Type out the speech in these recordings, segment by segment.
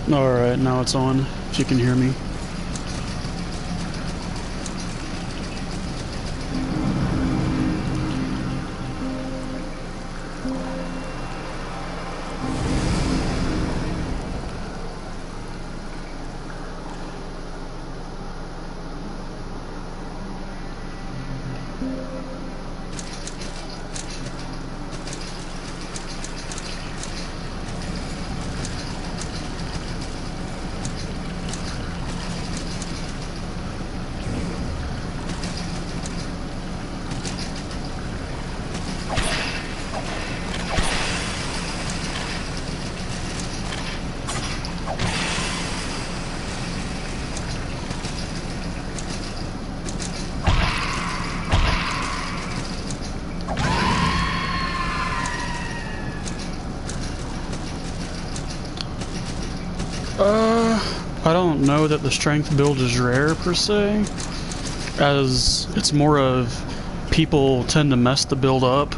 Alright, now it's on, if you can hear me. I don't know that the strength build is rare per se, as it's more of people tend to mess the build up.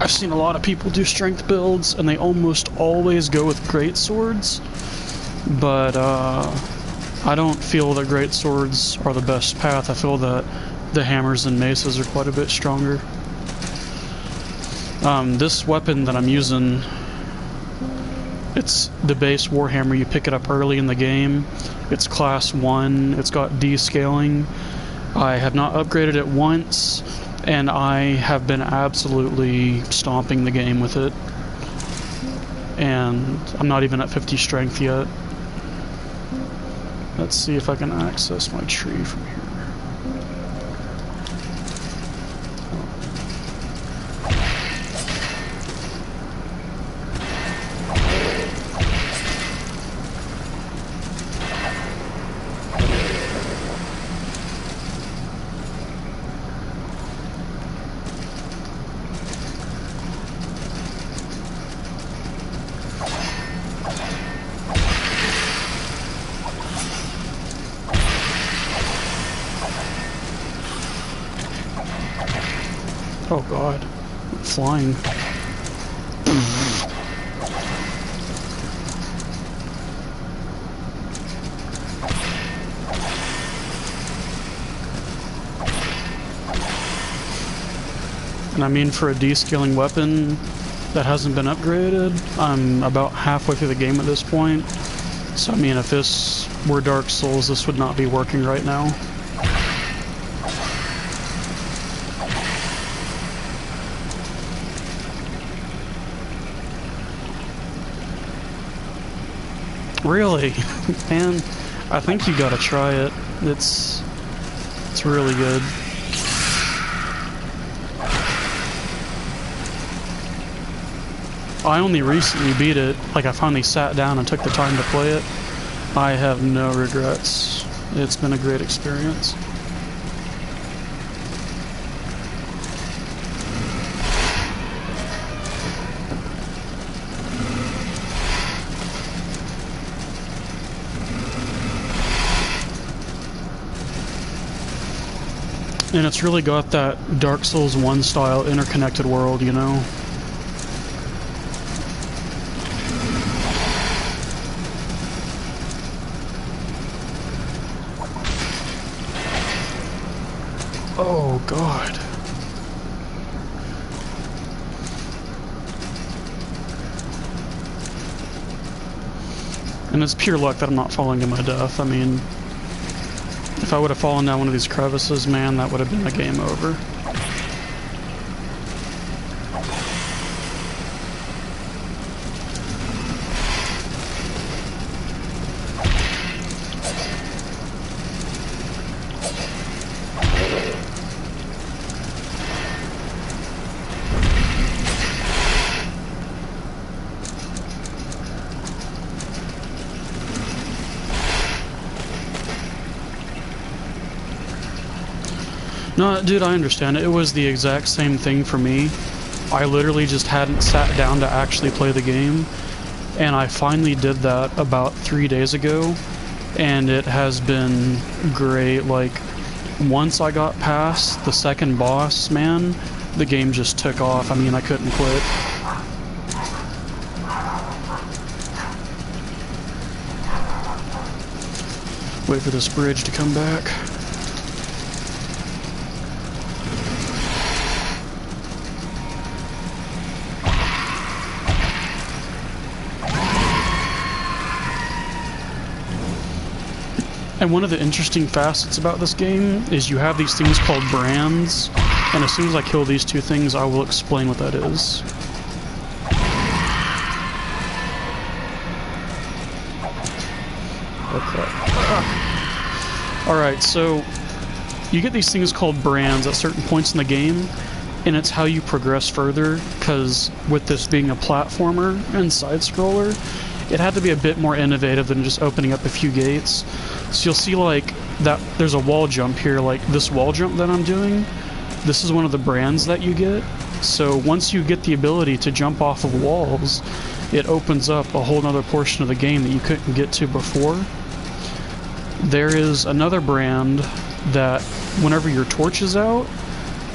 I've seen a lot of people do strength builds and they almost always go with great swords, but I don't feel that great swords are the best path. I feel that the hammers and maces are quite a bit stronger. This weapon that I'm using, it's the base Warhammer. You pick it up early in the game. It's class 1. It's got D-scaling. I have not upgraded it once, and I have been absolutely stomping the game with it. And I'm not even at 50 strength yet. Let's see if I can access my tree from here. Oh god, I'm flying. And I mean, for a descaling weapon that hasn't been upgraded, I'm about halfway through the game at this point. So I mean, if this were Dark Souls, this would not be working right now. Really? Man, I think you gotta try it. It's really good. I only recently beat it. Like, I finally sat down and took the time to play it. I have no regrets. It's been a great experience. And it's really got that Dark Souls 1 style interconnected world, you know? Oh god. And it's pure luck that I'm not falling to my death. I mean, if I would have fallen down one of these crevices, man, that would have been a game over. No, dude, I understand. It was the exact same thing for me. I literally just hadn't sat down to actually play the game, and I finally did that about 3 days ago, and it has been great. Like, once I got past the second boss, man, the game just took off. I mean, I couldn't quit. Wait for this bridge to come back. And one of the interesting facets about this game is you have these things called brands, and as soon as I kill these two things, I will explain what that is. Alright, so you get these things called brands at certain points in the game, and it's how you progress further, because with this being a platformer and side-scroller, it had to be a bit more innovative than just opening up a few gates. So you'll see like that there's a wall jump here, like this wall jump that I'm doing. This is one of the brands that you get. So once you get the ability to jump off of walls, it opens up a whole other portion of the game that you couldn't get to before. There is another brand that whenever your torch is out,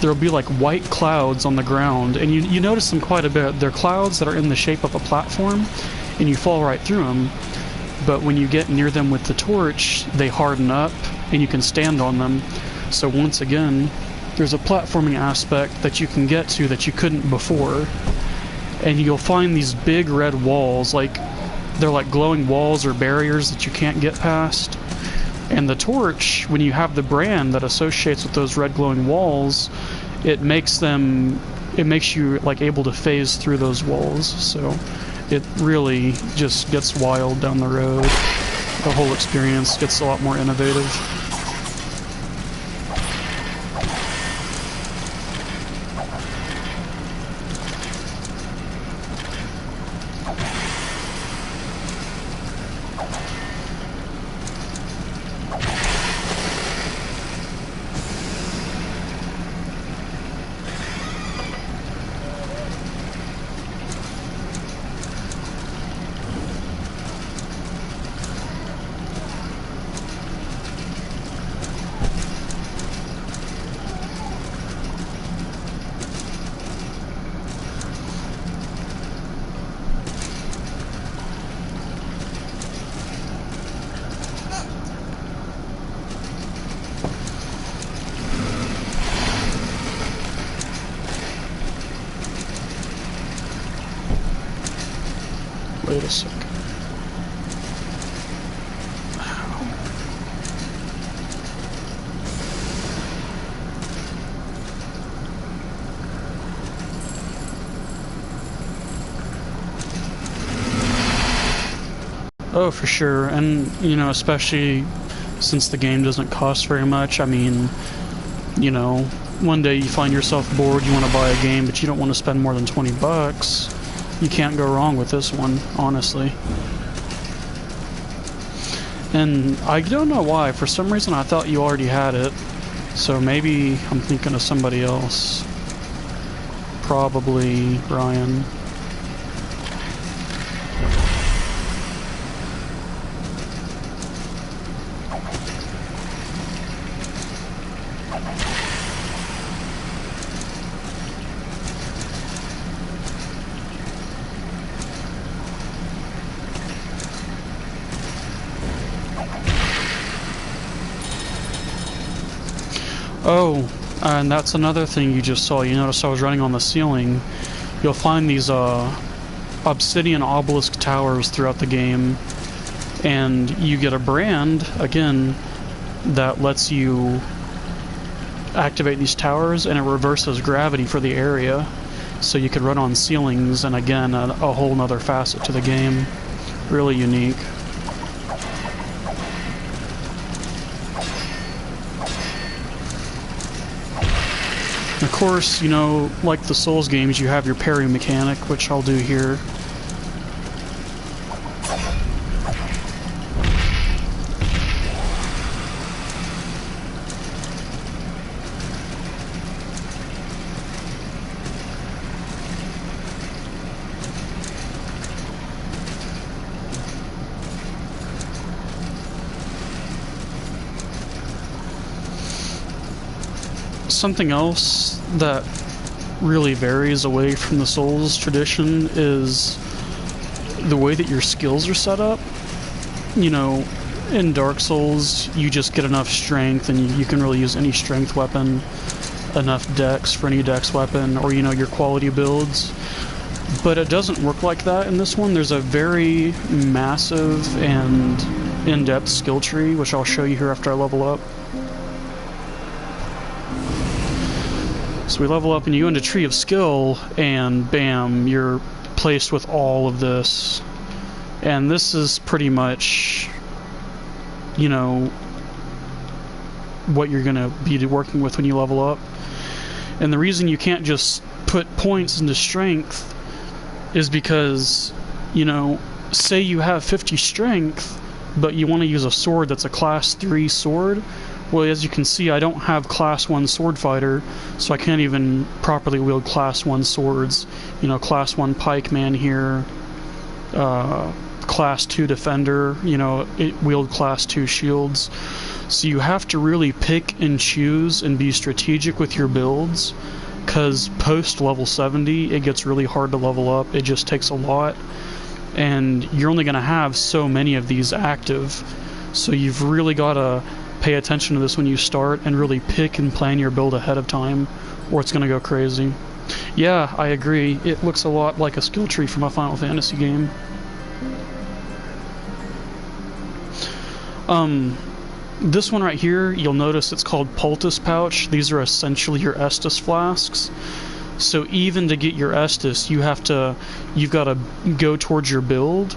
there'll be like white clouds on the ground, and you notice them quite a bit. They're clouds that are in the shape of a platform, and you fall right through them. But when you get near them with the torch, they harden up, and you can stand on them. So once again, there's a platforming aspect that you can get to that you couldn't before. And you'll find these big red walls, like they're like glowing walls or barriers that you can't get past. And the torch, when you have the brand that associates with those red glowing walls, it makes you like able to phase through those walls. So it really just gets wild down the road. The whole experience gets a lot more innovative. Wait a second. Oh, for sure. And, you know, especially since the game doesn't cost very much. I mean, you know, one day you find yourself bored, you want to buy a game, but you don't want to spend more than $20. You can't go wrong with this one, honestly. And I don't know why, for some reason I thought you already had it. So maybe I'm thinking of somebody else. Probably Brian. Oh, and that's another thing you just saw. You noticed I was running on the ceiling. You'll find these obsidian obelisk towers throughout the game, and you get a brand, again, that lets you activate these towers, and it reverses gravity for the area, so you could run on ceilings, and again, a whole nother facet to the game. Really unique. Of course, you know, like the Souls games, you have your parry mechanic, which I'll do here. Something else that really varies away from the Souls tradition is the way that your skills are set up. You know, in Dark Souls, you just get enough strength and you can really use any strength weapon, enough dex for any dex weapon, or, you know, your quality builds. But it doesn't work like that in this one. There's a very massive and in-depth skill tree, which I'll show you here after I level up. So we level up and you go into Tree of Skill, and bam, you're placed with all of this. And this is pretty much, you know, what you're going to be working with when you level up. And the reason you can't just put points into strength is because, you know, say you have 50 strength, but you want to use a sword that's a class 3 sword. Well, as you can see, I don't have class 1 sword fighter, so I can't even properly wield class 1 swords. You know, class 1 pikeman here, class 2 defender, you know, wield class 2 shields. So you have to really pick and choose and be strategic with your builds, because post level 70, it gets really hard to level up. It just takes a lot, and you're only going to have so many of these active. So you've really got to pay attention to this when you start and really pick and plan your build ahead of time, or it's going to go crazy. Yeah, I agree. It looks a lot like a skill tree from a Final Fantasy game. This one right here, you'll notice it's called Poultice Pouch. These are essentially your Estus flasks. So even to get your Estus, you've got to go towards your build,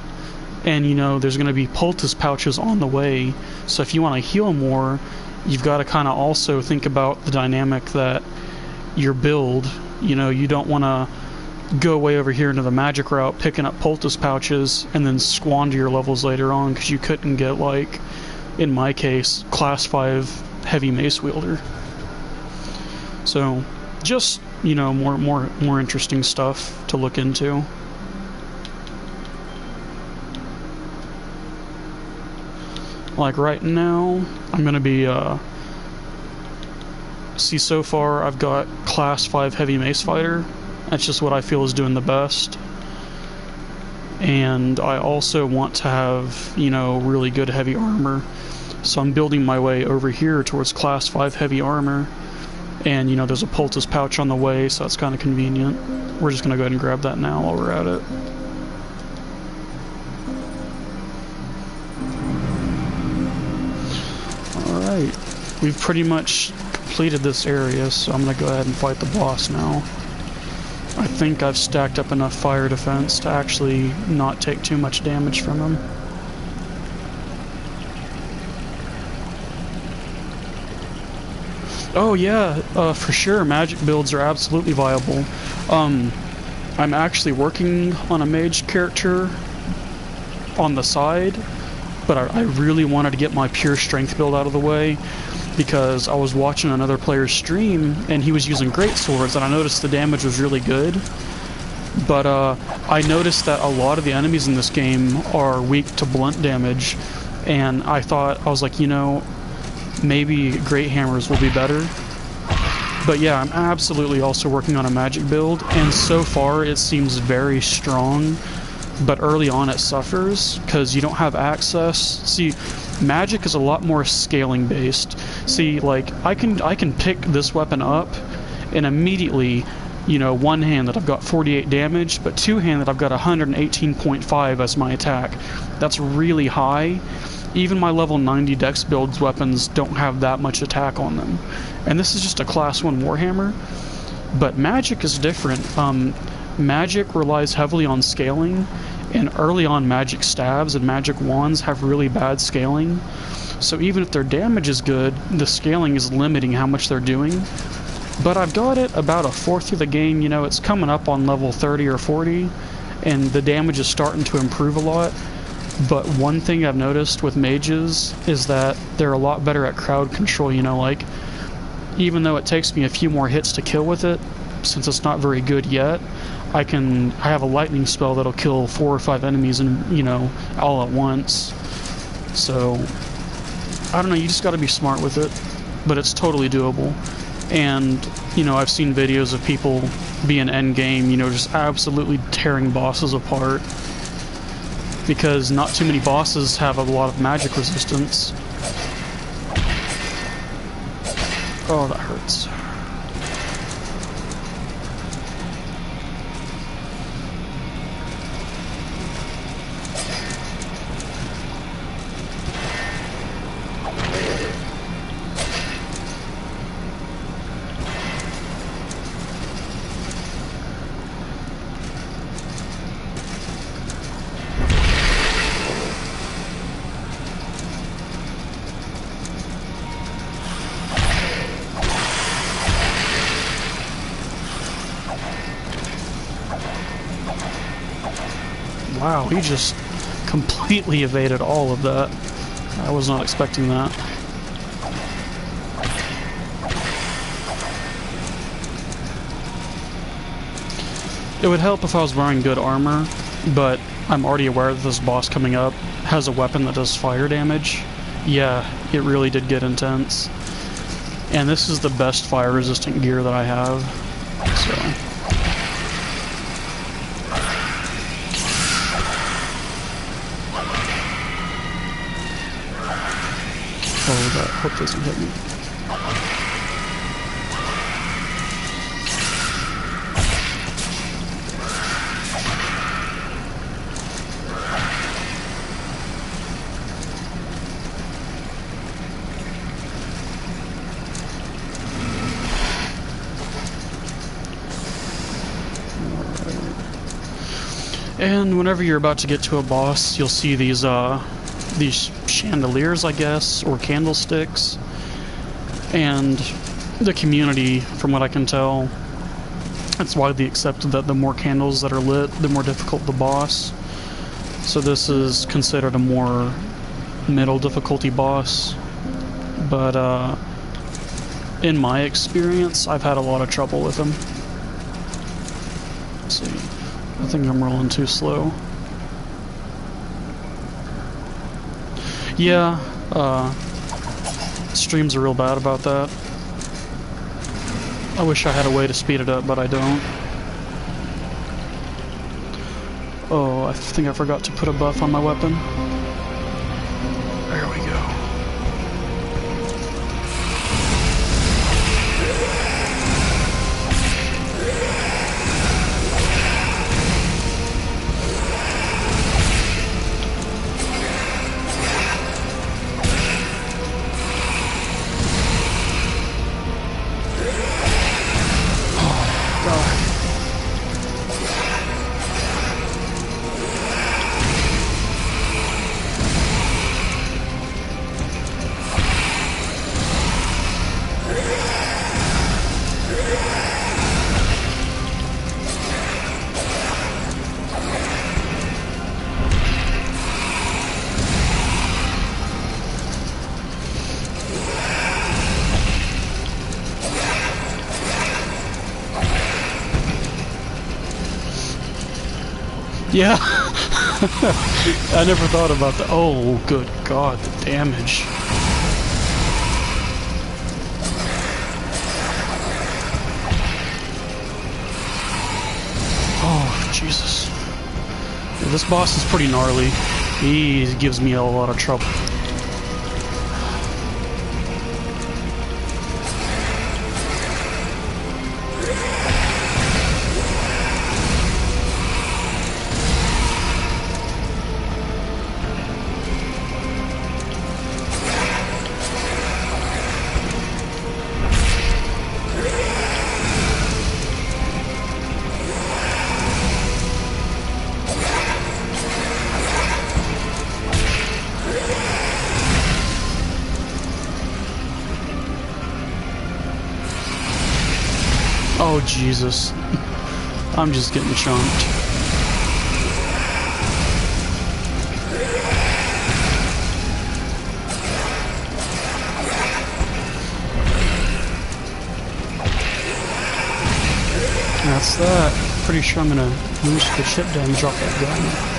and you know there's going to be Poultice Pouches on the way. So if you want to heal more, you've got to kind of also think about the dynamic that your build, you know, you don't want to go way over here into the magic route picking up Poultice Pouches and then squander your levels later on because you couldn't get, like, in my case, class 5 heavy mace wielder. So just, you know, more interesting stuff to look into. Like right now, I'm gonna be see, so far I've got class 5 heavy mace fighter. That's just what I feel is doing the best. And I also want to have, you know, really good heavy armor. So I'm building my way over here towards class 5 heavy armor. And, you know, there's a Poultice Pouch on the way, so that's kind of convenient. We're just going to go ahead and grab that now while we're at it. Alright. We've pretty much completed this area, so I'm going to go ahead and fight the boss now. I think I've stacked up enough fire defense to actually not take too much damage from him. Oh yeah, for sure, magic builds are absolutely viable. I'm actually working on a mage character on the side, but I really wanted to get my pure strength build out of the way because I was watching another player's stream and he was using great swords, and I noticed the damage was really good. But I noticed that a lot of the enemies in this game are weak to blunt damage, and I was like, you know, maybe great hammers will be better. But yeah, I'm absolutely also working on a magic build, and so far it seems very strong, but early on it suffers because you don't have access. See, magic is a lot more scaling based. See, like I can pick this weapon up and immediately, you know, one-handed I've got 48 damage, but two-handed I've got 118.5 as my attack. That's really high. Even my level 90 dex builds weapons don't have that much attack on them. And this is just a class 1 warhammer. But magic is different. Magic relies heavily on scaling, and early on magic stabs and magic wands have really bad scaling. So even if their damage is good, the scaling is limiting how much they're doing. But I've got it about a fourth through the game, you know, it's coming up on level 30 or 40, and the damage is starting to improve a lot. But one thing I've noticed with mages is that they're a lot better at crowd control, you know, like, even though it takes me a few more hits to kill with it, since it's not very good yet, I have a lightning spell that'll kill 4 or 5 enemies and, you know, all at once. So, I don't know, you just gotta be smart with it, but it's totally doable. And, you know, I've seen videos of people being endgame, you know, just absolutely tearing bosses apart. because not too many bosses have a lot of magic resistance. Oh, that hurts. Wow, he just completely evaded all of that. I was not expecting that. It would help if I was wearing good armor, but I'm already aware that this boss coming up has a weapon that does fire damage. Yeah, it really did get intense. And this is the best fire-resistant gear that I have, so... Oh, that hope doesn't hit me. And whenever you're about to get to a boss, you'll see these chandeliers, I guess, or candlesticks. And the community, from what I can tell, it's widely accepted that the more candles that are lit, the more difficult the boss. So this is considered a more middle difficulty boss. But in my experience, I've had a lot of trouble with him. Let's see. I think I'm rolling too slow. Yeah, streams are real bad about that. I wish I had a way to speed it up, but I don't. Oh, I think I forgot to put a buff on my weapon. There we go. Yeah, I never thought about that. Oh, good God, the damage. Oh, Jesus. Yeah, this boss is pretty gnarly. He gives me a lot of trouble. Oh, Jesus. I'm just getting chunked. That's that. Pretty sure I'm gonna lose the chip damage off that gun.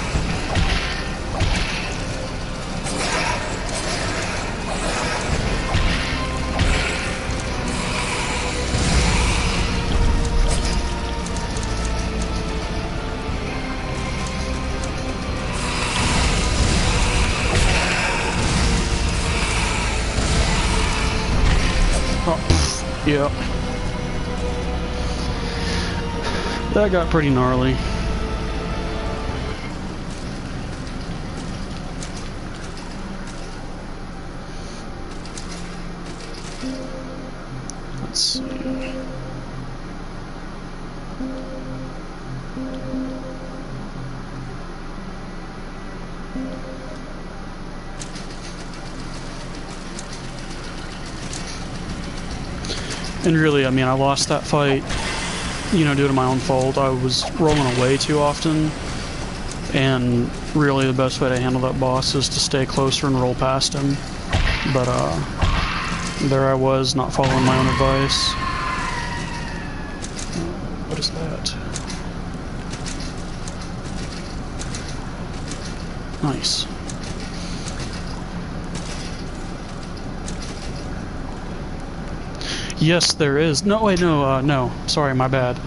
Yep. That got pretty gnarly. Let's see. And really, I mean, I lost that fight, you know, due to my own fault. I was rolling away too often, and really the best way to handle that boss is to stay closer and roll past him. But, there I was, not following my own advice. What is that? Nice. Yes, there is. No, wait, no, no. Sorry, my bad.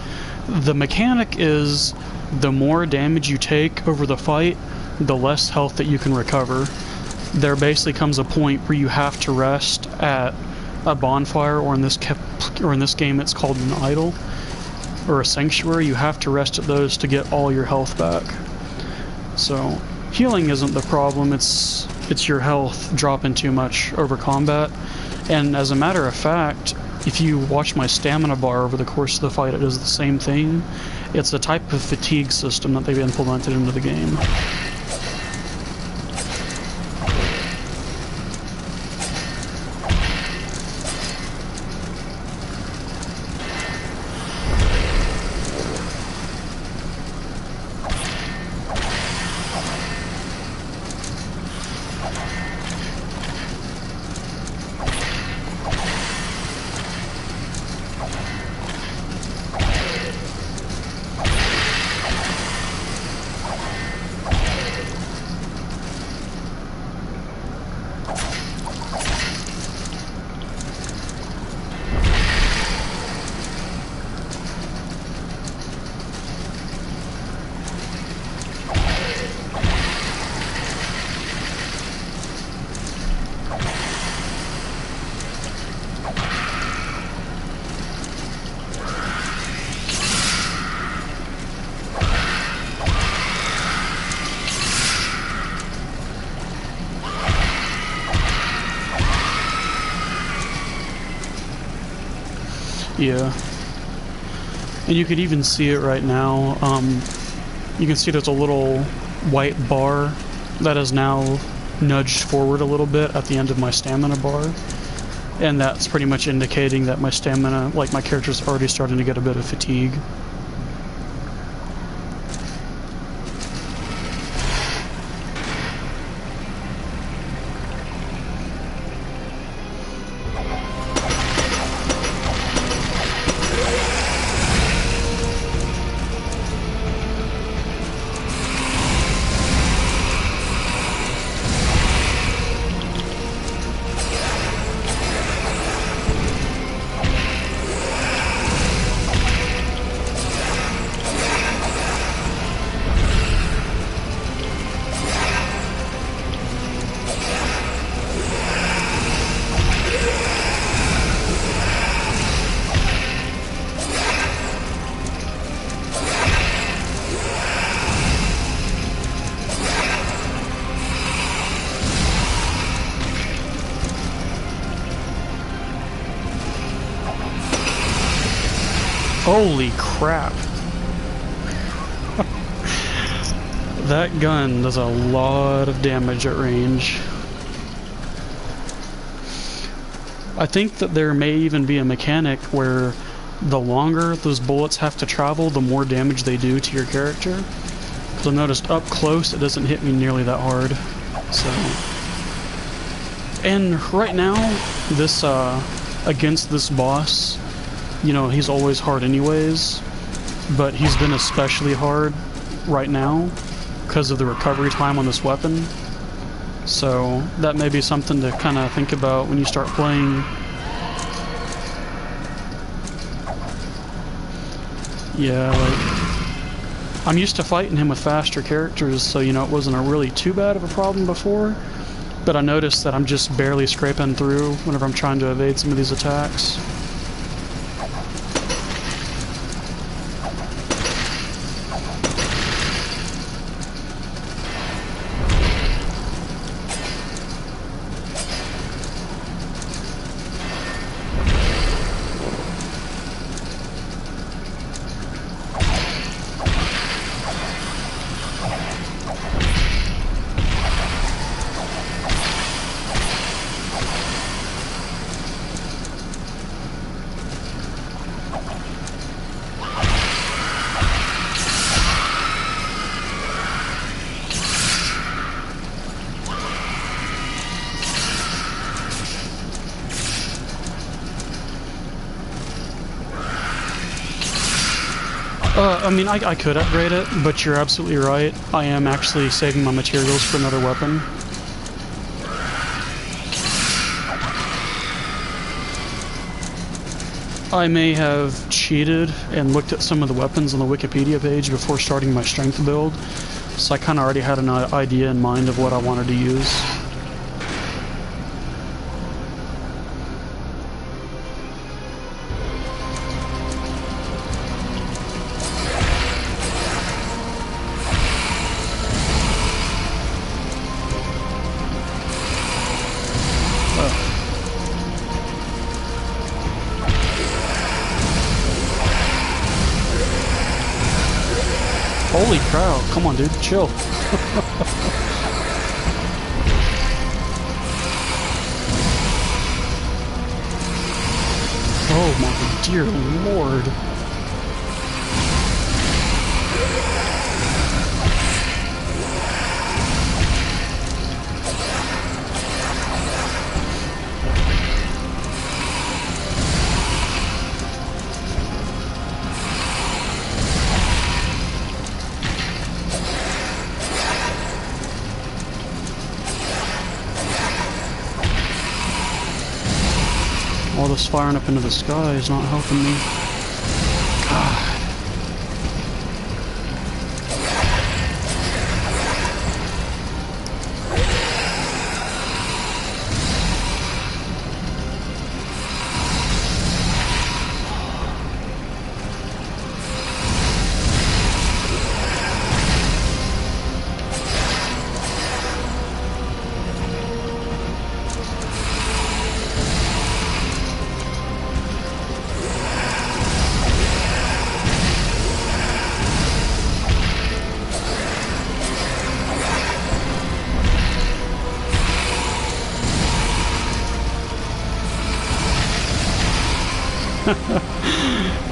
The mechanic is the more damage you take over the fight, the less health that you can recover. There basically comes a point where you have to rest at a bonfire, or in this game it's called an idol, or a sanctuary. You have to rest at those to get all your health back. So healing isn't the problem, it's your health dropping too much over combat. And as a matter of fact, if you watch my stamina bar over the course of the fight, it does the same thing. It's a type of fatigue system that they've implemented into the game. Yeah. And you could even see it right now. You can see there's a little white bar that is now nudged forward a little bit at the end of my stamina bar. And that's pretty much indicating that my stamina, like my character's already starting to get a bit of fatigue. Holy crap. That gun does a lot of damage at range. I think that there may even be a mechanic where the longer those bullets have to travel, the more damage they do to your character. Because I noticed up close it doesn't hit me nearly that hard. So, and right now, this against this boss, you know, he's always hard anyways, but he's been especially hard right now because of the recovery time on this weapon. So that may be something to kind of think about when you start playing. Yeah, like, I'm used to fighting him with faster characters, so, you know, it wasn't a really too bad of a problem before, but I noticed that I'm just barely scraping through whenever I'm trying to evade some of these attacks. I mean, I could upgrade it, but you're absolutely right. I am actually saving my materials for another weapon. I may have cheated and looked at some of the weapons on the Wikipedia page before starting my strength build, so I kind of already had an idea in mind of what I wanted to use. Holy cow, come on dude, chill. Oh my dear lord. All this firing up into the sky is not helping me. God.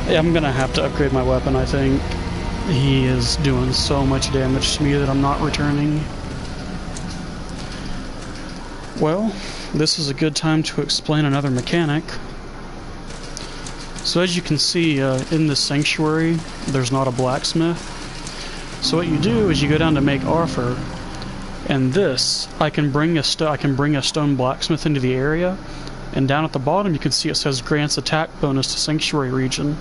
Yeah, I'm gonna have to upgrade my weapon, I think. He is doing so much damage to me that I'm not returning. Well, this is a good time to explain another mechanic. So as you can see, in this sanctuary, there's not a blacksmith. So what you do is you go down to make offer, and this, I can bring a stone blacksmith into the area, and down at the bottom you can see it says grants attack bonus to sanctuary region.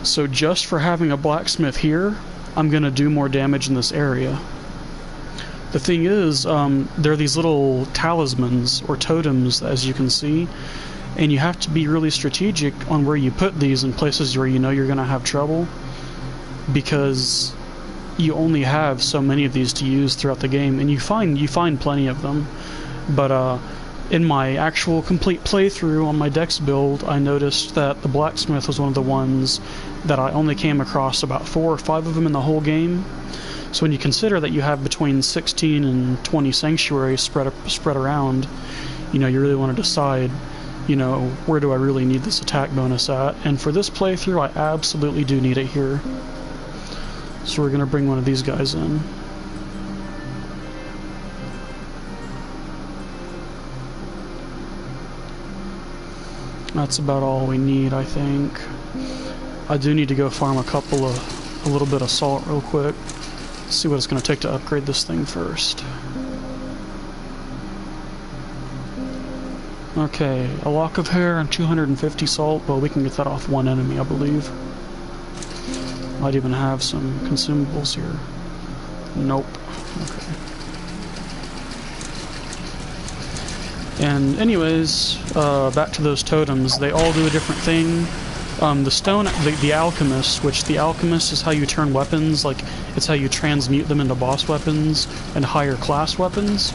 So just for having a blacksmith here, I'm going to do more damage in this area. The thing is, there are these little talismans or totems, as you can see, and you have to be really strategic on where you put these in places where you know you're going to have trouble, because you only have so many of these to use throughout the game, and you find plenty of them. But in my actual complete playthrough on my Dex build, I noticed that the blacksmith was one of the ones that I only came across about 4 or 5 of them in the whole game. So when you consider that you have between 16 and 20 sanctuaries spread around, you know, you really want to decide, you know, where do I really need this attack bonus at? And for this playthrough, I absolutely do need it here. So we're going to bring one of these guys in. That's about all we need, I think. I do need to go farm a little bit of salt real quick. See what it's going to take to upgrade this thing first. Okay, a lock of hair and 250 salt. Well, we can get that off one enemy, I believe. Might even have some consumables here. Nope. Okay. And anyways, back to those totems. They all do a different thing. The alchemist, which the alchemist is how you turn weapons, like it's how you transmute them into boss weapons and higher class weapons.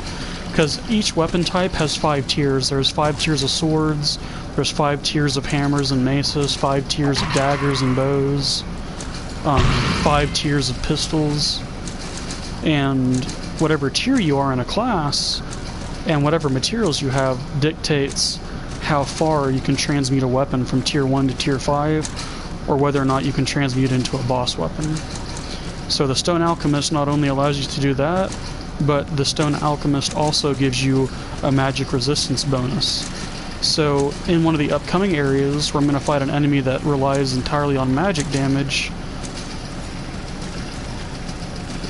Because each weapon type has 5 tiers. There's 5 tiers of swords, there's 5 tiers of hammers and maces, 5 tiers of daggers and bows, 5 tiers of pistols, and whatever tier you are in a class, and whatever materials you have dictates how far you can transmute a weapon from tier 1 to tier 5, or whether or not you can transmute into a boss weapon. So the Stone Alchemist not only allows you to do that, but the Stone Alchemist also gives you a magic resistance bonus. So in one of the upcoming areas where I'm going to fight an enemy that relies entirely on magic damage,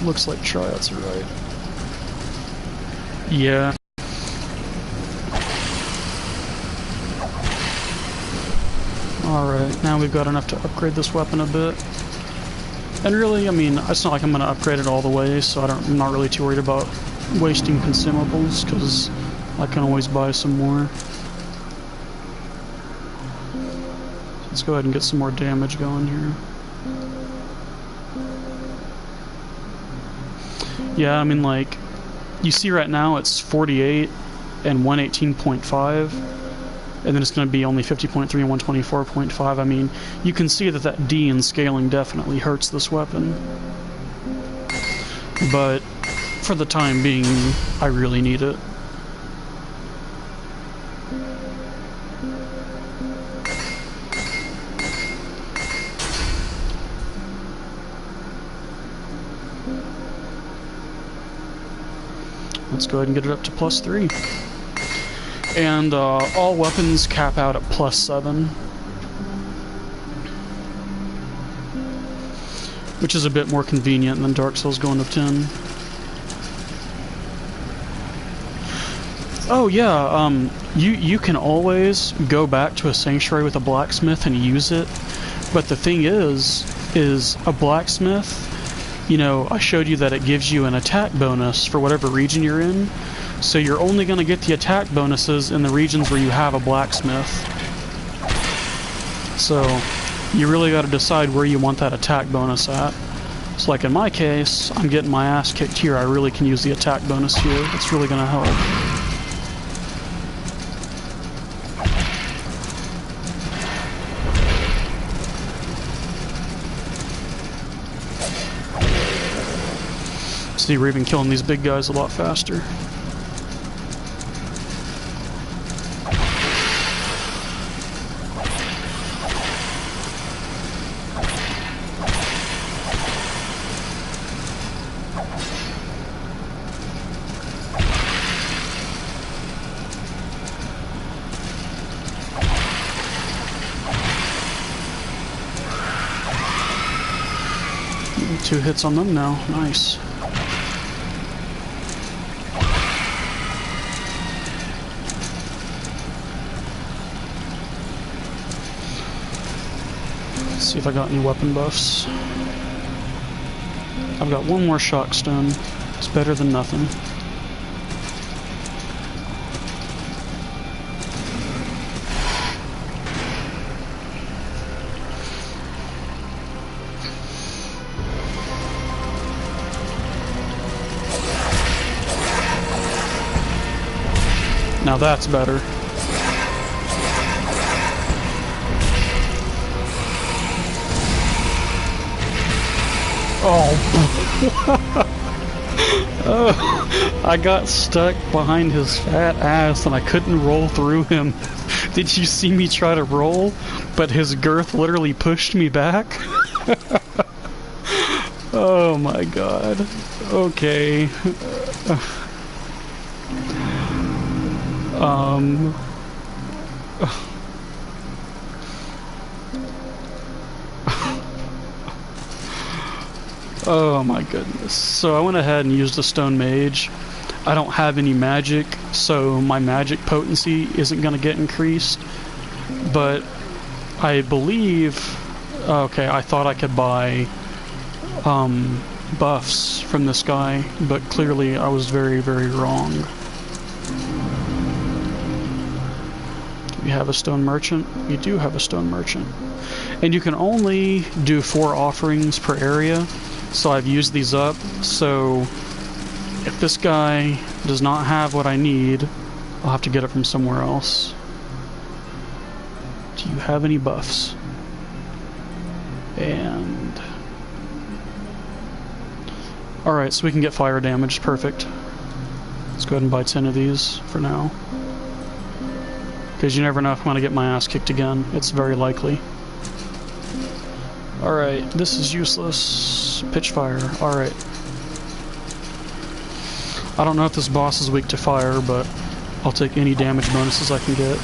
Looks like tryouts are right. Yeah. Alright, now we've got enough to upgrade this weapon a bit. And really, I mean, it's not like I'm going to upgrade it all the way, so I'm not really too worried about wasting consumables, because I can always buy some more. Let's go ahead and get some more damage going here. Yeah, I mean, like, you see right now it's 48 and 118.5, and then it's going to be only 50.3 and 124.5. I mean, you can see that that D in scaling definitely hurts this weapon. But for the time being, I really need it. Let's go ahead and get it up to +3. And all weapons cap out at +7. Which is a bit more convenient than Dark Souls going to 10. Oh yeah, you can always go back to a sanctuary with a blacksmith and use it. But the thing is a blacksmith, you know, I showed you that it gives you an attack bonus for whatever region you're in. So you're only going to get the attack bonuses in the regions where you have a blacksmith. So you really got to decide where you want that attack bonus at. So like in my case, I'm getting my ass kicked here. I really can use the attack bonus here. It's really going to help. See, we're even killing these big guys a lot faster. Two hits on them now. Nice. Let's see if I got any weapon buffs. I've got one more shock stone. It's better than nothing. Now that's better. Oh. Oh, I got stuck behind his fat ass and I couldn't roll through him. Did you see me try to roll? But his girth literally pushed me back? Oh my god. Okay. Oh my goodness. So I went ahead and used a stone mage. I don't have any magic, so my magic potency isn't going to get increased. But I believe... Okay, I thought I could buy buffs from this guy, but clearly I was very, very wrong. You have a stone merchant? You do have a stone merchant. And you can only do 4 offerings per area. So I've used these up, so if this guy does not have what I need, I'll have to get it from somewhere else. Do you have any buffs? And... Alright, so we can get fire damage, perfect. Let's go ahead and buy 10 of these for now. Because you never know if I'm going to get my ass kicked again. It's very likely. Alright, this is useless. Pitch fire. Alright. I don't know if this boss is weak to fire, but I'll take any damage bonuses I can get.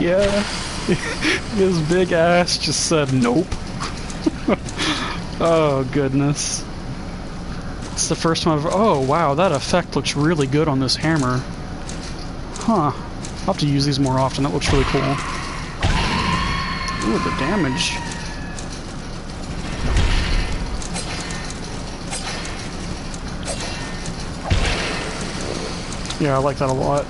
Yeah. His big ass just said nope. Oh, goodness. It's the first time I've... Oh, wow, that effect looks really good on this hammer. Huh. I'll have to use these more often. That looks really cool. Ooh, the damage. Yeah, I like that a lot.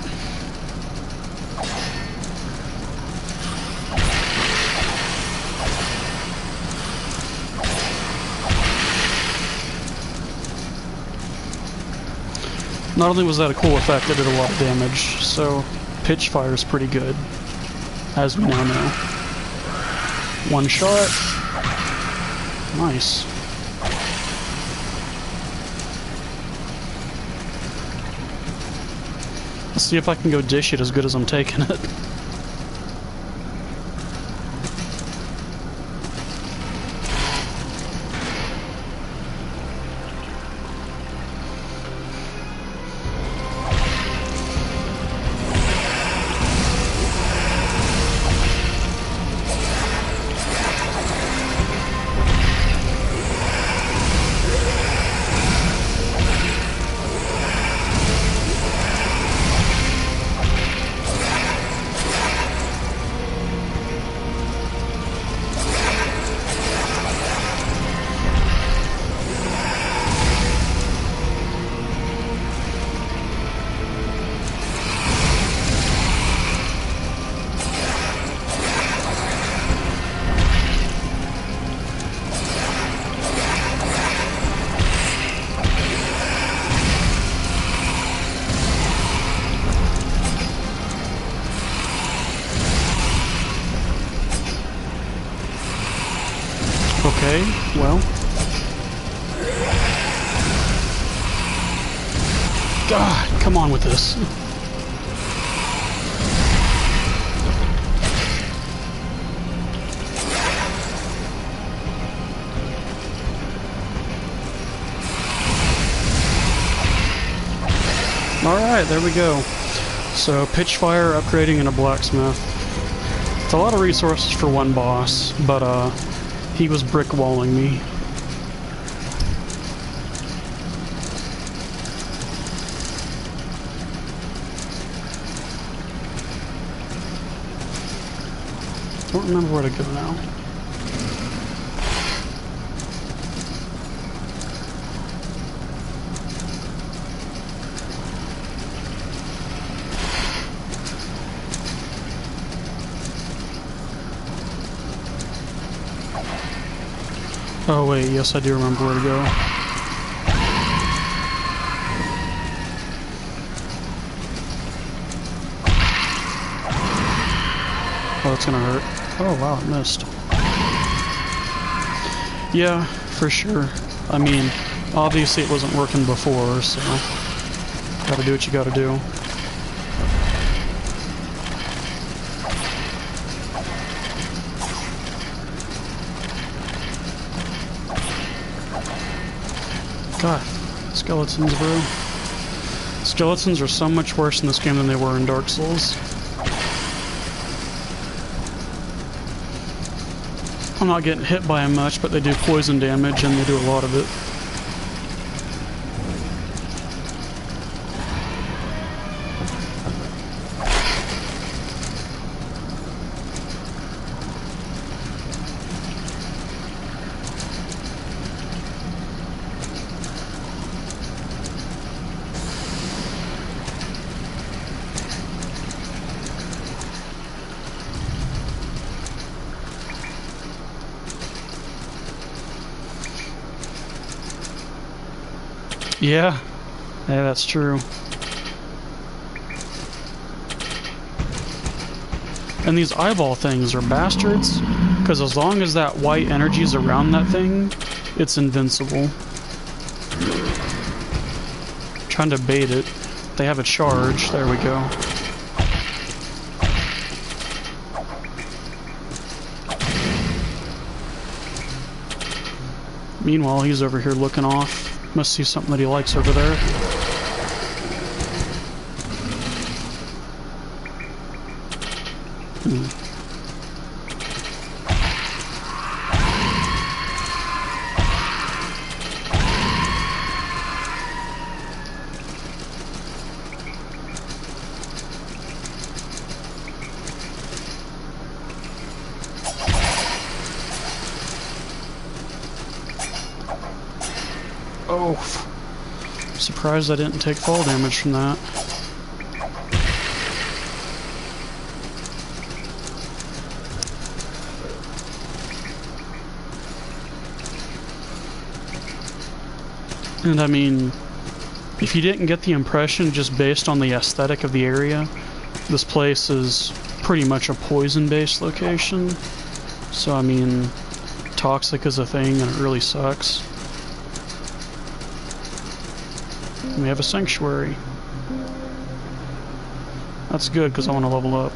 Not only was that a cool effect, it did a lot of damage, so pitch fire is pretty good, as we now know. One shot. Nice. Let's see if I can go dish it as good as I'm taking it. Okay, well. God, come on with this. Alright, there we go. So, pitch fire, upgrading, and a blacksmith. It's a lot of resources for one boss, but, he was brick walling me. Don't remember where to go now. Oh wait, yes I do remember where to go. Oh, it's gonna hurt. Oh wow, it missed. Yeah, for sure. I mean, obviously it wasn't working before, so gotta do what you gotta do. God, skeletons, bro. Skeletons are so much worse in this game than they were in Dark Souls. I'm not getting hit by them much, but they do poison damage and they do a lot of it. Yeah, that's true. And these eyeball things are bastards, because as long as that white energy's around that thing, it's invincible. Trying to bait it. They have a charge. There we go. Meanwhile, he's over here looking off. Must see something that he likes over there. Oh, surprised I didn't take fall damage from that. And I mean, if you didn't get the impression just based on the aesthetic of the area, this place is pretty much a poison-based location. So I mean, toxic is a thing and it really sucks. And we have a sanctuary. That's good because I want to level up.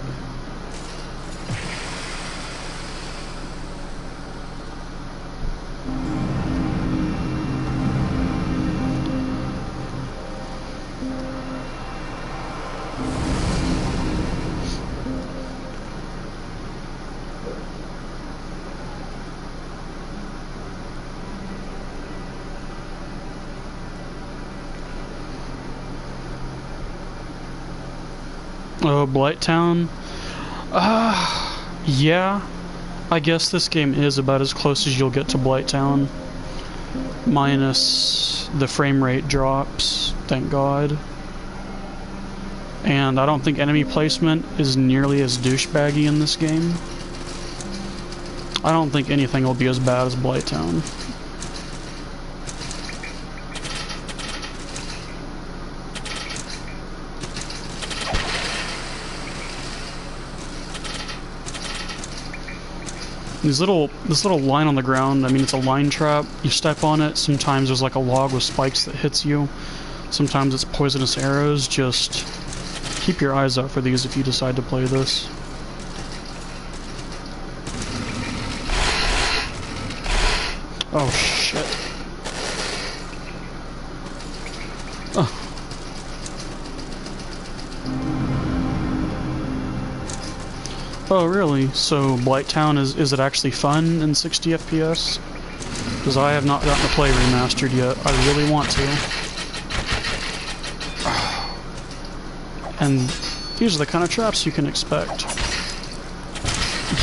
Oh, Blighttown? Yeah. I guess this game is about as close as you'll get to Blighttown. Minus the frame rate drops, thank God. And I don't think enemy placement is nearly as douchebaggy in this game. I don't think anything will be as bad as Blighttown. This little line on the ground, I mean, it's a line trap. You step on it, sometimes there's like a log with spikes that hits you. Sometimes it's poisonous arrows. Just keep your eyes out for these if you decide to play this. Oh, shit. Oh. Oh, really? So, Blighttown, is it actually fun in 60 FPS? Because I have not gotten to play Remastered yet. I really want to. And these are the kind of traps you can expect.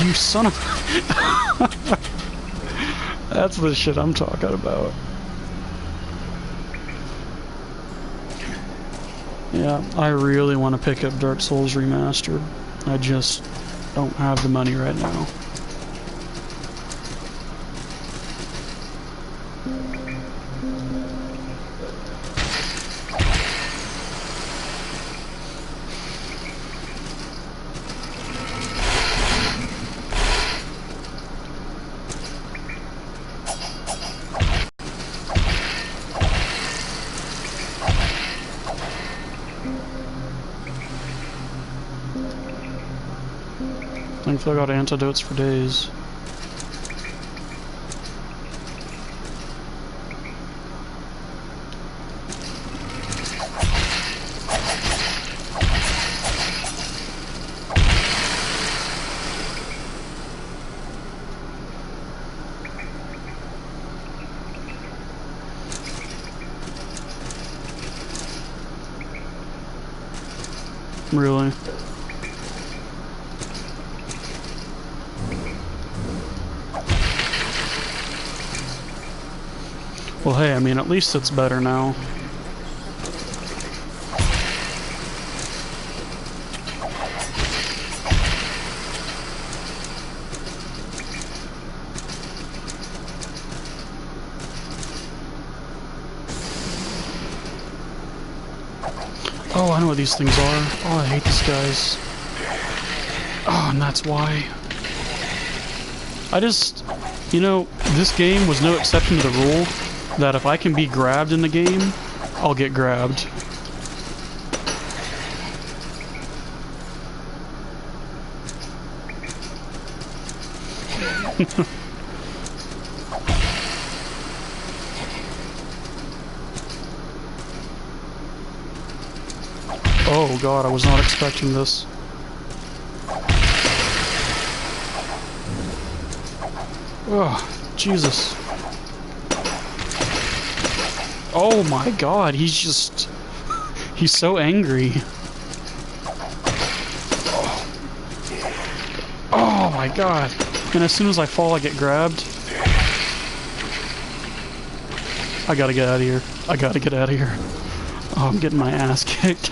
You son of... That's the shit I'm talking about. Yeah, I really want to pick up Dark Souls Remastered. I just don't have the money right now. Thankfully I got antidotes for days. Really? Well, hey, I mean, at least it's better now. Oh, I know what these things are. Oh, I hate these guys. Oh, and that's why. You know, this game was no exception to the rule that if I can be grabbed in the game, I'll get grabbed. Oh god, I was not expecting this. Oh, Jesus. Oh my god, he's so angry. Oh my god. And as soon as I fall, I get grabbed. I gotta get out of here. I gotta get out of here. Oh, I'm getting my ass kicked.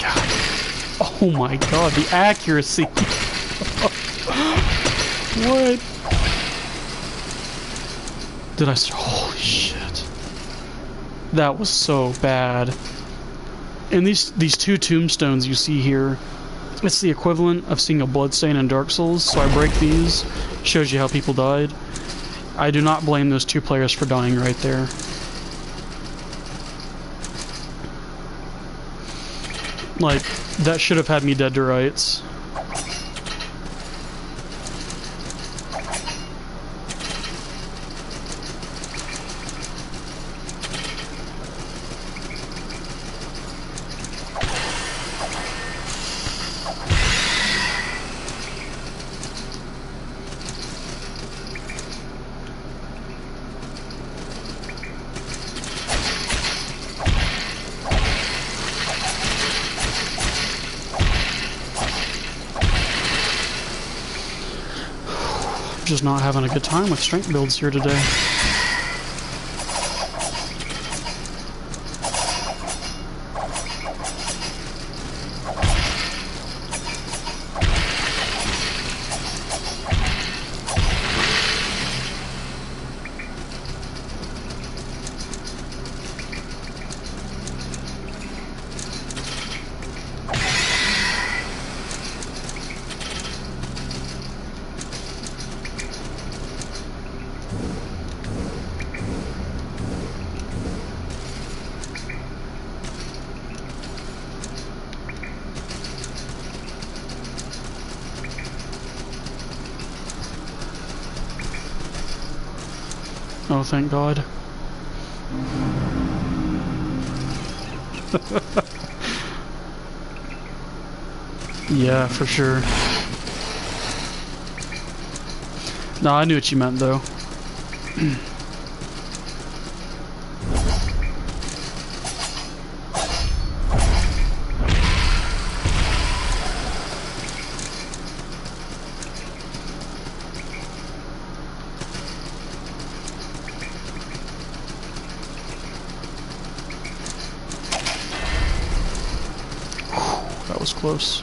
God. Oh my god, the accuracy. What? Did I... Holy shit. That was so bad. And these two tombstones you see here, it's the equivalent of seeing a bloodstain in Dark Souls, so I break these. Shows you how people died. I do not blame those two players for dying right there. Like, that should have had me dead to rights. Just not having a good time with strength builds here today. Oh, thank God. Yeah, for sure. No, I knew what you meant, though. That was close.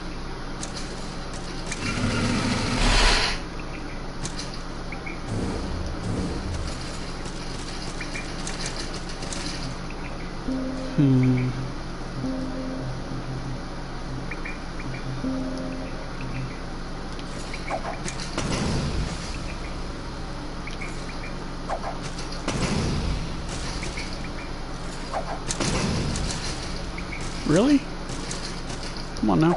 Really? Come on now.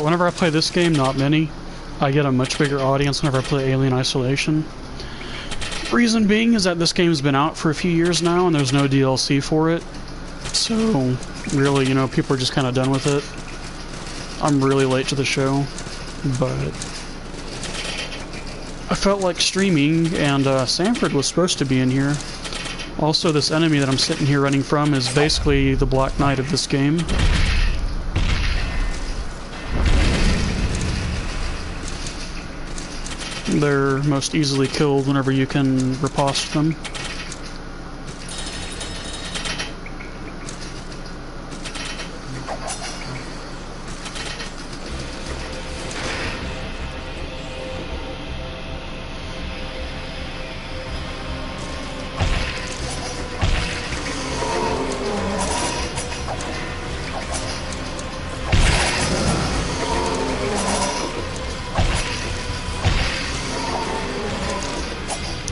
Whenever I play this game, not many, I get a much bigger audience whenever I play Alien Isolation. Reason being is that this game's been out for a few years now and there's no DLC for it. So, really, you know, people are just kind of done with it. I'm really late to the show, but I felt like streaming, and Sanford was supposed to be in here. Also, this enemy that I'm sitting here running from is basically the Black Knight of this game. They're most easily killed whenever you can riposte them.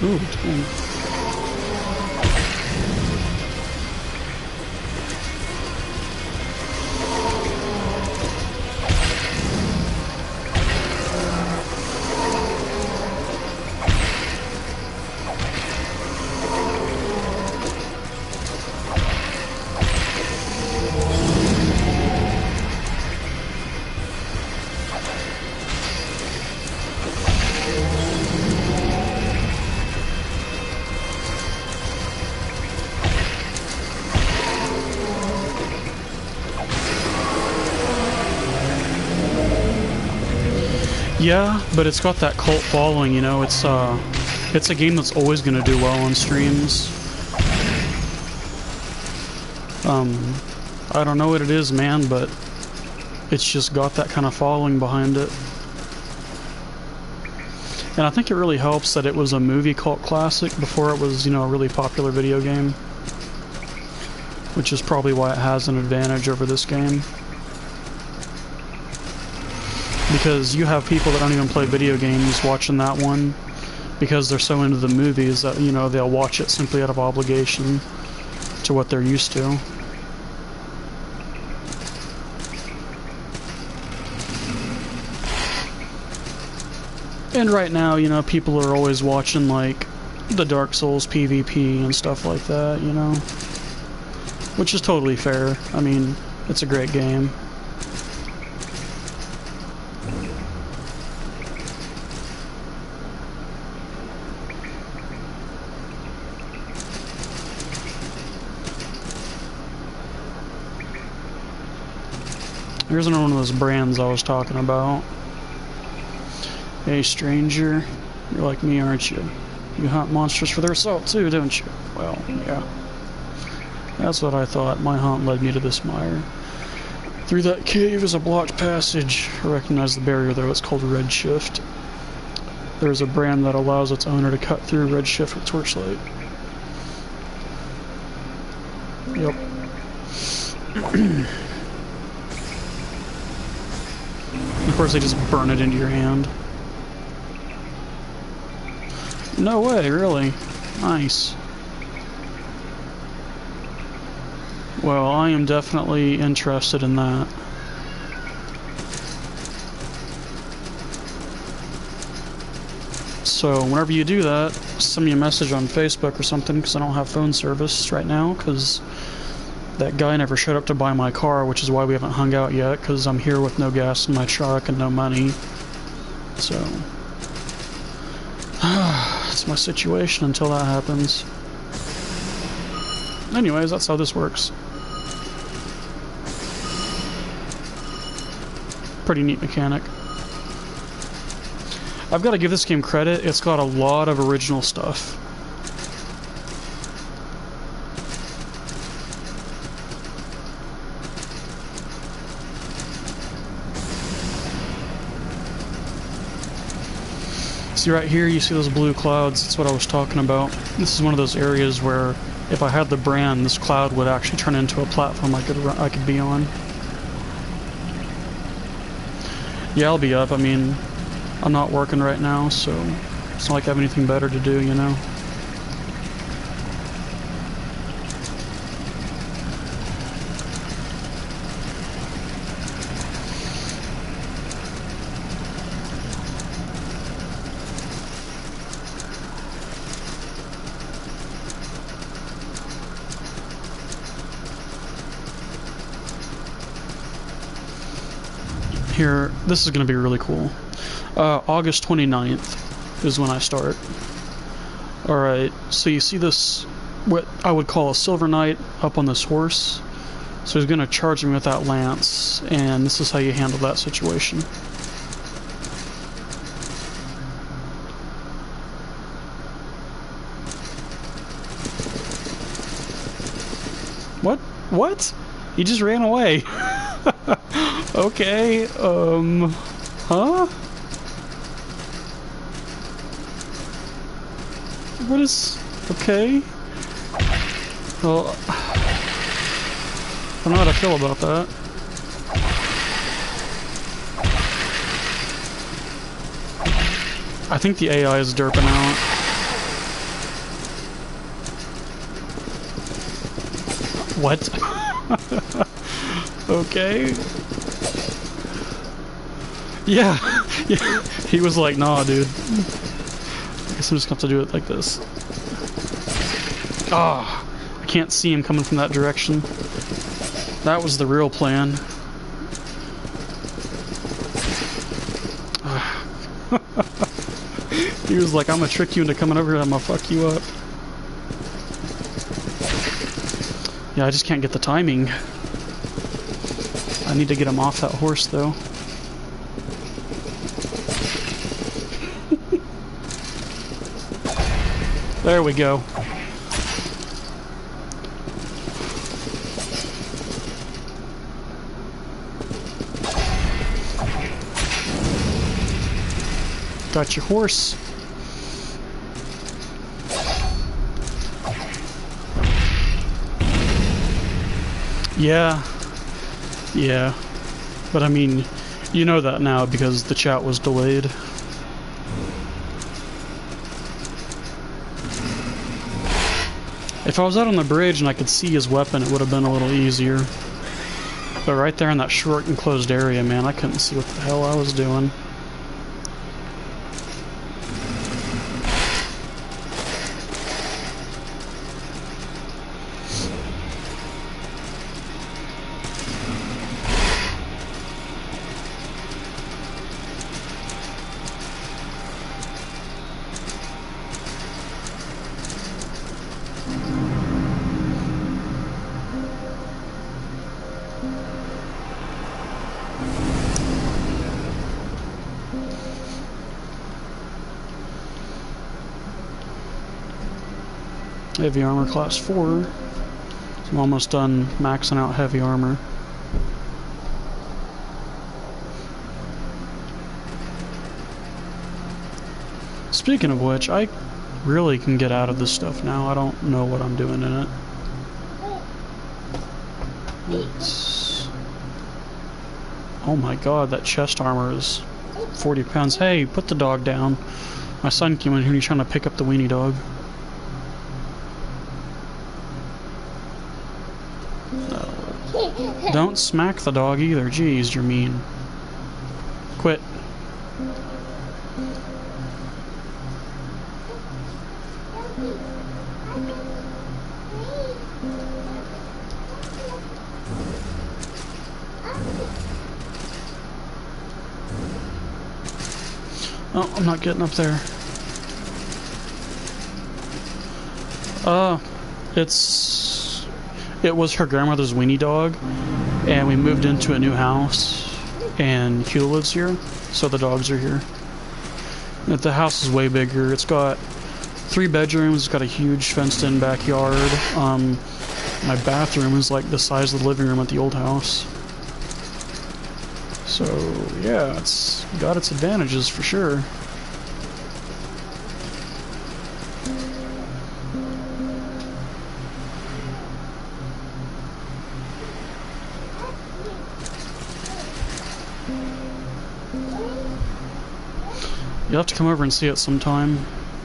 Ooh, dang. Yeah, but it's got that cult following, you know. It's a game that's always gonna do well on streams. I don't know what it is, man, but it's just got that kind of following behind it. And I think it really helps that it was a movie cult classic before it was, you know, a really popular video game. Which is probably why it has an advantage over this game. Because you have people that don't even play video games watching that one because they're so into the movies that, you know, they'll watch it simply out of obligation to what they're used to. And right now, you know, people are always watching, like, the Dark Souls PvP and stuff like that, you know? Which is totally fair. I mean, it's a great game. Here's another one of those brands I was talking about. Hey stranger, you're like me, aren't you? You hunt monsters for their salt too, don't you? Well, yeah. That's what I thought. My hunt led me to this mire. Through that cave is a blocked passage. I recognize the barrier though, it's called Redshift. There's a brand that allows its owner to cut through Redshift with torchlight. Yep. Of course they just burn it into your hand. No way, really? Nice. Well, I am definitely interested in that. So, whenever you do that, send me a message on Facebook or something, because I don't have phone service right now, because that guy never showed up to buy my car, which is why we haven't hung out yet, because I'm here with no gas in my truck and no money. So, it's my situation until that happens. Anyways, that's how this works. Pretty neat mechanic. I've got to give this game credit, it's got a lot of original stuff. See right here, you see those blue clouds, that's what I was talking about. This is one of those areas where if I had the brand, this cloud would actually turn into a platform I could be on. Yeah, I'll be up. I mean, I'm not working right now, so it's not like I have anything better to do, you know? Here, this is going to be really cool. August 29th is when I start. Alright, so you see this, what I would call a silver knight up on this horse. So he's going to charge me with that lance, and this is how you handle that situation. What? What? He just ran away. Okay, huh? What is... okay. Well... I don't know how to feel about that. I think the AI is derping out. What? Okay. Yeah. Yeah. He was like, nah, dude. I guess I'm just gonna have to do it like this. Ah, I can't see him coming from that direction. That was the real plan. He was like, I'm gonna trick you into coming over here, I'm gonna fuck you up. Yeah, I just can't get the timing. I need to get him off that horse, though. There we go. Got your horse. Yeah. Yeah. But I mean, you know that now because the chat was delayed. If I was out on the bridge and I could see his weapon, it would have been a little easier. But right there in that short enclosed area, man, I couldn't see what the hell I was doing. Heavy armor class 4. I'm almost done maxing out heavy armor. Speaking of which, I really can get out of this stuff now. I don't know what I'm doing in it. Oh my god, that chest armor is 40 pounds. Hey, put the dog down. My son came in here and he's trying to pick up the weenie dog. Don't smack the dog either. Jeez, you're mean. Quit. Oh, I'm not getting up there. It was her grandmother's weenie dog, and we moved into a new house, and Hugh lives here, so the dogs are here. The house is way bigger. It's got 3 bedrooms, it's got a huge fenced-in backyard. My bathroom is like the size of the living room at the old house. So, yeah, it's got its advantages for sure. You'll have to come over and see it sometime.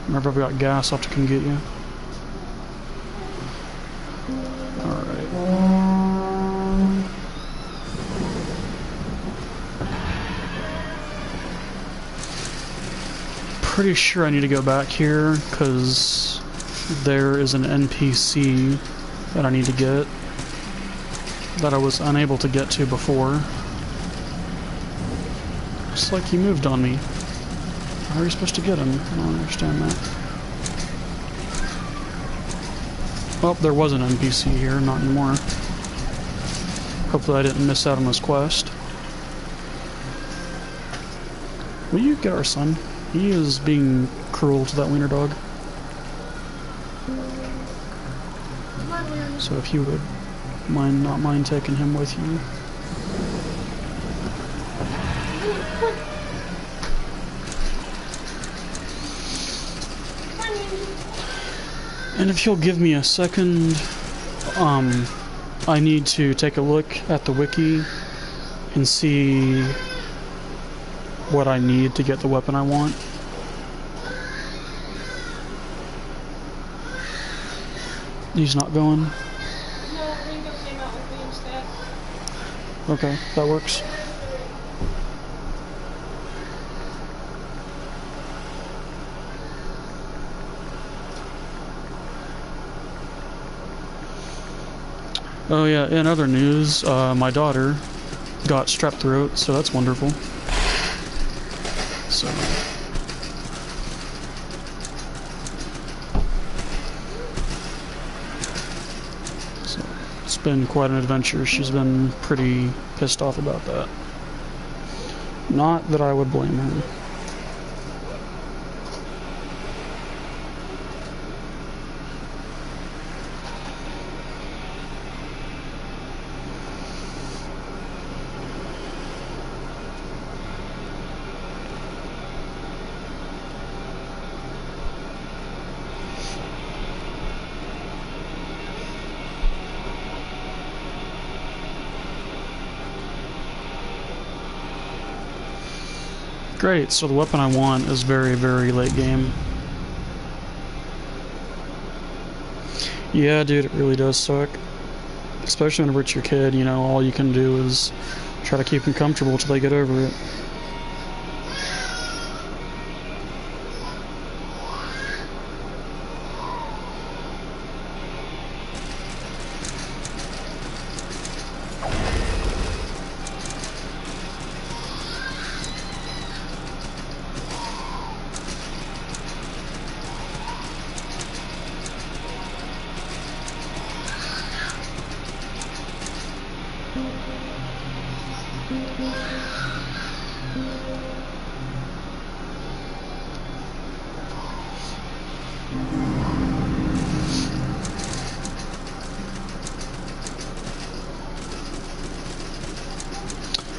Whenever I've got gas, I'll have to come get you. Alright. Pretty sure I need to go back here, because there is an NPC that I need to get that I was unable to get to before. It's like he moved on me. How are you supposed to get him? I don't understand that. Well, there was an NPC here, not anymore. Hopefully I didn't miss out on this quest. Will you get our son? He is being cruel to that wiener dog. So if you would not mind taking him with you. And if you'll give me a second, I need to take a look at the wiki and see what I need to get the weapon I want. He's not going? No, Ringo came out with me instead. Okay, that works. Oh yeah, in other news, my daughter got strep throat, so that's wonderful. So it's been quite an adventure. She's been pretty pissed off about that. Not that I would blame her. Great, so the weapon I want is very, very late game. Yeah, dude, it really does suck. Especially whenever it's your kid, you know, all you can do is try to keep them comfortable till they get over it.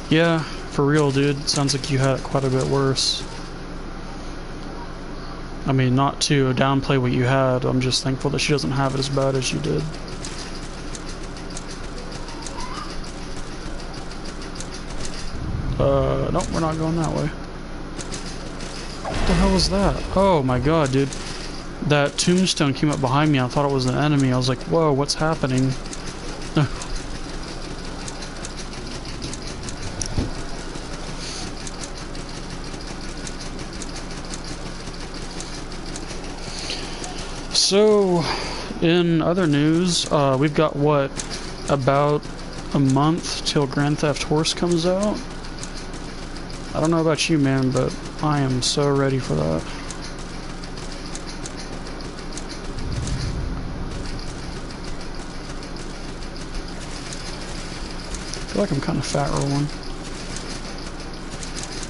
Yeah, for real, dude. Sounds like you had it quite a bit worse. I mean, not to downplay what you had, I'm just thankful that she doesn't have it as bad as you did. Nope, we're not going that way. What the hell was that? Oh my god, dude. That tombstone came up behind me, I thought it was an enemy. I was like, whoa, what's happening? So, in other news, we've got, what, about a month till Grand Theft Horse comes out? I don't know about you, man, but I am so ready for that. I feel like I'm kind of fat rolling.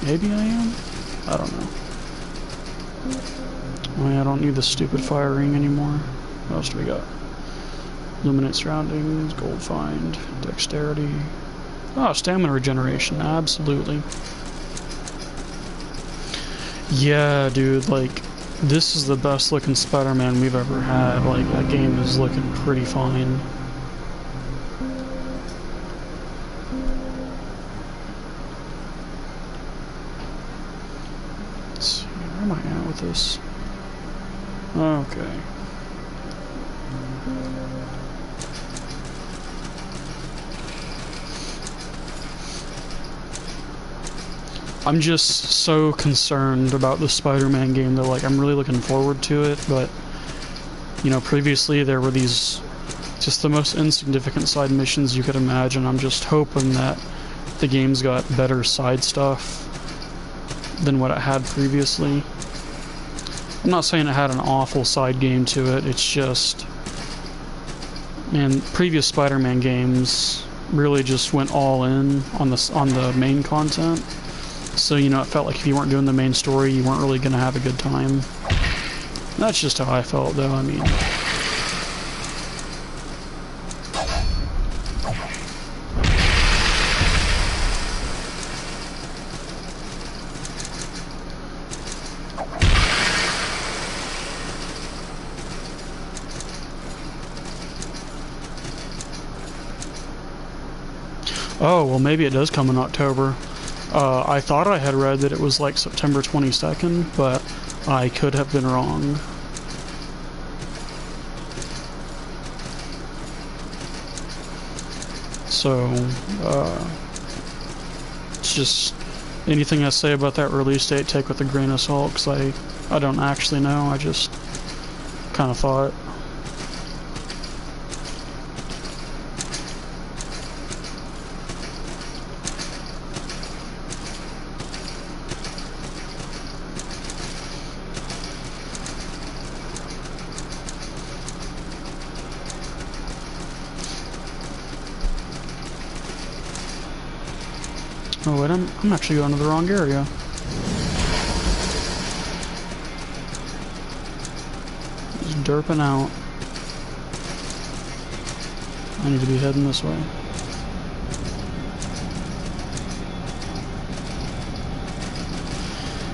Maybe I am? I don't know. Oh yeah, I don't need the stupid fire ring anymore. What else do we got? Illuminate surroundings, gold find, dexterity. Oh, stamina regeneration, absolutely. Yeah, dude, like, this is the best looking Spider-Man we've ever had. Like, that game is looking pretty fine. Let's see, where am I at with this? Okay. I'm just so concerned about the Spider-Man game that, like, I'm really looking forward to it, but, you know, previously there were these just the most insignificant side missions you could imagine. I'm just hoping that the game's got better side stuff than what it had previously. I'm not saying it had an awful side game to it, it's just, man, previous Spider-Man games really just went all in on the main content. So, you know, it felt like if you weren't doing the main story, you weren't really going to have a good time. That's just how I felt, though, I mean. Oh, well, maybe it does come in October. I thought I had read that it was like September 22nd, but I could have been wrong. So, it's just anything I say about that release date, take with a grain of salt, because I don't actually know, I just kind of thought. Oh wait, I'm actually going to the wrong area. Just derping out. I need to be heading this way.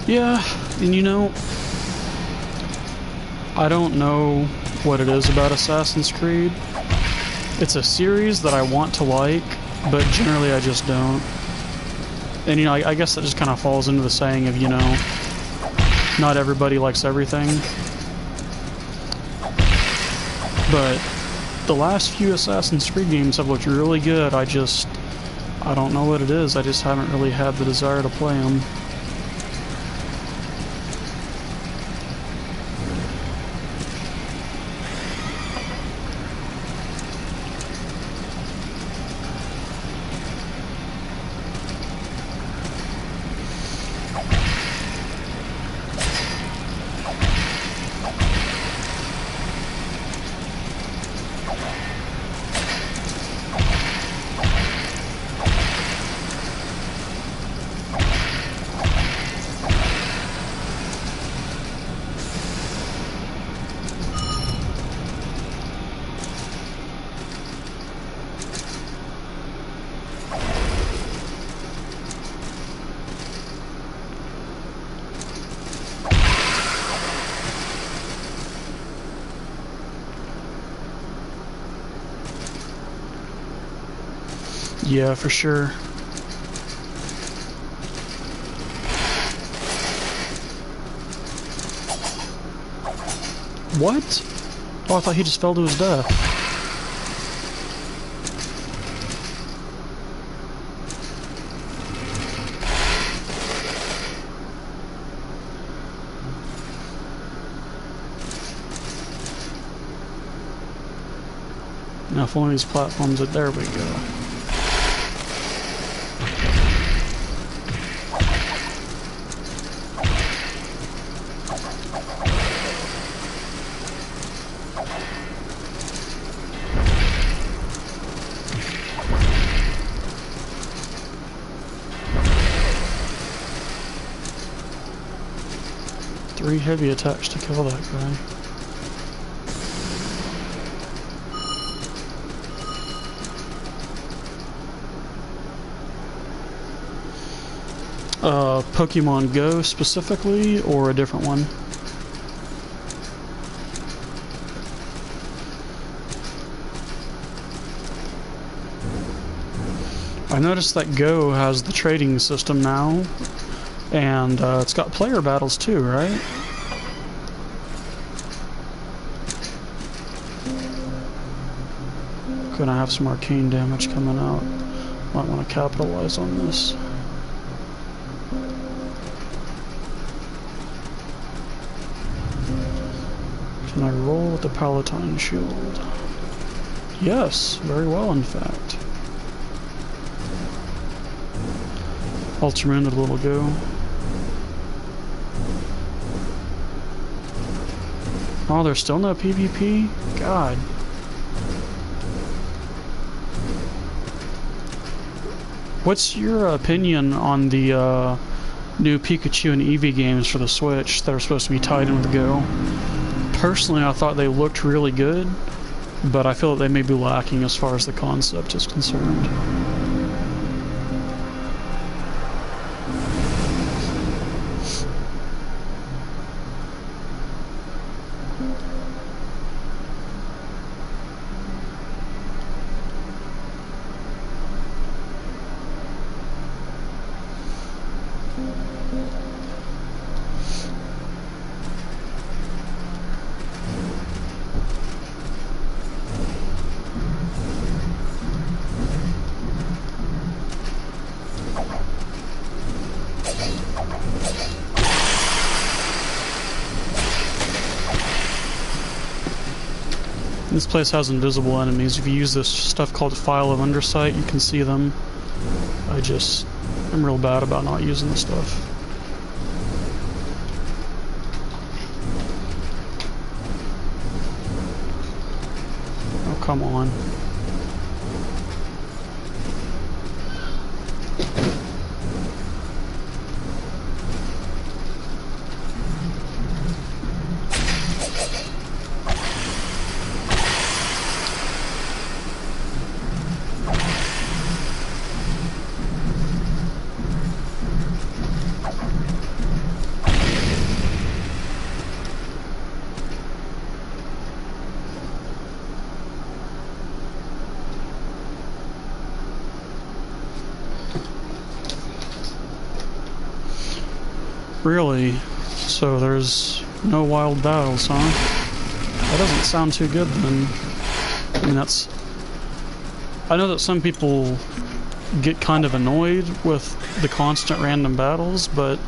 Yeah, and you know, I don't know what it is about Assassin's Creed. It's a series that I want to like, but generally I just don't. And, you know, I guess that just kind of falls into the saying of, you know, not everybody likes everything. But the last few Assassin's Creed games have looked really good. I don't know what it is. I just haven't really had the desire to play them. Yeah, for sure. What? Oh, I thought he just fell to his death. Now, if one of these platforms, there we go. Three heavy attacks to kill that guy. Pokemon Go specifically, or a different one? I noticed that Go has the trading system now, and it's got player battles too, right? Gonna have some arcane damage coming out. Might want to capitalize on this. Can I roll with the Palatine Shield? Yes, very well in fact. Ultraman a little go. Oh, there's still no PvP? God. What's your opinion on the new Pikachu and Eevee games for the Switch that are supposed to be tied in with Go? Personally, I thought they looked really good, but I feel that they may be lacking as far as the concept is concerned. This place has invisible enemies. If you use this stuff called File of Undersight, you can see them. I'm real bad about not using this stuff. Oh, come on. Really? So there's no wild battles, huh? That doesn't sound too good then. I mean, that's... I know that some people get kind of annoyed with the constant random battles, but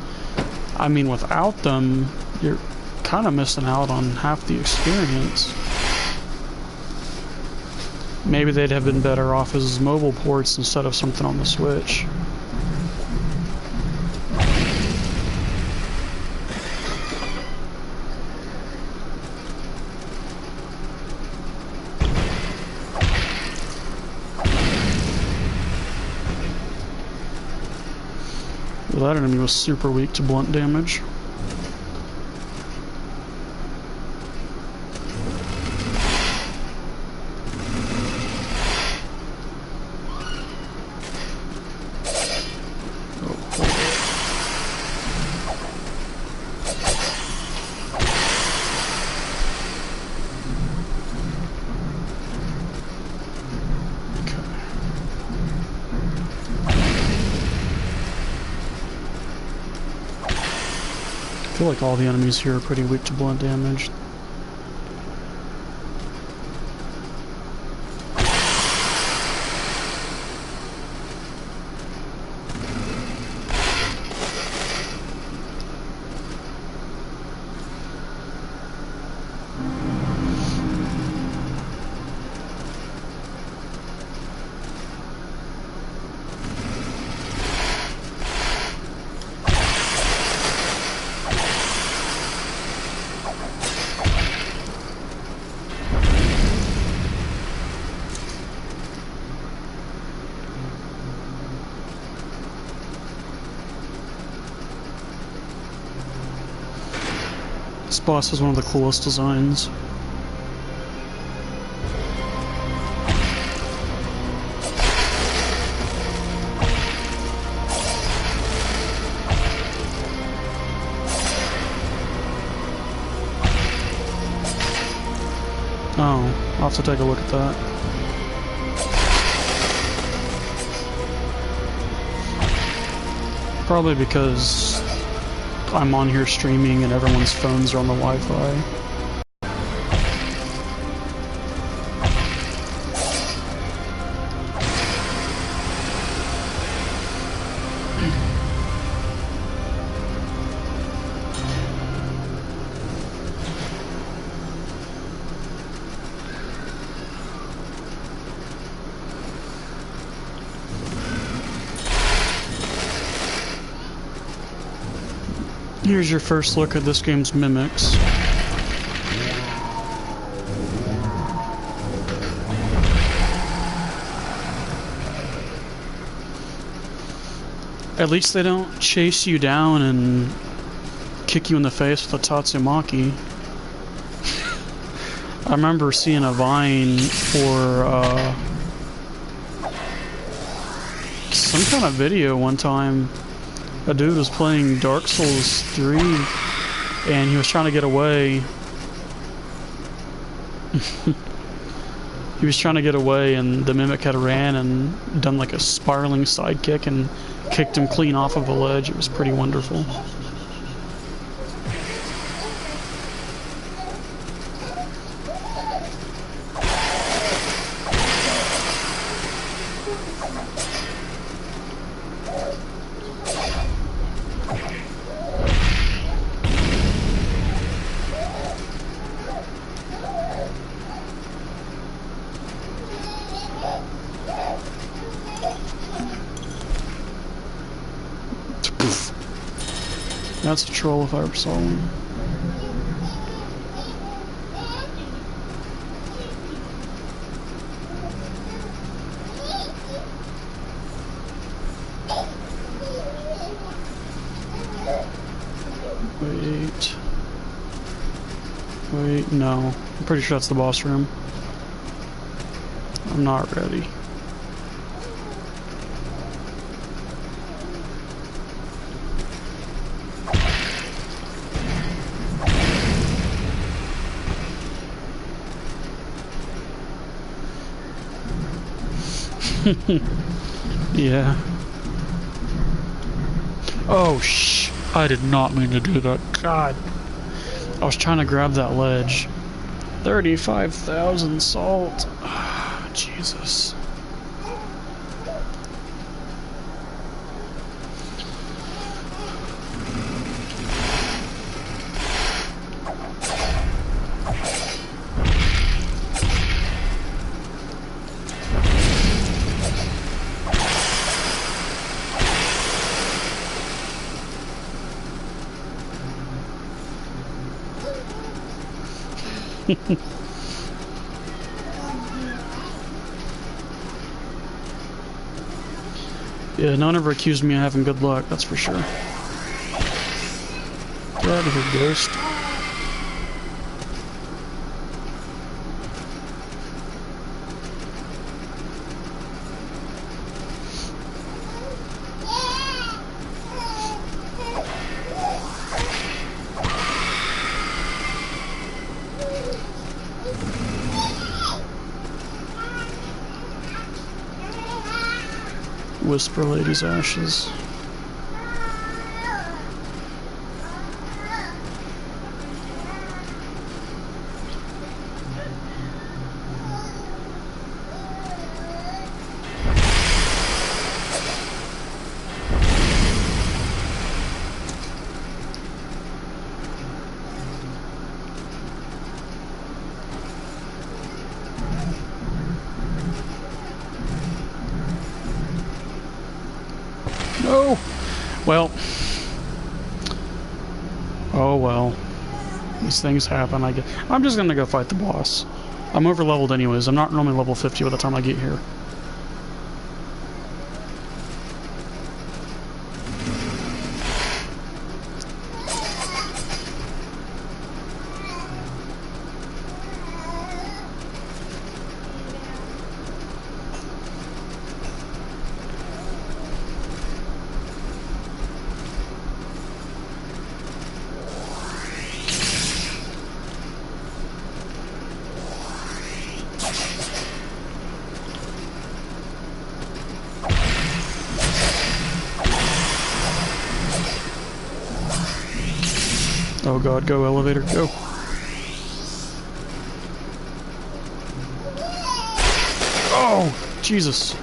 I mean, without them, you're kind of missing out on half the experience. Maybe they'd have been better off as mobile ports instead of something on the Switch. Well, that enemy was super weak to blunt damage. I feel like all the enemies here are pretty weak to blunt damage. This boss has one of the coolest designs. Oh, I'll have to take a look at that. Probably because I'm on here streaming and everyone's phones are on the Wi-Fi. Here's your first look at this game's mimics. At least they don't chase you down and kick you in the face with a Tatsumaki. I remember seeing a Vine for some kind of video one time. A dude was playing Dark Souls 3 and he was trying to get away. He was trying to get away and the mimic had ran and done like a spiraling sidekick and kicked him clean off of a ledge. It was pretty wonderful. That's a troll if I ever saw one. Wait, no. I'm pretty sure that's the boss room. I'm not ready. Yeah. Oh, shh. I did not mean to do that. God. I was trying to grab that ledge. 35,000 salt. Jesus. Yeah, no one ever accused me of having good luck, that's for sure. Get out of here, ghost. Whisper Lady's ashes. No! Well. Oh well. These things happen, I guess. I'm just gonna go fight the boss. I'm over leveled anyways. I'm not normally level 50 by the time I get here. Oh god, go elevator, go. Oh, Jesus.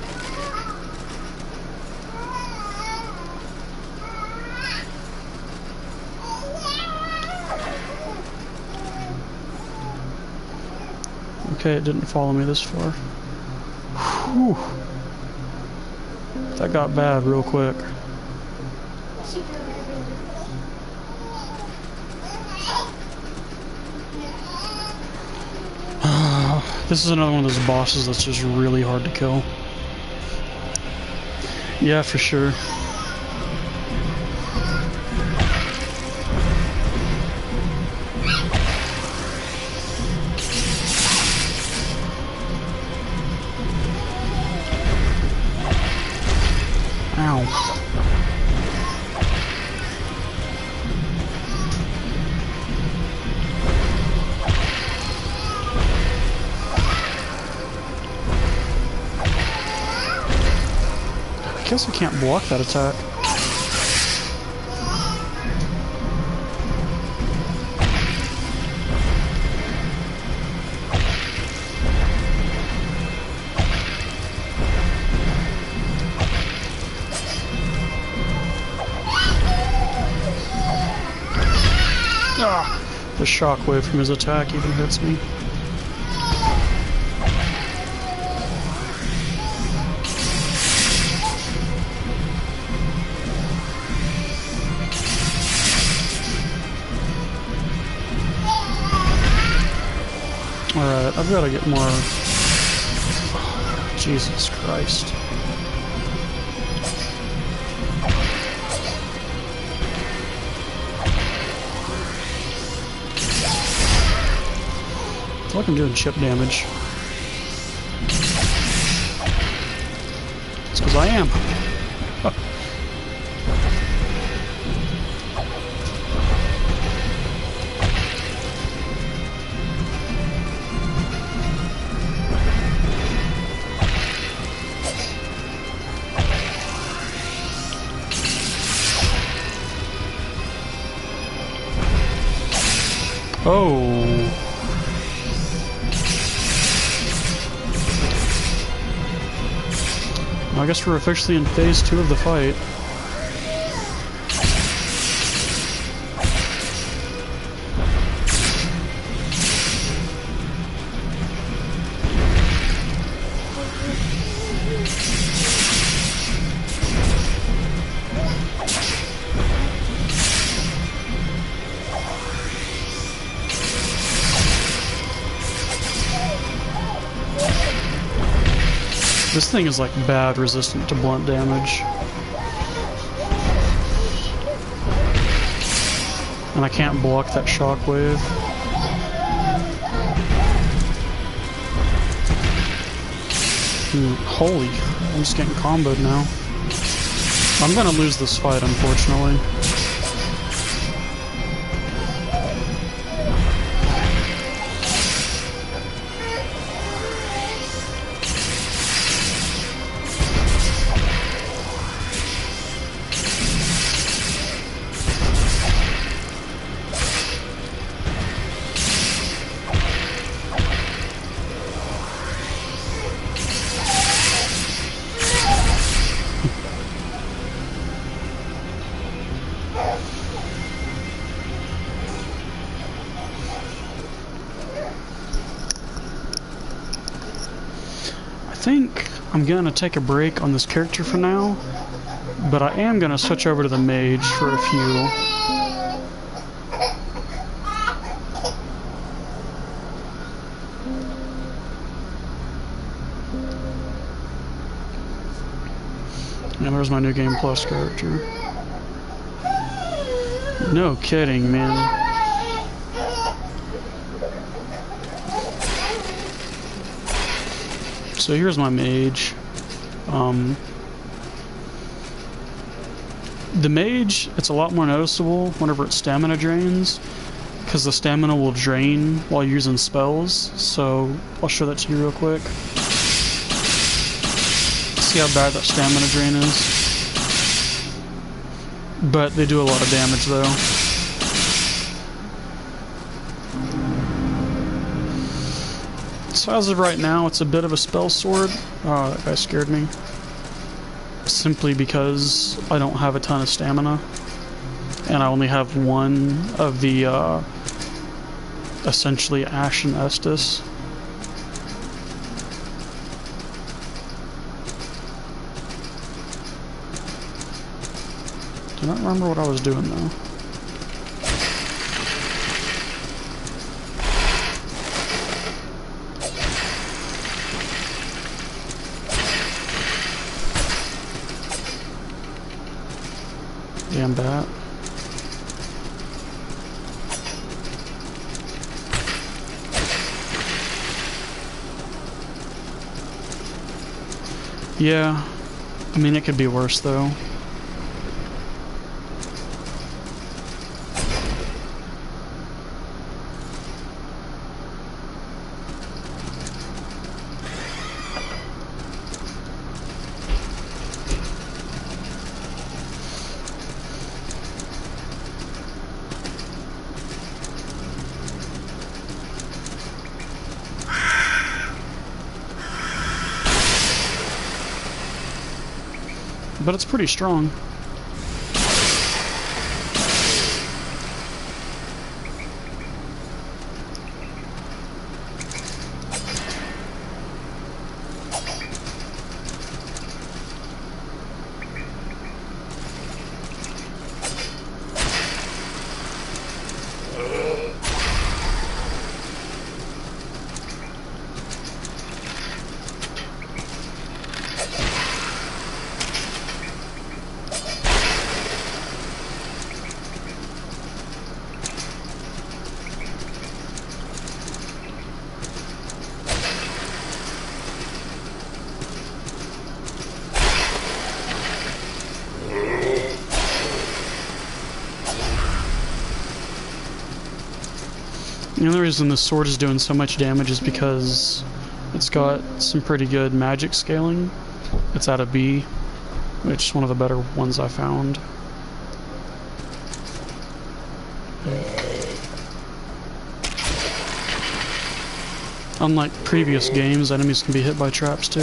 Okay, it didn't follow me this far. Whew. That got bad real quick. This is another one of those bosses that's just really hard to kill. Yeah, for sure. Ow. I guess I can't block that attack. Ah, the shockwave from his attack even hits me. Alright, I've got to get more... Jesus Christ. I feel like I'm doing chip damage. It's because I am. Oh. I guess we're officially in phase 2 of the fight. This thing is like bad resistant to blunt damage. And I can't block that shockwave. Holy, I'm just getting comboed now. I'm gonna lose this fight, unfortunately. I think I'm gonna take a break on this character for now, but I am gonna switch over to the mage for a few. And there's my new Game Plus character. No kidding, man. So here's my mage. The mage, it's a lot more noticeable whenever its stamina drains, because the stamina will drain while using spells. So I'll show that to you real quick. See how bad that stamina drain is? But they do a lot of damage though. So as of right now, it's a bit of a spell sword. Oh, that guy scared me. Simply because I don't have a ton of stamina. And I only have one of the, essentially Ashen Estus. Do not remember what I was doing though. Damn bat. Yeah, I mean it could be worse though. But it's pretty strong. The only reason this sword is doing so much damage is because it's got some pretty good magic scaling. It's at a B, which is one of the better ones I found. Unlike previous games, enemies can be hit by traps too.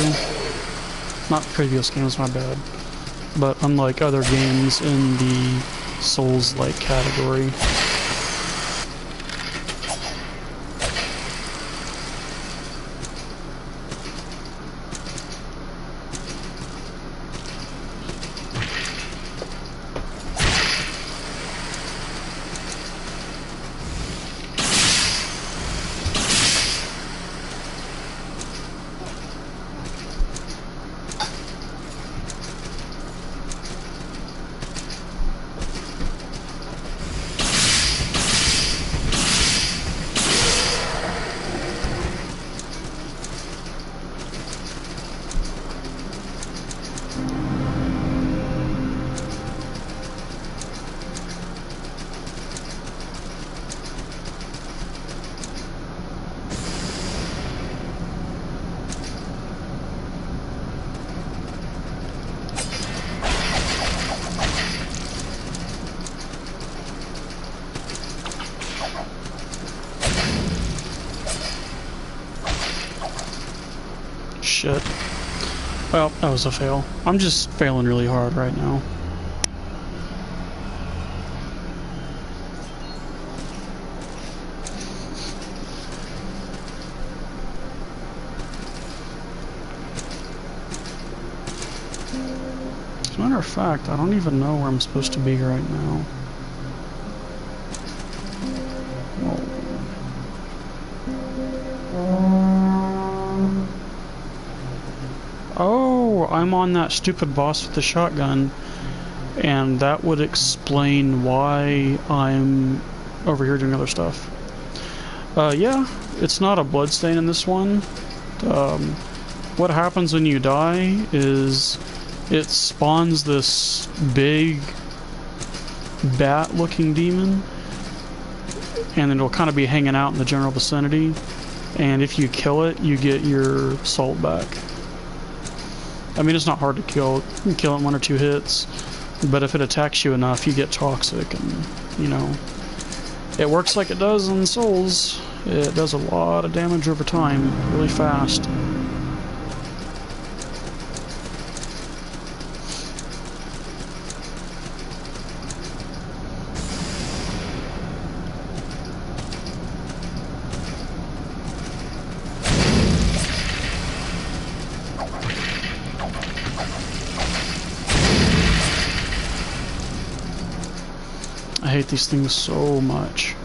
Not previous games, my bad. But unlike other games in the Souls-like category. Shit. Well, that was a fail. I'm just failing really hard right now. As a matter of fact, I don't even know where I'm supposed to be right now. Oh, I'm on that stupid boss with the shotgun, and that would explain why I'm over here doing other stuff. Yeah, it's not a bloodstain in this one. What happens when you die is it spawns this big bat-looking demon, and it'll kind of be hanging out in the general vicinity, and if you kill it, you get your salt back. I mean, it's not hard to kill. You can kill it in 1 or 2 hits, but if it attacks you enough, you get toxic, and, you know, it works like it does in Souls. It does a lot of damage over time, really fast. I hate these things so much.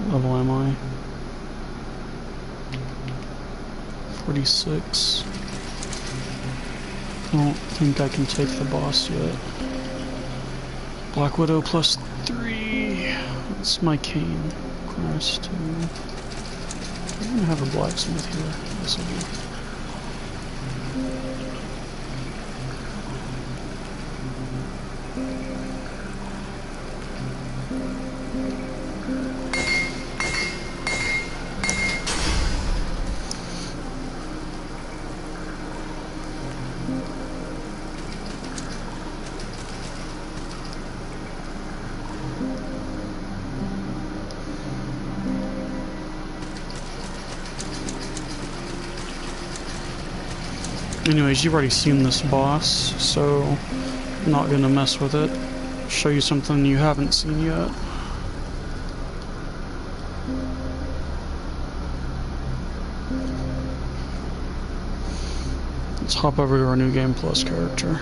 Level am I? 46. I don't think I can take the boss yet. Black Widow plus 3. That's my cane. Class 2. I'm gonna have a blacksmith here. Yes, I do. Anyways, you've already seen this boss, so I'm not gonna mess with it. Show you something you haven't seen yet. Let's hop over to our new Game Plus character.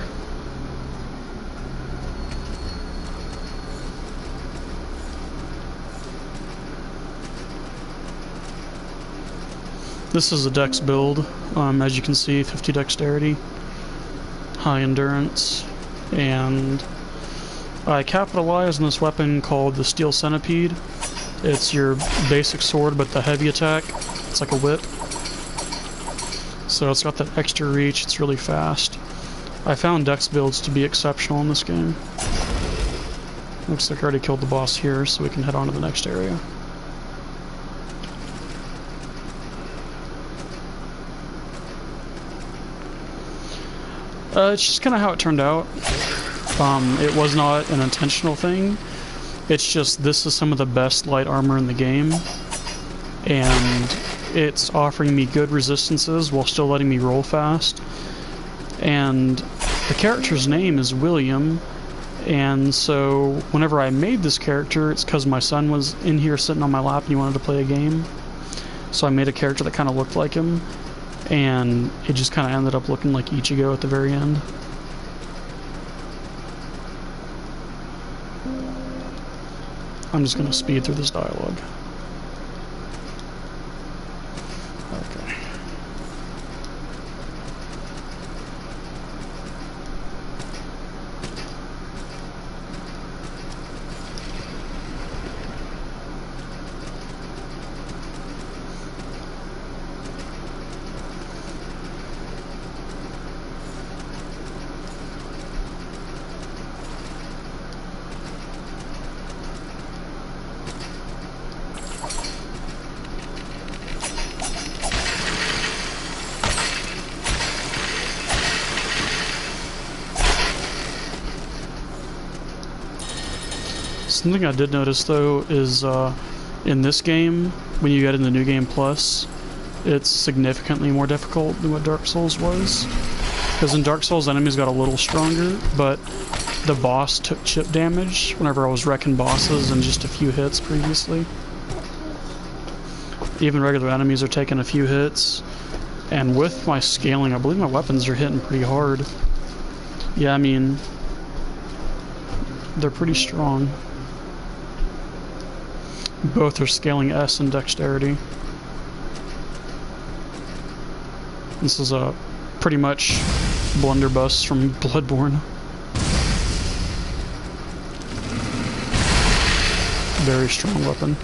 This is a dex build, as you can see, 50 dexterity, high endurance, and I capitalize on this weapon called the Steel Centipede. It's your basic sword, but the heavy attack. It's like a whip. So it's got that extra reach, it's really fast. I found Dex builds to be exceptional in this game. Looks like I already killed the boss here, so we can head on to the next area. It's just kind of how it turned out. It was not an intentional thing. It's just this is some of the best light armor in the game, and it's offering me good resistances while still letting me roll fast. And the character's name is William, and so whenever I made this character, it's because my son was in here sitting on my lap and he wanted to play a game. So I made a character that kind of looked like him, and it just kind of ended up looking like Ichigo at the very end. I'm just going to speed through this dialogue. Okay. Something I did notice though is in this game, when you get in the New Game Plus, it's significantly more difficult than what Dark Souls was. Because in Dark Souls, enemies got a little stronger, but the boss took chip damage whenever I was wrecking bosses in just a few hits previously. Even regular enemies are taking a few hits, and with my scaling, I believe my weapons are hitting pretty hard. Yeah, I mean, they're pretty strong. Both are scaling S and dexterity. This is a pretty much blunderbuss from Bloodborne. Very strong weapon.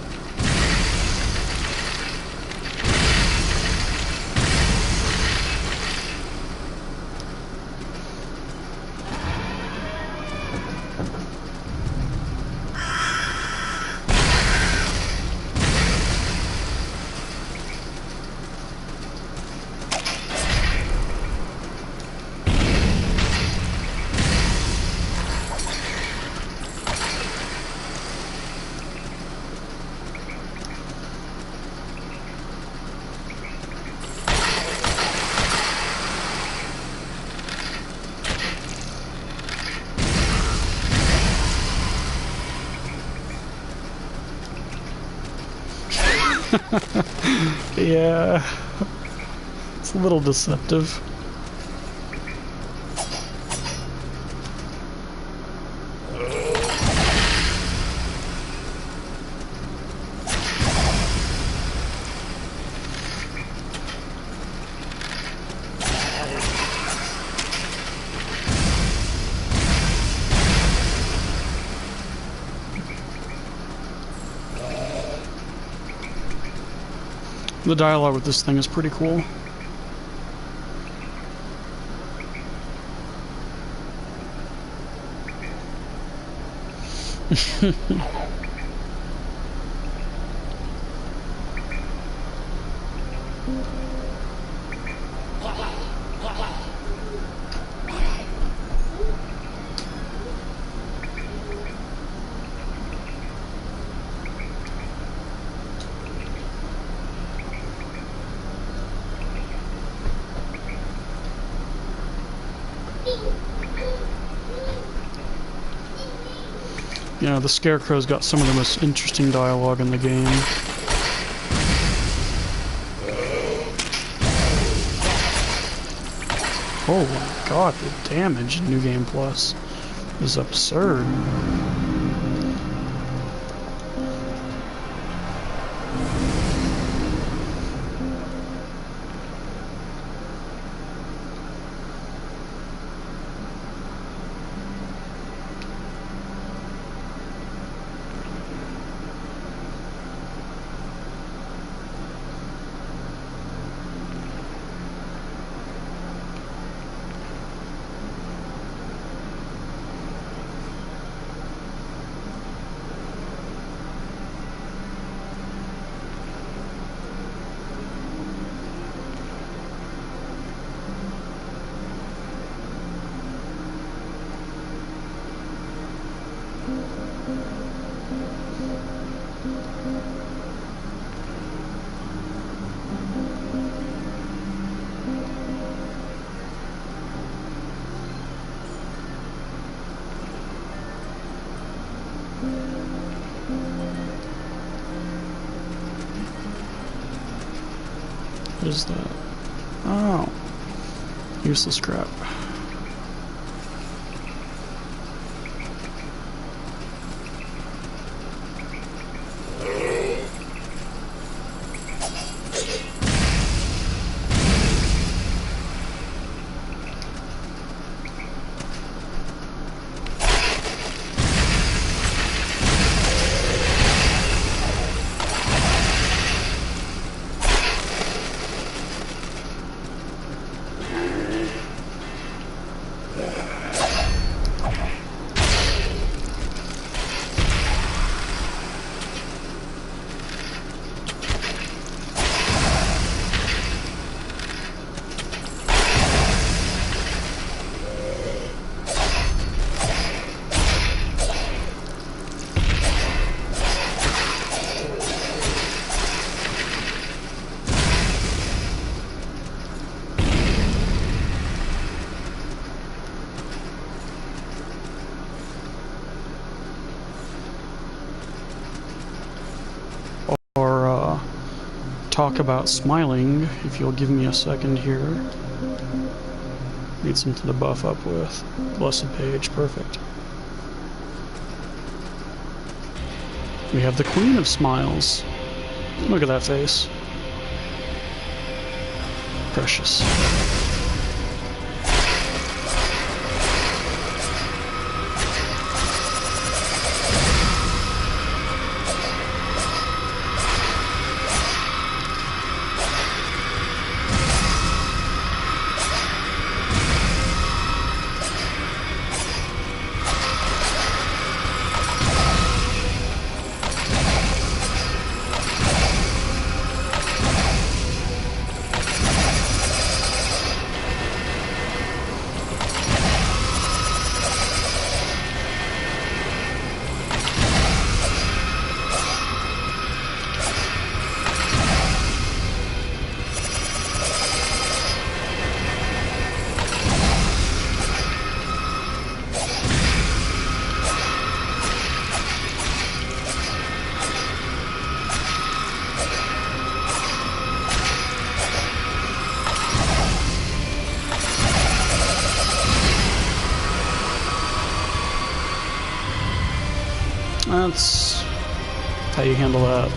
Yeah, it's a little deceptive. The dialogue with this thing is pretty cool. Yeah, the Scarecrow's got some of the most interesting dialogue in the game. Oh my god, the damage in New Game Plus is absurd. is that? Oh. Useless crap. Talk about smiling, if you'll give me a second here. Need something to buff up with. Blessed page, perfect. We have the Queen of Smiles. Look at that face. Precious. That's how you handle that.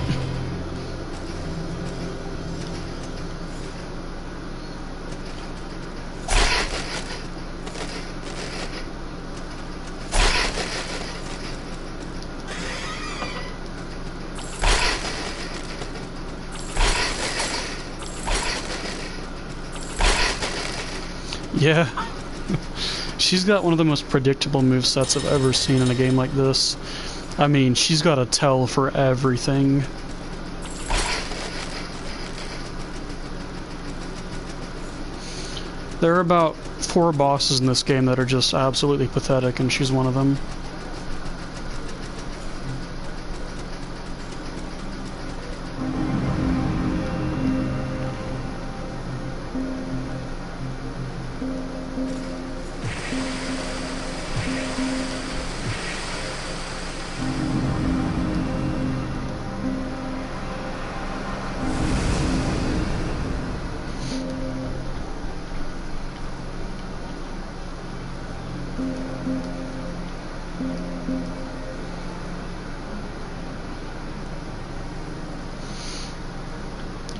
Yeah. She's got one of the most predictable movesets I've ever seen in a game like this. I mean, she's got a tell for everything. There are about 4 bosses in this game that are just absolutely pathetic, and she's one of them.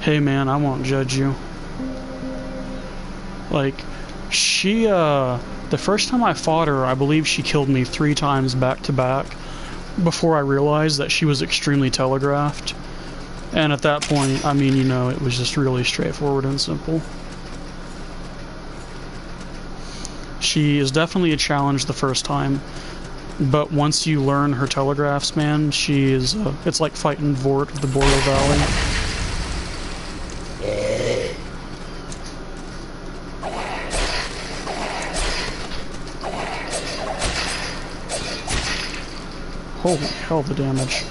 Hey man, I won't judge you. Like, she, the first time I fought her, I believe she killed me 3 times back to back before I realized that she was extremely telegraphed. And at that point, I mean, you know, it was just really straightforward and simple. She is definitely a challenge the first time, but once you learn her telegraphs, man, she is, it's like fighting Vort of the Boreal Valley. Holy hell, the damage.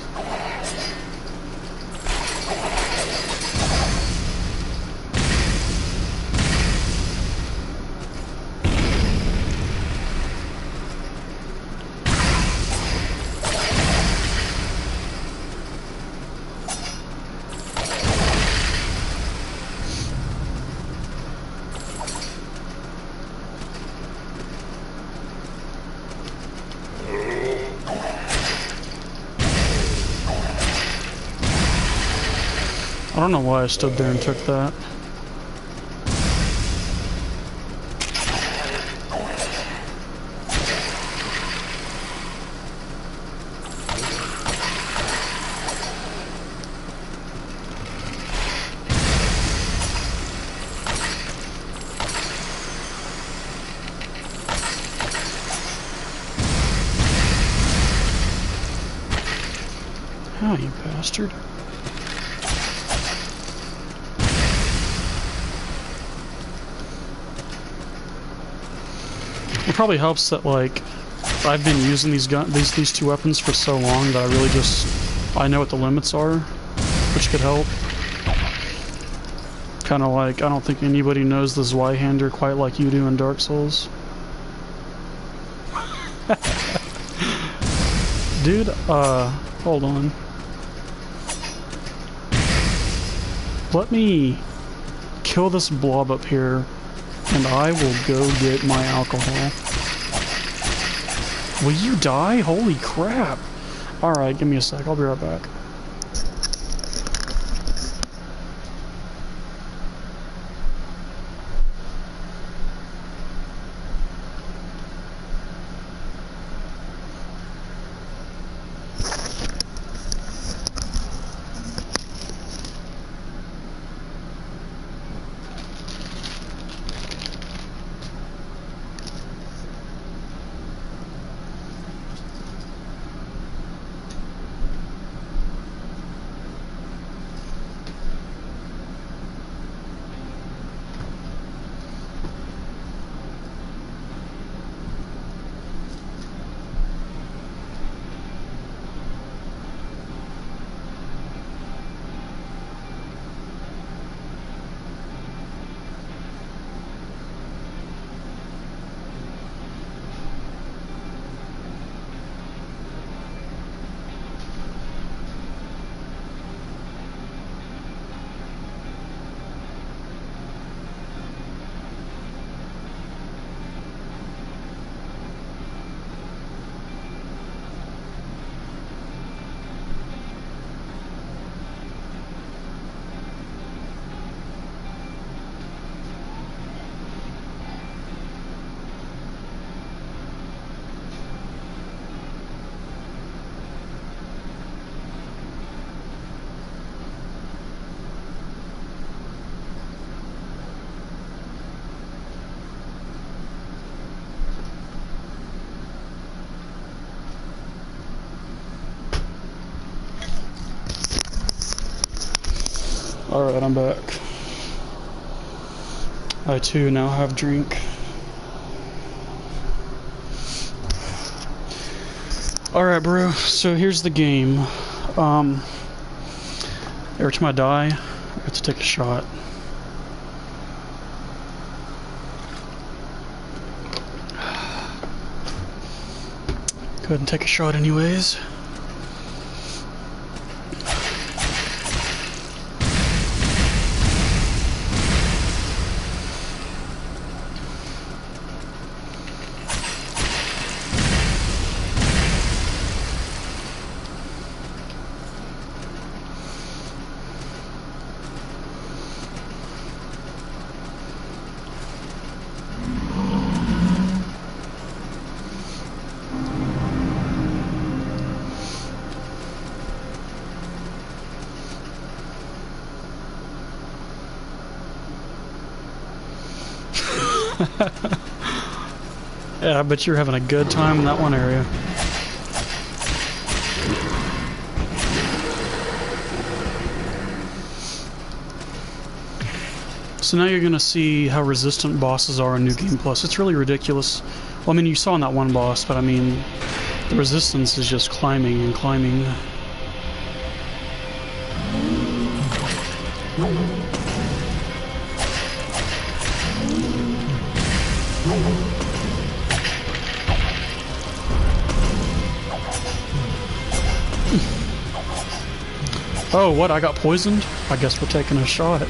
don't know why I stood there and took that. Oh, you bastard. It probably helps that, like, I've been using these two weapons for so long that I know what the limits are, which could help. Kind of like, I don't think anybody knows the Zweihander quite like you do in Dark Souls. Dude, hold on. Let me kill this blob up here, and I will go get my alcohol. Will you die? Holy crap! Alright, give me a sec, I'll be right back. Alright, I'm back. I too now have drink. Alright, bro, so here's the game. Every time I die, I have to take a shot. Go ahead and take a shot anyways. Yeah, I bet you're having a good time in that one area. So now you're gonna see how resistant bosses are in New Game Plus. It's really ridiculous. Well, I mean, you saw in that one boss, but I mean, the resistance is just climbing and climbing. Oh, what? I got poisoned? I guess we're taking a shot.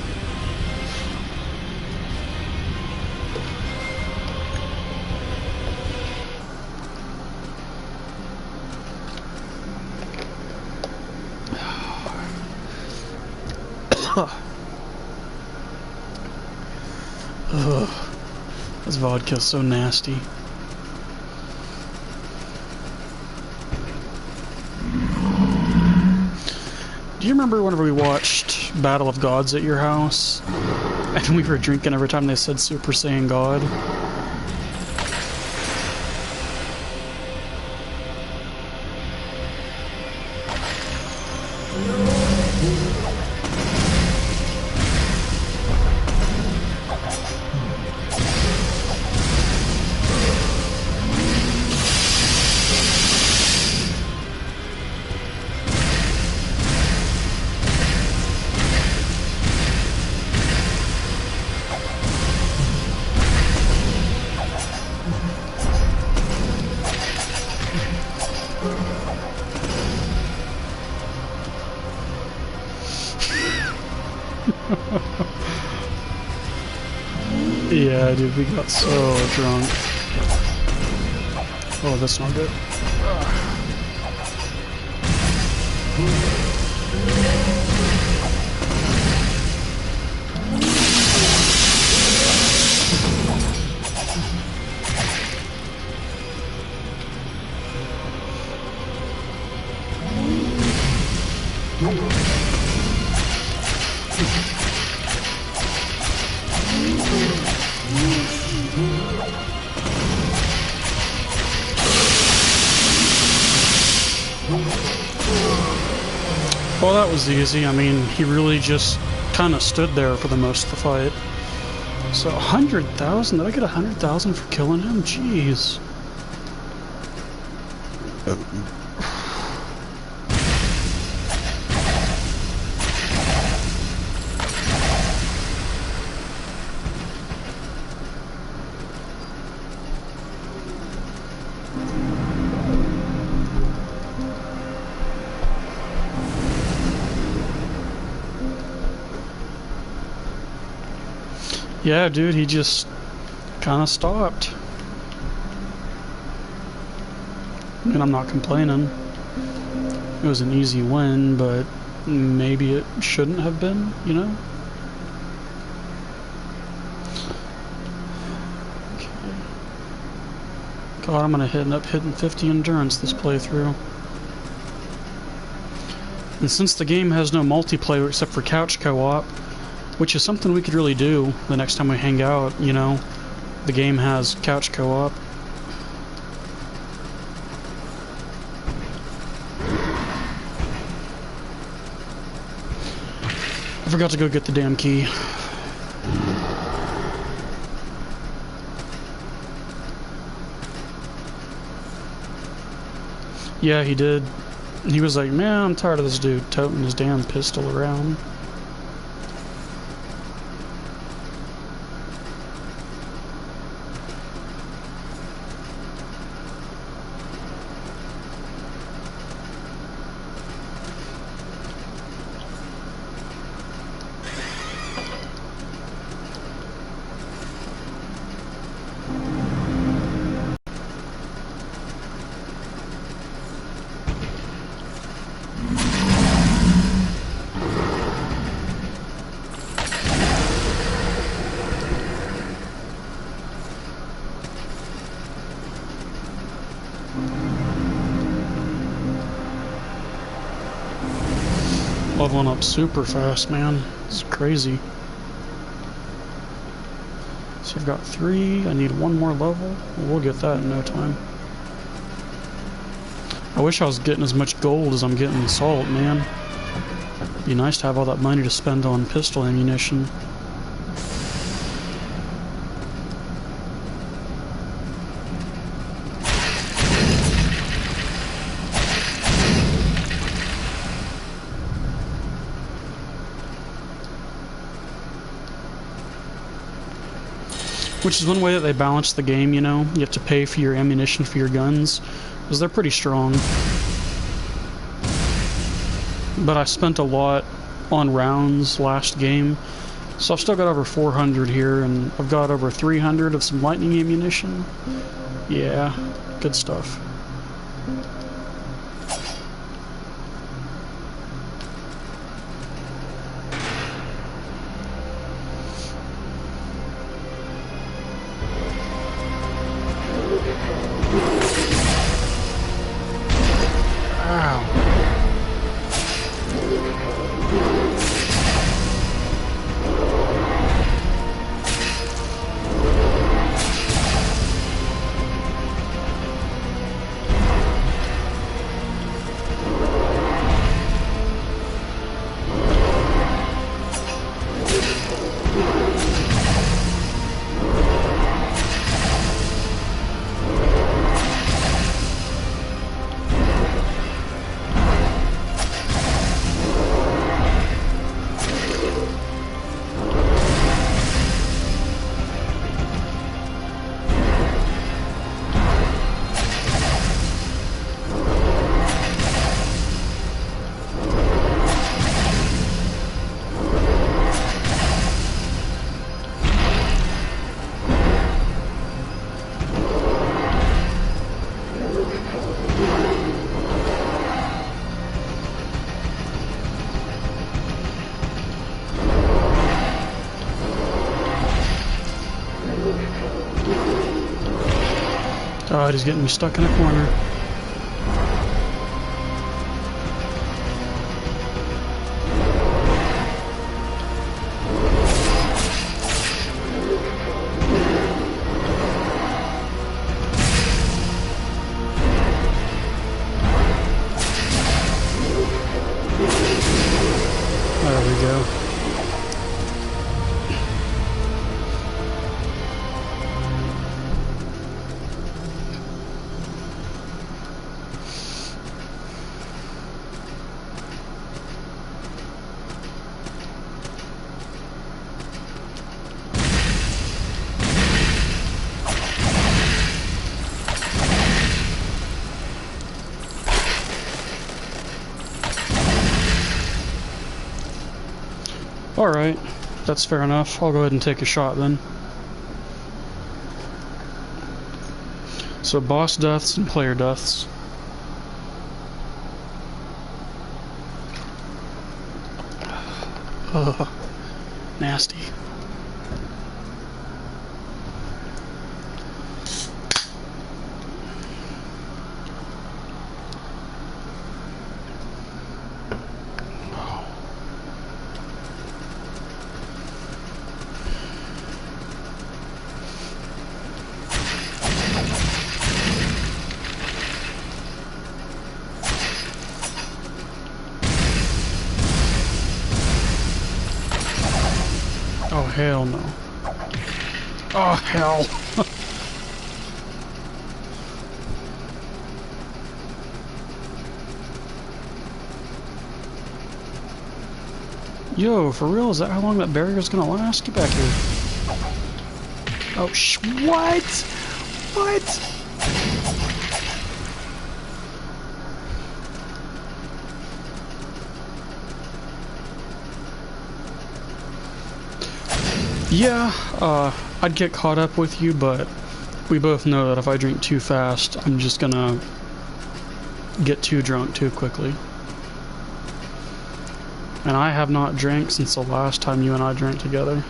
Ugh. This vodka's so nasty. Do you remember whenever we watched Battle of Gods at your house? And we were drinking every time they said Super Saiyan God? Yeah, dude, we got so drunk. Oh, that's not good. Well, that was easy. I mean, he really just kind of stood there for the most of the fight. So, 100,000? Did I get 100,000 for killing him? Jeez. Yeah, dude, he just kind of stopped. I mean, I'm not complaining. It was an easy win, but maybe it shouldn't have been, you know? Okay. God, I'm gonna end up hitting 50 endurance this playthrough. And since the game has no multiplayer except for couch co-op, which is something we could really do the next time we hang out, you know. The game has couch co-op. I forgot to go get the damn key. Yeah, he did. He was like, man, I'm tired of this dude toting his damn pistol around. Leveling up super fast, man. It's crazy. So I've got 3. I need 1 more level. We'll get that in no time. I wish I was getting as much gold as I'm getting salt, man. It'd be nice to have all that money to spend on pistol ammunition. Which is one way that they balance the game, you know? You have to pay for your ammunition for your guns, because they're pretty strong. But I spent a lot on rounds last game, so I've still got over 400 here, and I've got over 300 of some lightning ammunition. Yeah, good stuff. God, he's getting me stuck in a corner. There we go. Alright, that's fair enough. I'll go ahead and take a shot then. So boss deaths and player deaths. Ugh, nasty. Oh, hell no. Oh, hell. Yo, for real? Is that how long that barrier's gonna last? Get back here. Oh, what? What? Yeah, I'd get caught up with you, but we both know that if I drink too fast, I'm just gonna get too drunk too quickly. And I have not drank since the last time you and I drank together.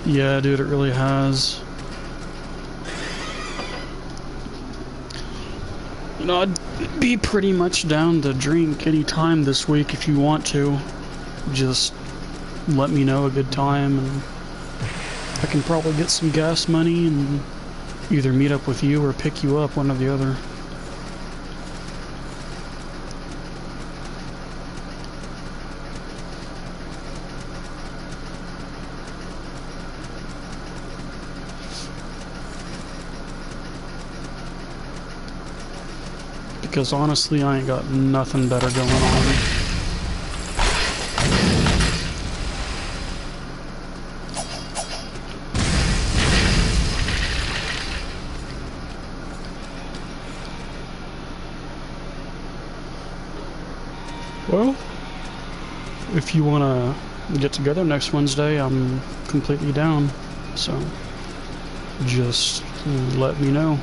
Yeah, dude, it really has. You know, I'd be pretty much down to drink any time this week if you want to. Just let me know a good time, and I can probably get some gas money and either meet up with you or pick you up, one or the other. Because honestly, I ain't got nothing better going on. Well, if you want to get together next Wednesday, I'm completely down. So, just let me know.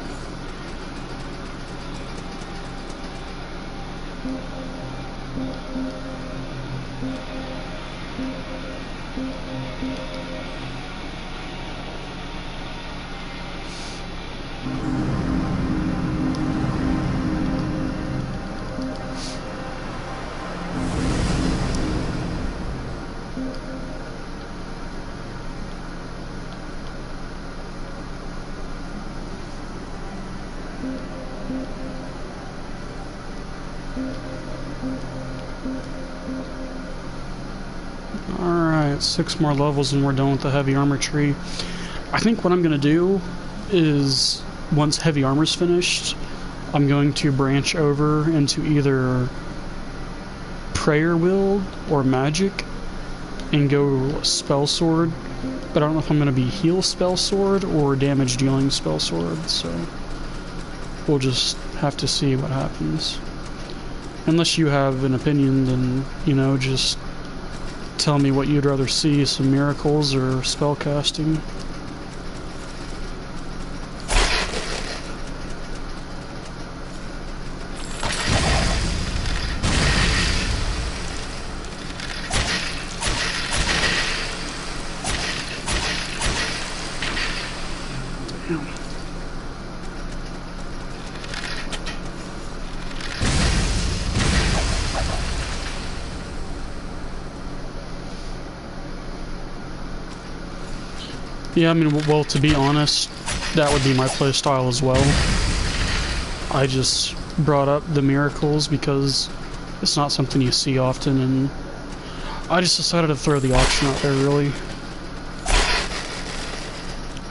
Alright, 6 more levels and we're done with the heavy armor tree. I think what I'm going to do is, once heavy armor's finished, I'm going to branch over into either prayer wield or magic and go spell sword But I don't know if I'm going to be heal spell sword or damage dealing spell sword, so we'll just have to see what happens. Unless you have an opinion, then, you know, just tell me what you'd rather see, some miracles or spell casting. Yeah, I mean, well, to be honest, that would be my playstyle as well. I just brought up the miracles because it's not something you see often, and I just decided to throw the option out there, really.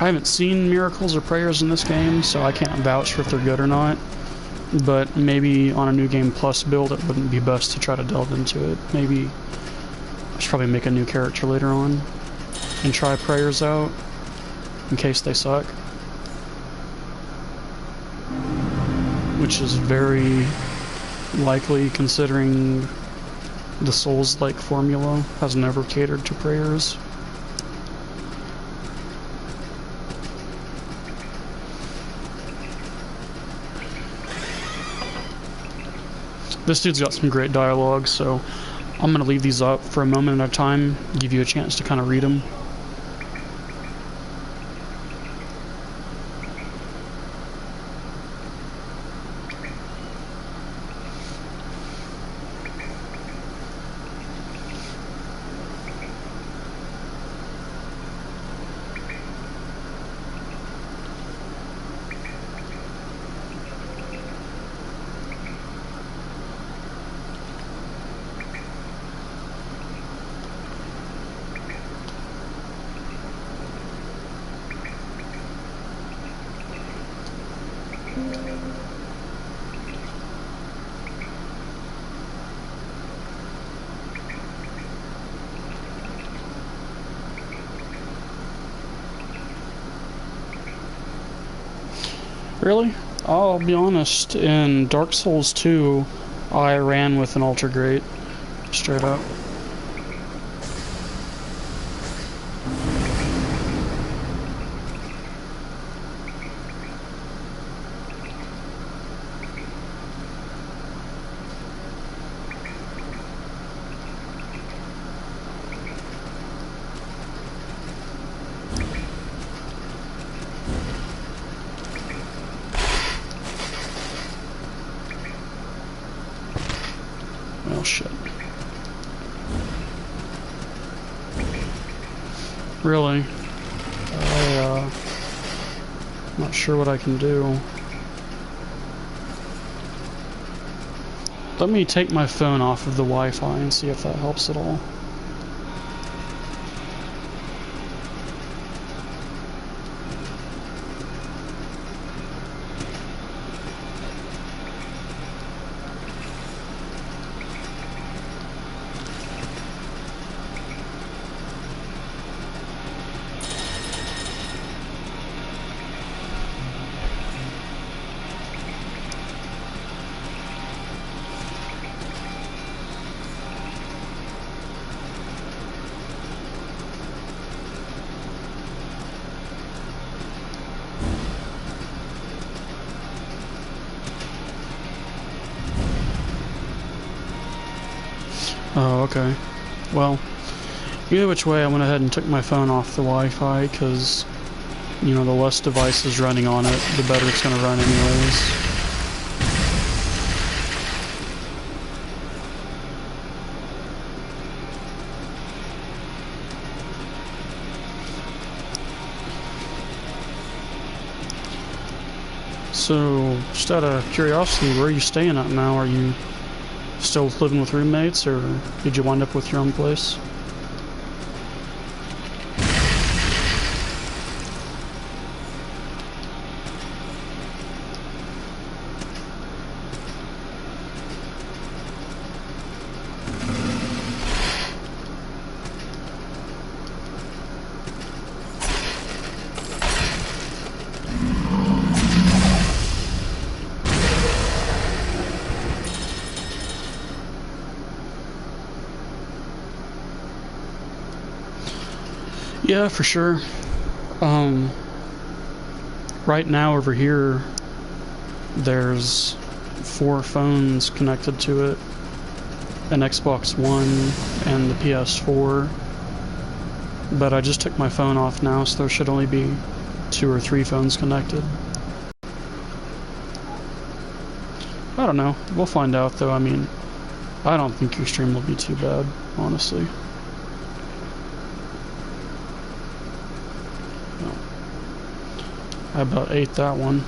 I haven't seen miracles or prayers in this game, so I can't vouch for if they're good or not. But maybe on a New Game Plus build, it wouldn't be best to try to delve into it. Maybe I should probably make a new character later on and try prayers out in case they suck. Which is very likely, considering the Souls-like formula has never catered to prayers. This dude's got some great dialogue, so I'm going to leave these up for a moment at a time, give you a chance to kind of read them. Really? I'll be honest, in Dark Souls 2, I ran with an Alter Great, straight up. Oh shit. Really? Not sure what I can do. Let me take my phone off of the Wi-Fi and see if that helps at all. Oh, okay. Well, either which way, I went ahead and took my phone off the Wi-Fi, because, you know, the less devices running on it, the better it's going to run anyways. So, just out of curiosity, where are you staying at now? Are you still living with roommates, or did you wind up with your own place? Yeah, for sure. Right now over here, there's 4 phones connected to it. An Xbox One and the PS4. But I just took my phone off now, so there should only be 2 or 3 phones connected. I don't know. We'll find out, though. I mean, I don't think your stream will be too bad, honestly. No. I about ate that one.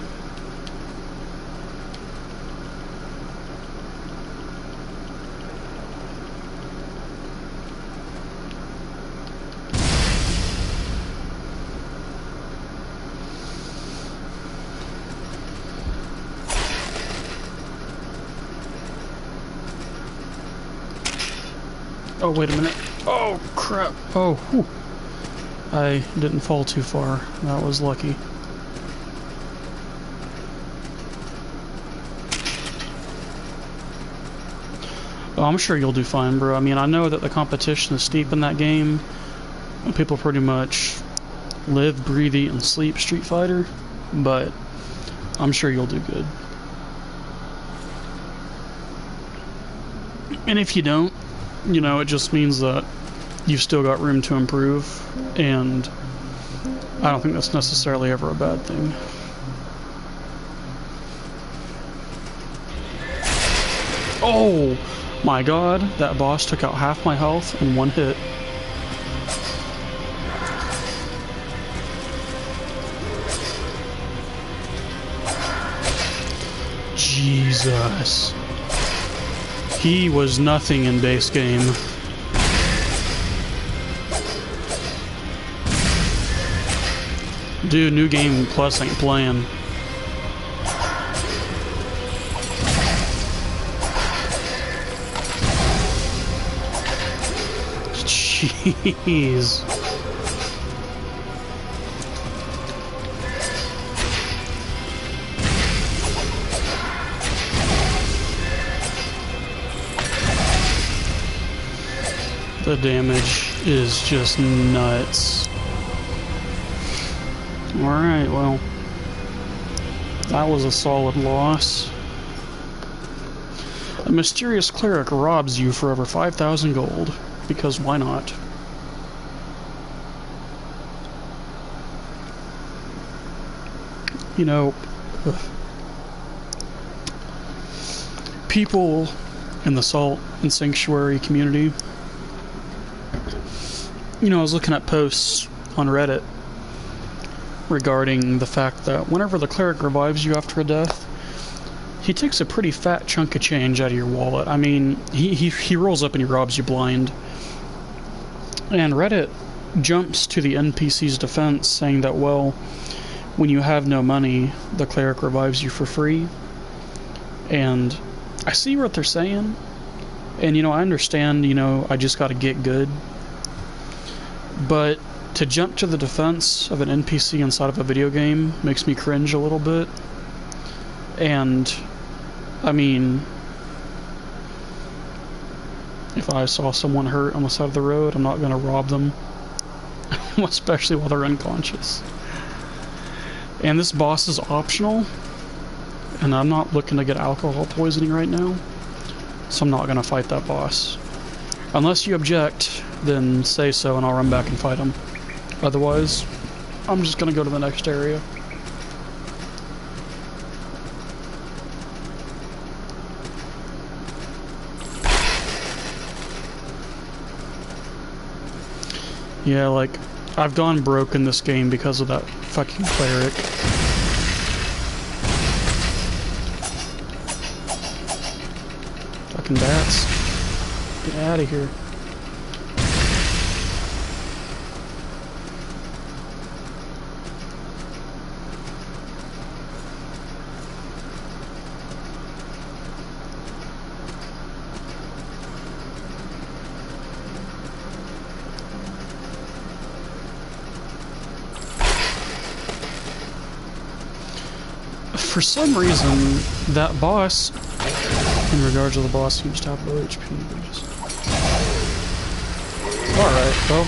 Oh, wait a minute. Oh, crap. Oh, whew. I didn't fall too far. That was lucky. Oh, I'm sure you'll do fine, bro. I mean, I know that the competition is steep in that game. People pretty much live, breathe, eat, and sleep Street Fighter. But I'm sure you'll do good. And if you don't, you know, it just means that you've still got room to improve, and I don't think that's necessarily ever a bad thing. Oh my god, that boss took out half my health in one hit. Jesus. He was nothing in base game. Dude, New Game Plus ain't playing. Jeez. The damage is just nuts. Alright, well, that was a solid loss. A mysterious cleric robs you for over 5,000 gold, because why not? You know, people in the Salt and Sanctuary community, you know, I was looking at posts on Reddit regarding the fact that whenever the cleric revives you after a death, he takes a pretty fat chunk of change out of your wallet. I mean, he rolls up and he robs you blind. And Reddit jumps to the NPC's defense, saying that, well, when you have no money, the cleric revives you for free. And I see what they're saying. And, you know, I understand, you know, I just gotta get good. But to jump to the defense of an NPC inside of a video game makes me cringe a little bit. And, I mean, if I saw someone hurt on the side of the road, I'm not going to rob them, especially while they're unconscious. And this boss is optional, and I'm not looking to get alcohol poisoning right now, so I'm not going to fight that boss. Unless you object, then say so and I'll run back and fight him. Otherwise, I'm just going to go to the next area. Yeah, like, I've gone broke in this game because of that fucking cleric. Fucking bats. Get out of here. For some reason, that boss, in regards to the boss, seems to have low HP. Alright, well,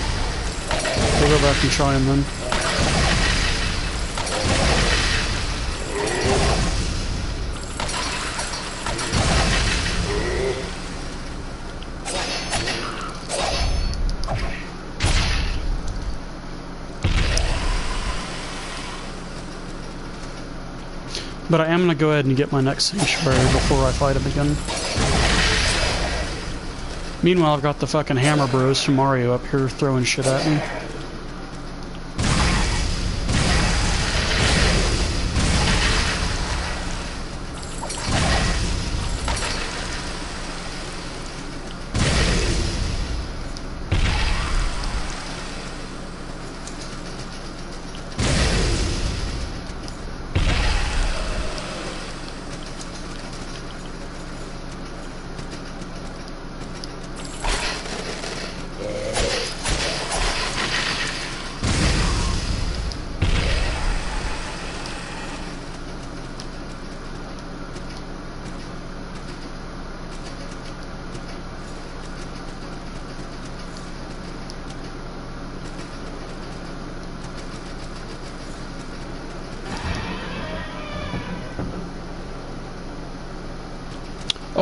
we'll go go back and try him then. But I am going to go ahead and get my next sanctuary before I fight him again. Meanwhile, I've got the fucking Hammer Bros from Mario up here throwing shit at me.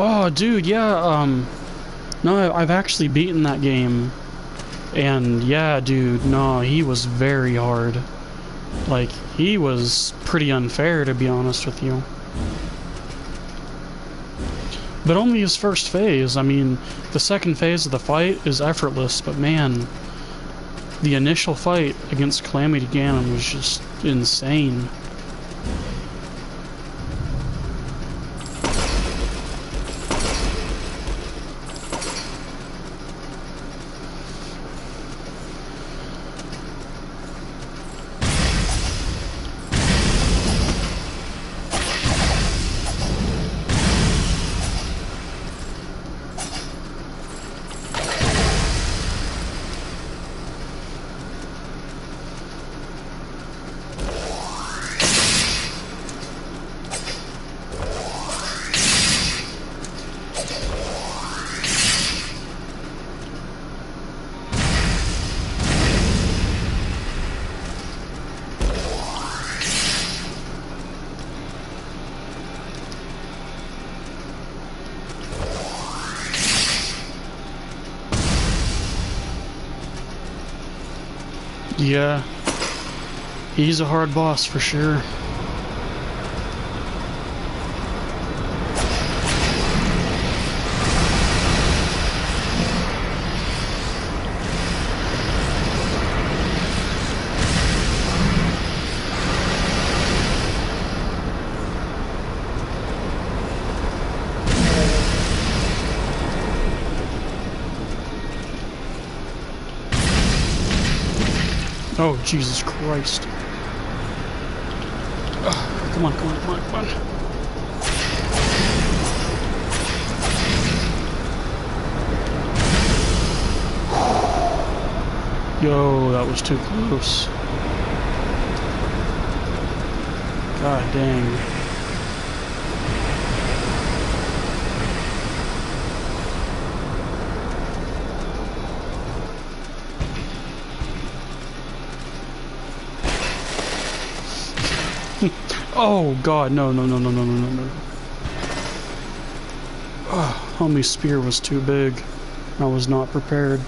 Oh, dude, yeah, no, I've actually beaten that game, and yeah, dude, no, he was very hard. Like, he was pretty unfair, to be honest with you. But only his first phase. I mean, the second phase of the fight is effortless, but man, the initial fight against Calamity Ganon was just insane. Yeah, he's a hard boss for sure. Oh, Jesus Christ. Ugh, come on, come on, come on, come on. Yo, that was too close. God dang. Oh God, no, no, no, no, no, no, no, no. Homie's spear was too big. I was not prepared.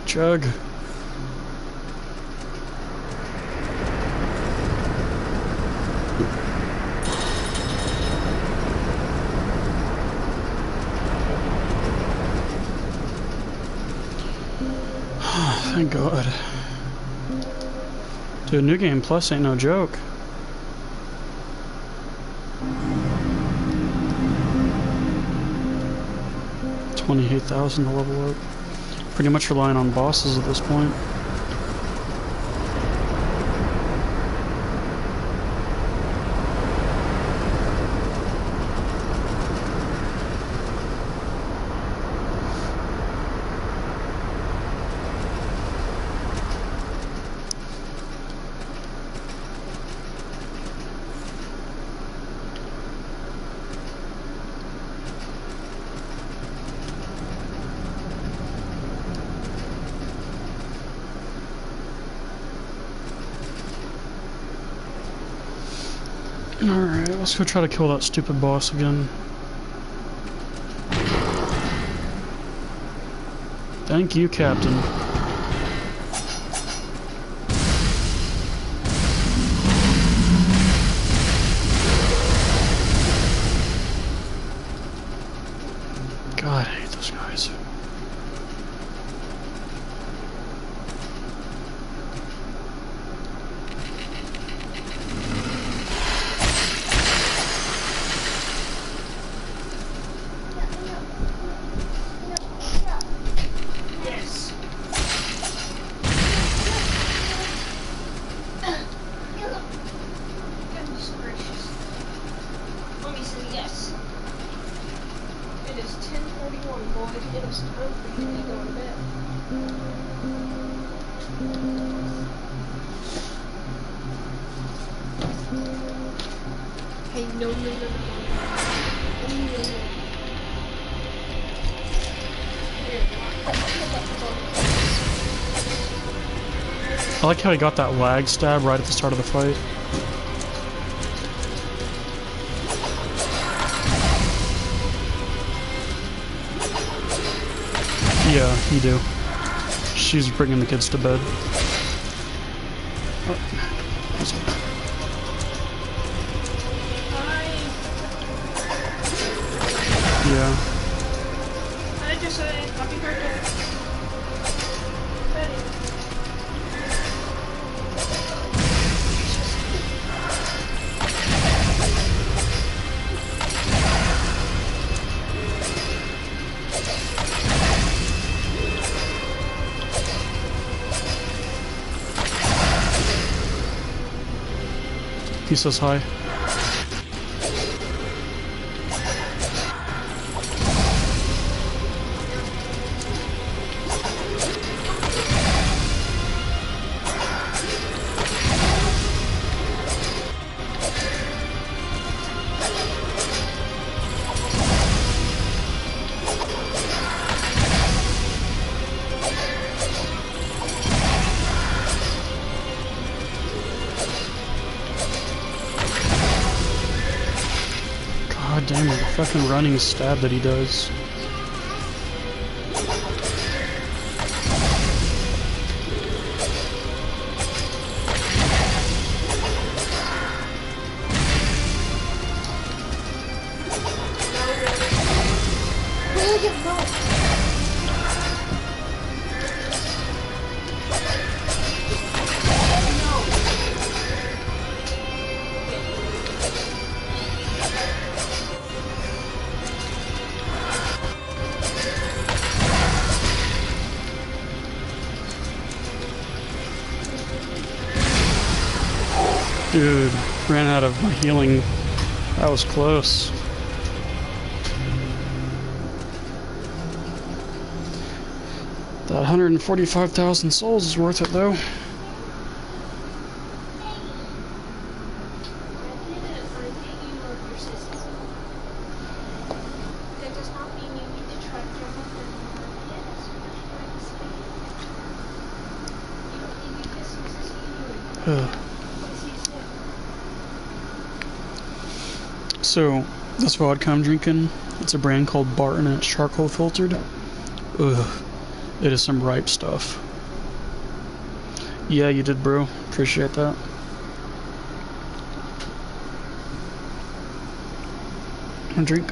Chug. Thank God. Dude, New Game Plus ain't no joke. $28,000 to level up. Pretty much relying on bosses at this point. Alright, let's go try to kill that stupid boss again. Thank you, Captain. God, I hate those guys. Yes. Goodness gracious. Let me say yes. It is 10:41, boys. It is time for you to go to bed. Hey, no. I like how he got that lag stab right at the start of the fight. Yeah, you do. She's bringing the kids to bed. Yeah. I just say happy birthday. Betty. He says hi. God damn it, the fucking running stab that he does. Dude, ran out of my healing. That was close. That 145,000 souls is worth it though. So, this vodka I'm drinking, it's a brand called Barton and it's charcoal filtered. Ugh, it is some ripe stuff. Yeah, you did, bro. Appreciate that. A drink?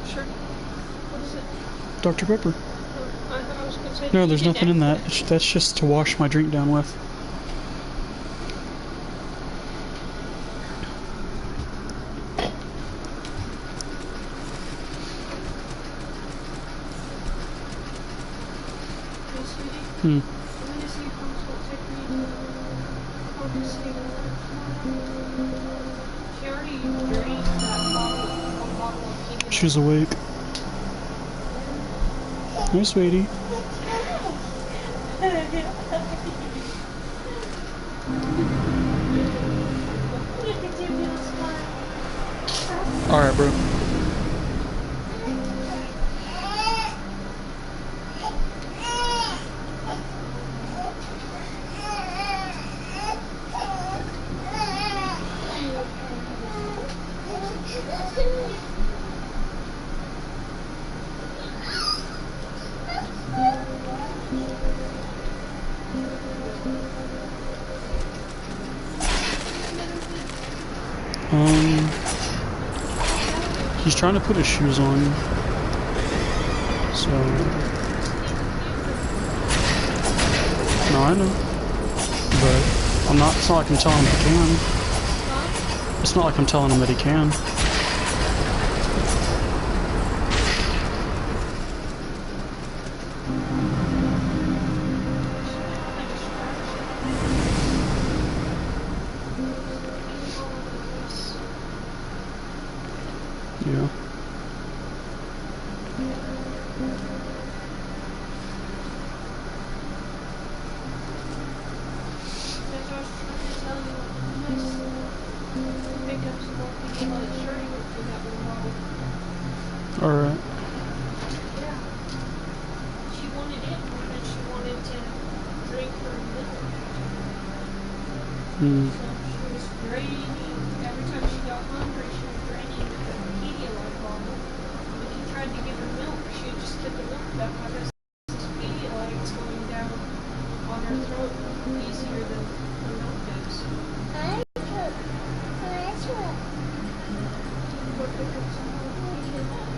Sure. What is it? Dr. Pepper. I was gonna say, No, there's nothing in that. That's just to wash my drink down with. Hmm. She's awake. Hi, sweetie. Alright, bro. He's trying to put his shoes on. So... No, I know. But it's not like I'm telling him he can. It's not like I'm telling him that he can. Yeah. Alright. Yeah. She wanted it more than she wanted to drink her milk. Hmm. So she was draining, every time she got hungry, she was draining the Pedialyte bottle. When he tried to give her milk, she would just spit the milk back. I guess this Pedialyte's going down on her throat easier than her milk is. Go pick up some more Pedialyte.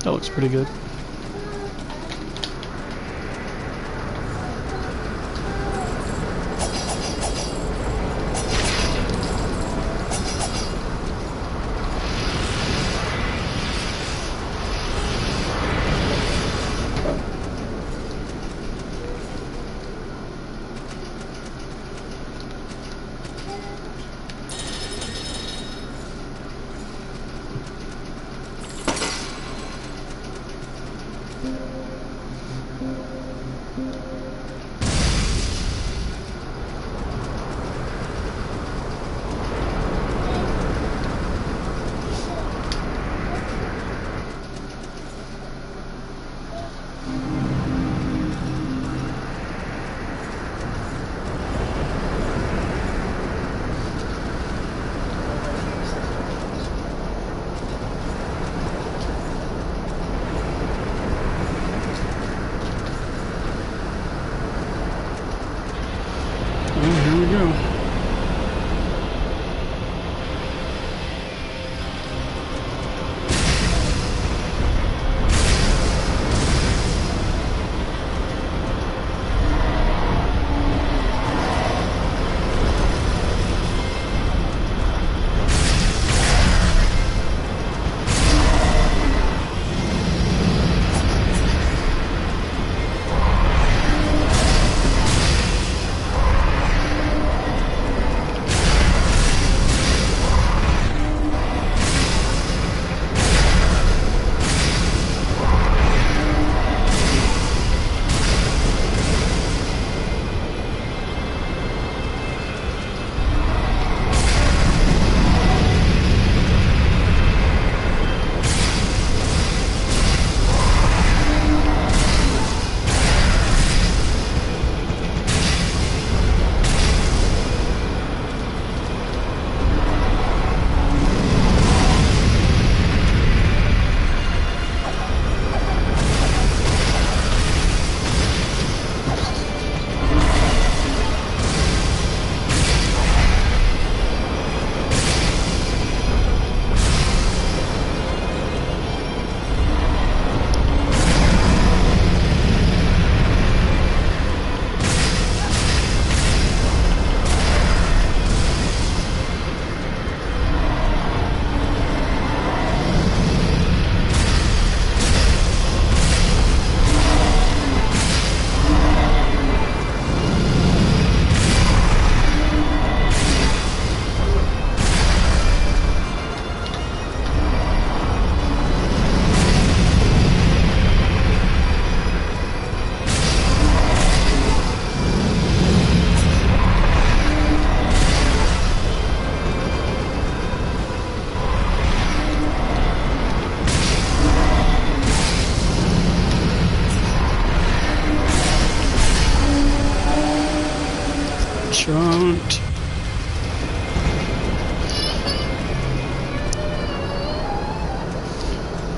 That looks pretty good.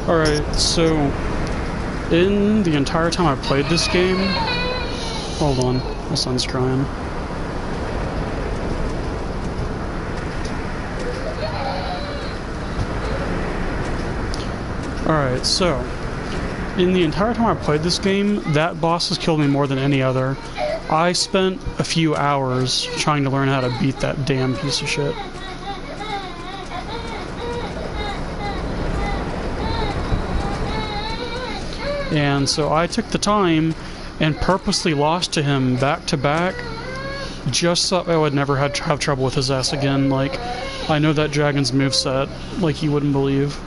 Alright, so in the entire time I played this game... Hold on, my son's crying. Alright, so in the entire time I played this game, that boss has killed me more than any other. I spent a few hours trying to learn how to beat that damn piece of shit. And so I took the time and purposely lost to him back to back, just so I would never have trouble with his ass again. Like, I know that dragon's moveset like you wouldn't believe.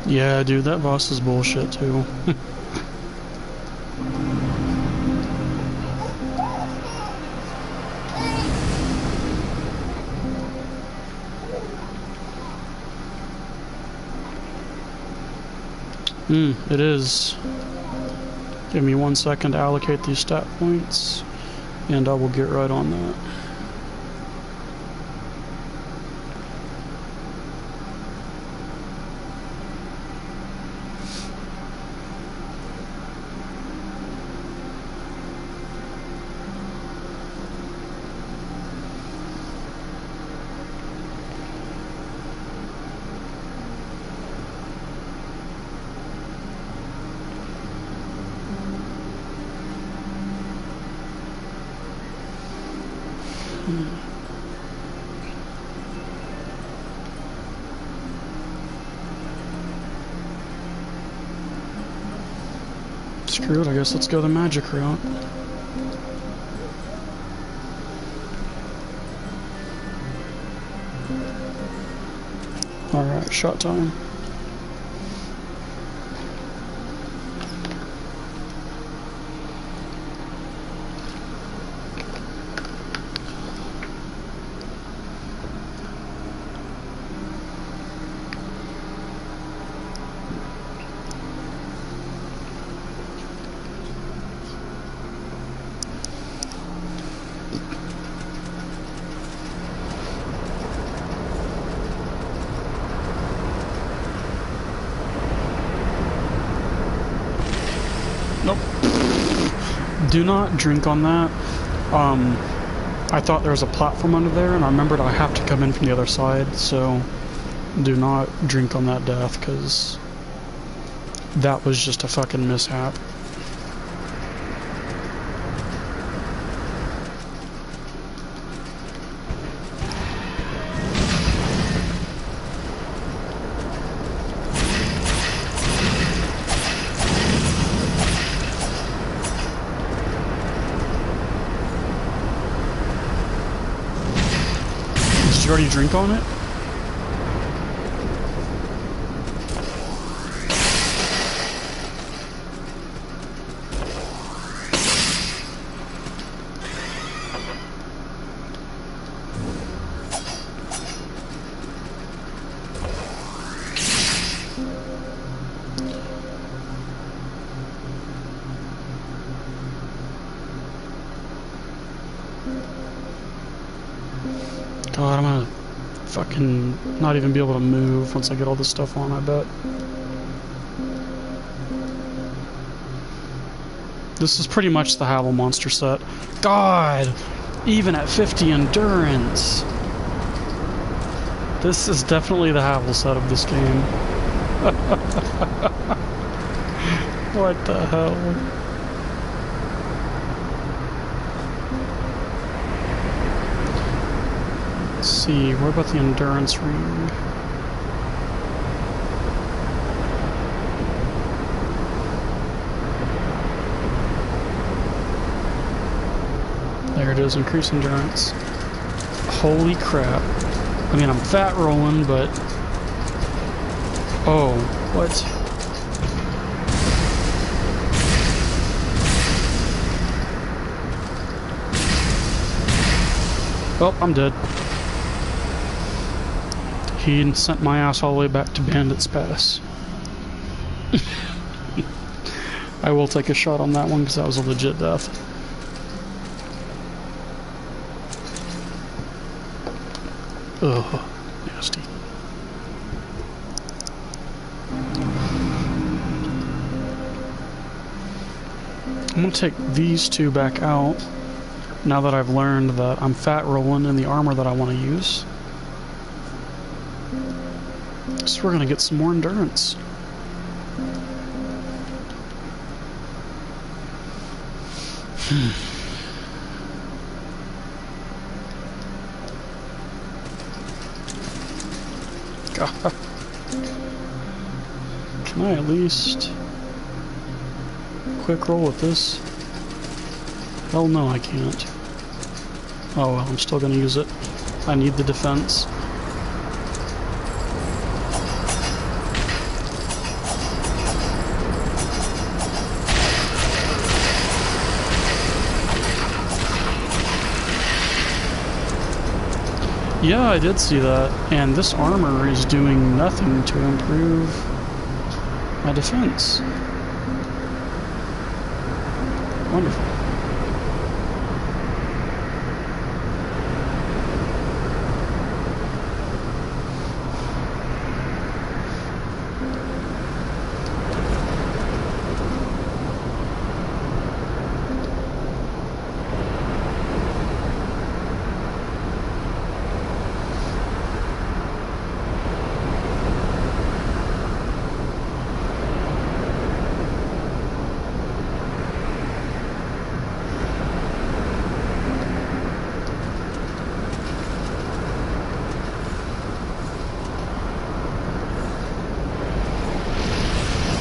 Yeah, dude, that boss is bullshit too. It is. Give me 1 second to allocate these stat points, and I will get right on that. Screw it, I guess let's go the magic route. Alright, shot time. Nope. Do not drink on that. I thought there was a platform under there, and I remembered I have to come in from the other side, so do not drink on that death, because that was just a fucking mishap. Did you already drink on it? God, I'm gonna fucking not even be able to move once I get all this stuff on, I bet. This is pretty much the Havel monster set. God! Even at 50 endurance! This is definitely the Havel set of this game. What the hell? Let's see, what about the endurance ring? There it is, increase endurance. Holy crap. I mean, I'm fat rolling, but... Oh, what? Oh, I'm dead. He sent my ass all the way back to Bandit's Pass. I will take a shot on that one because that was a legit death. Ugh, nasty. I'm gonna take these two back out now that I've learned that I'm fat rolling in the armor that I want to use. So we're gonna get some more endurance. God. Can I at least quick roll with this? Hell no, I can't. Oh well, I'm still gonna use it. I need the defense. Yeah, I did see that, and this armor is doing nothing to improve my defense. Wonderful.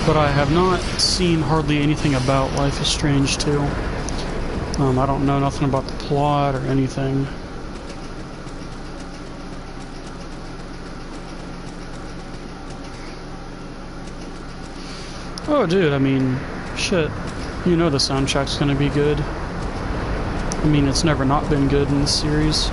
But I have not seen hardly anything about Life is Strange 2. I don't know nothing about the plot or anything. Oh, dude, I mean, shit. You know the soundtrack's gonna be good. I mean, it's never not been good in this series.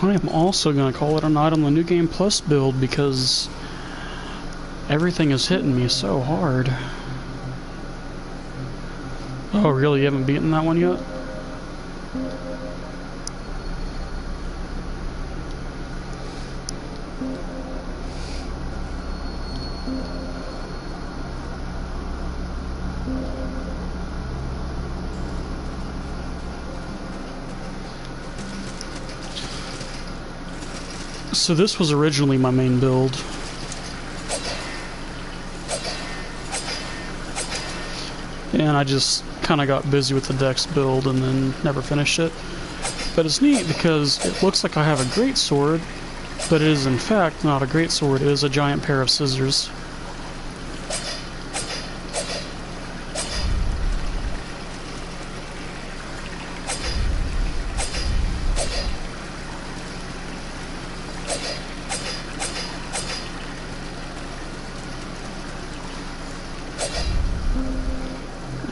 I am also going to call it a night on the New Game Plus build because everything is hitting me so hard. Oh, really? You haven't beaten that one yet? So this was originally my main build. And I just kind of got busy with the Dex build and then never finished it. But it's neat because it looks like I have a great sword, but it is in fact not a great sword, it is a giant pair of scissors.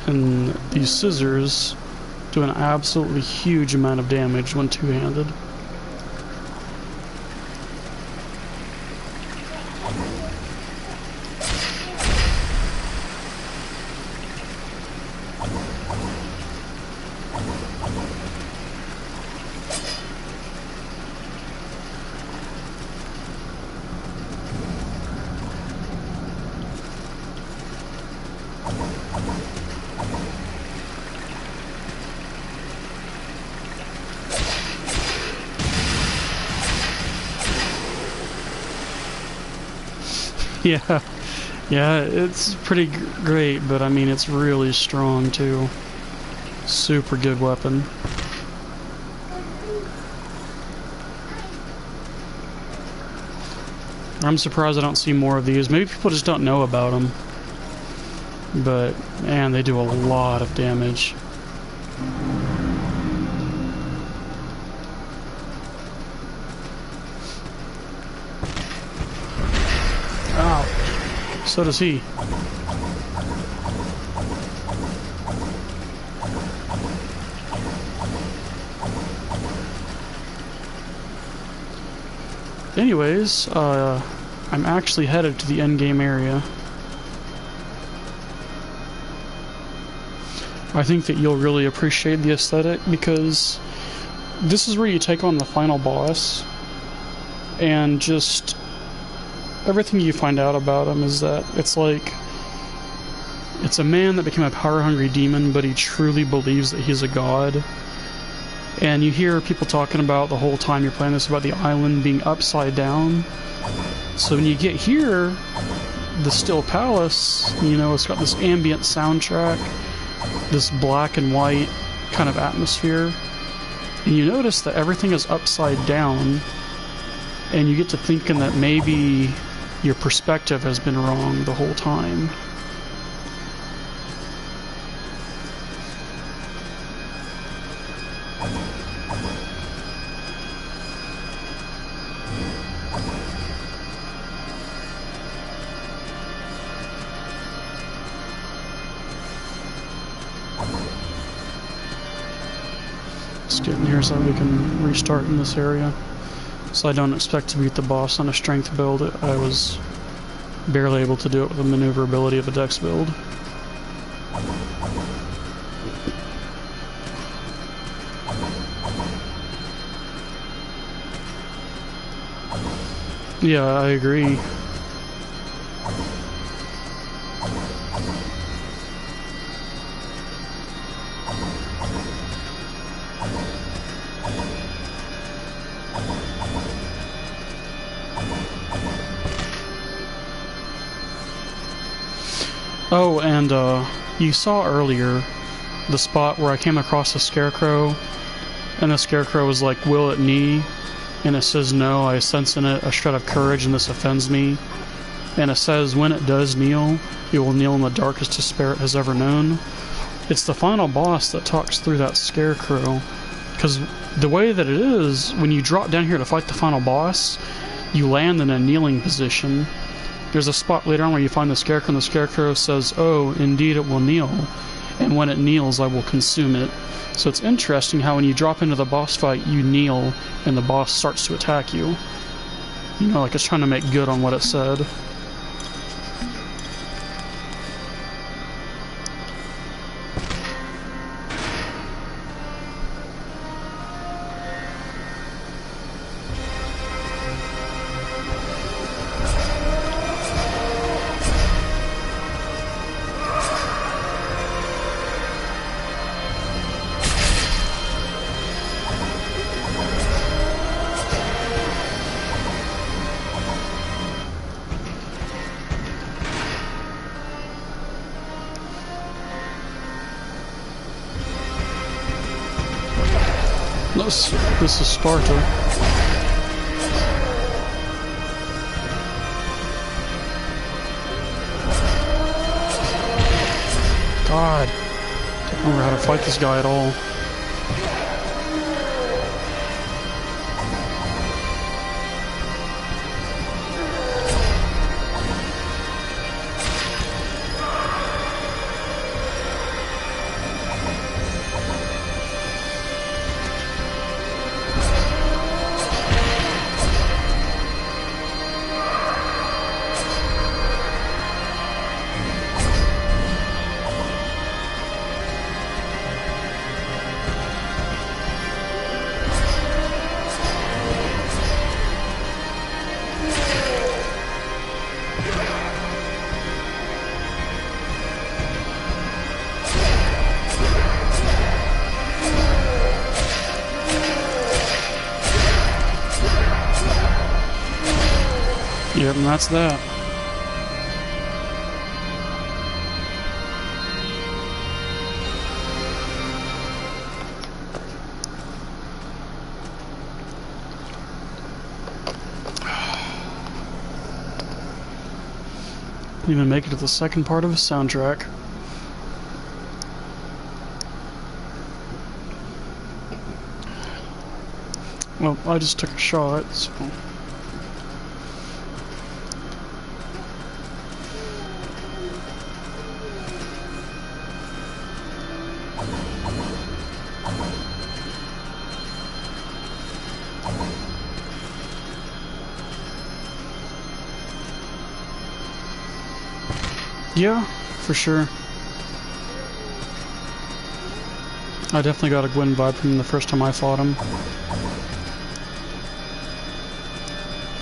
And these scissors do an absolutely huge amount of damage when two-handed. Yeah, yeah, it's pretty great, but I mean, it's really strong too. Super good weapon. I'm surprised I don't see more of these. Maybe people just don't know about them. But, man, they do a lot of damage. Ow. So does he. Anyways, I'm actually headed to the endgame area. I think that you'll really appreciate the aesthetic because this is where you take on the final boss, and just everything you find out about him is that it's a man that became a power-hungry demon, but he truly believes that he's a god. And you hear people talking about the whole time you're playing this about the island being upside down. So when you get here, the Still Palace, you know, it's got this ambient soundtrack, this black and white kind of atmosphere. And you notice that everything is upside down, and you get to thinking that maybe your perspective has been wrong the whole time. Let's get in here so we can restart in this area. So I don't expect to beat the boss on a strength build. I was barely able to do it with the maneuverability of a dex build. Yeah, I agree. Oh, and you saw earlier the spot where I came across a scarecrow, and the scarecrow was like, "Will it knee?" And it says, "No, I sense in it a shred of courage, and this offends me." And it says, "When it does kneel, it will kneel in the darkest despair it has ever known." It's the final boss that talks through that scarecrow, because the way that it is, when you drop down here to fight the final boss, you land in a kneeling position. There's a spot later on where you find the scarecrow, and the scarecrow says, "Oh, indeed it will kneel, and when it kneels I will consume it." So it's interesting how when you drop into the boss fight, you kneel, and the boss starts to attack you. You know, like it's trying to make good on what it said. This is Sparta. God, I don't remember how to fight this guy at all. Yep, and that's that. Didn't even make it to the second part of a soundtrack. Well, I just took a shot, so... Yeah, for sure. I definitely got a Gwyn vibe from him the first time I fought him.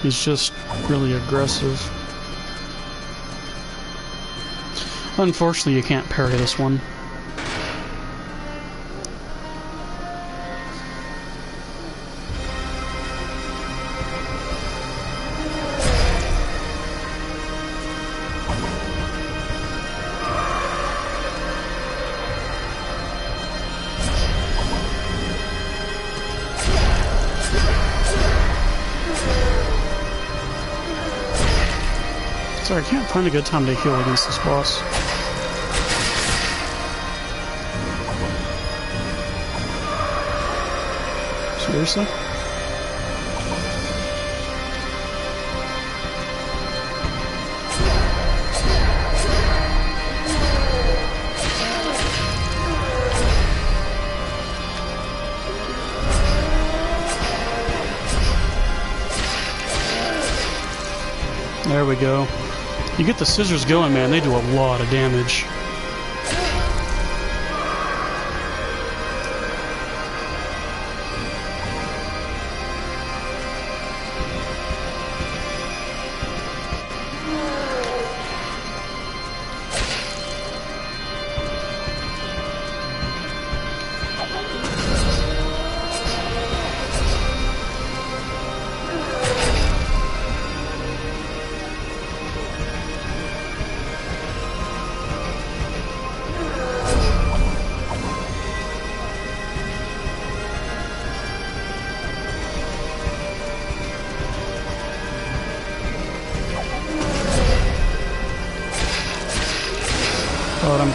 He's just really aggressive. Unfortunately, you can't parry this one. Sorry, I can't find a good time to heal against this boss. Seriously? There we go. You get the scissors going, man, they do a lot of damage. Got him.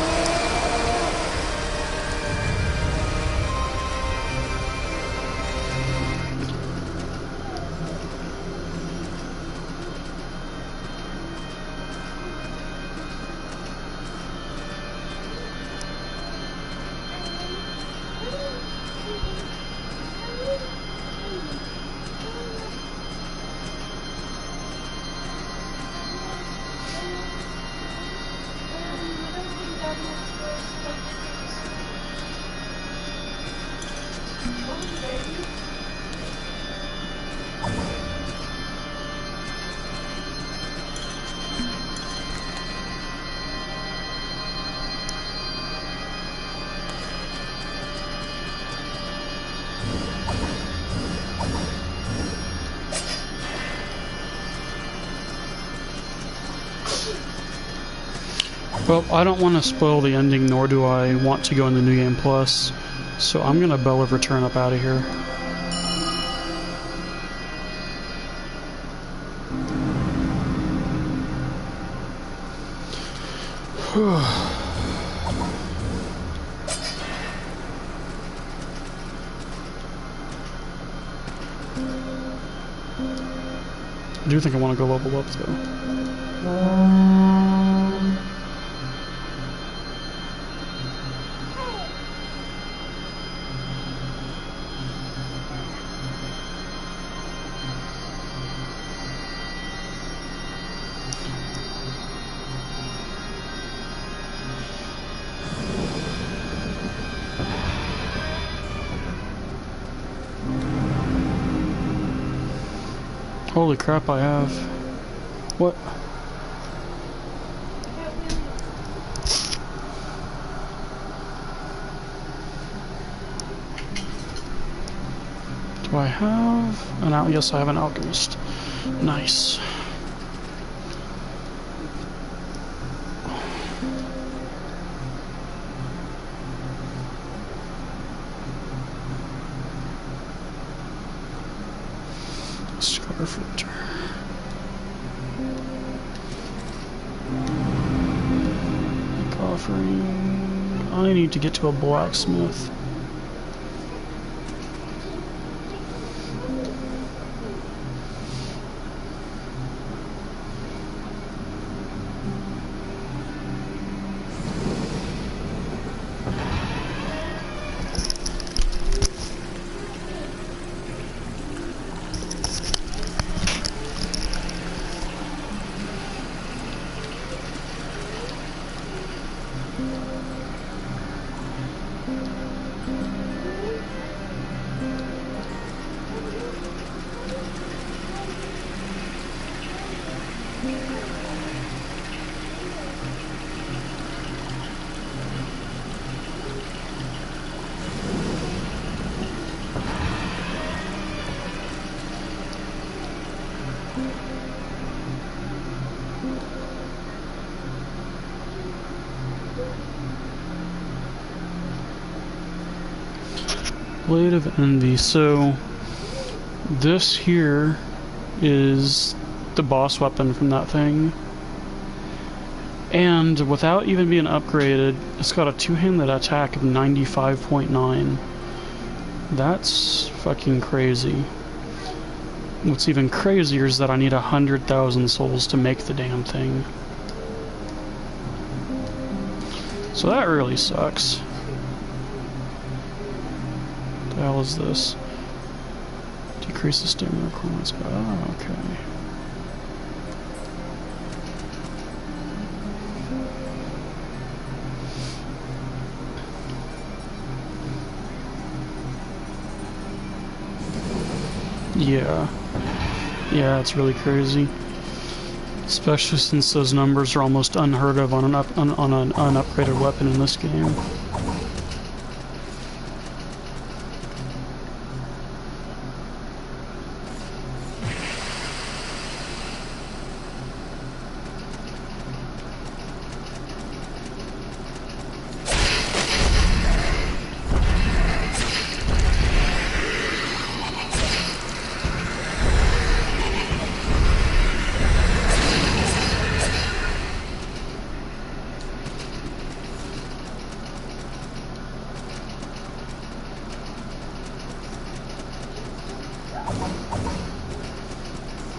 Well, I don't want to spoil the ending, nor do I want to go in the New Game Plus, so I'm gonna Bell of Return up out of here. I do think I want to go level up, though. Holy crap, I have... What? Do I have an out? Yes, I have an alchemist. Nice. Scarfilter. buffering. I need to get to a blacksmith. Blade of Envy. So this here is the boss weapon from that thing, and without even being upgraded, it's got a two-handed attack of 95.9. That's fucking crazy. What's even crazier is that I need 100,000 souls to make the damn thing. So that really sucks. What the hell is this? Decrease the stamina requirements. Oh, okay. Yeah, it's really crazy. Especially since those numbers are almost unheard of on an unupgraded weapon in this game.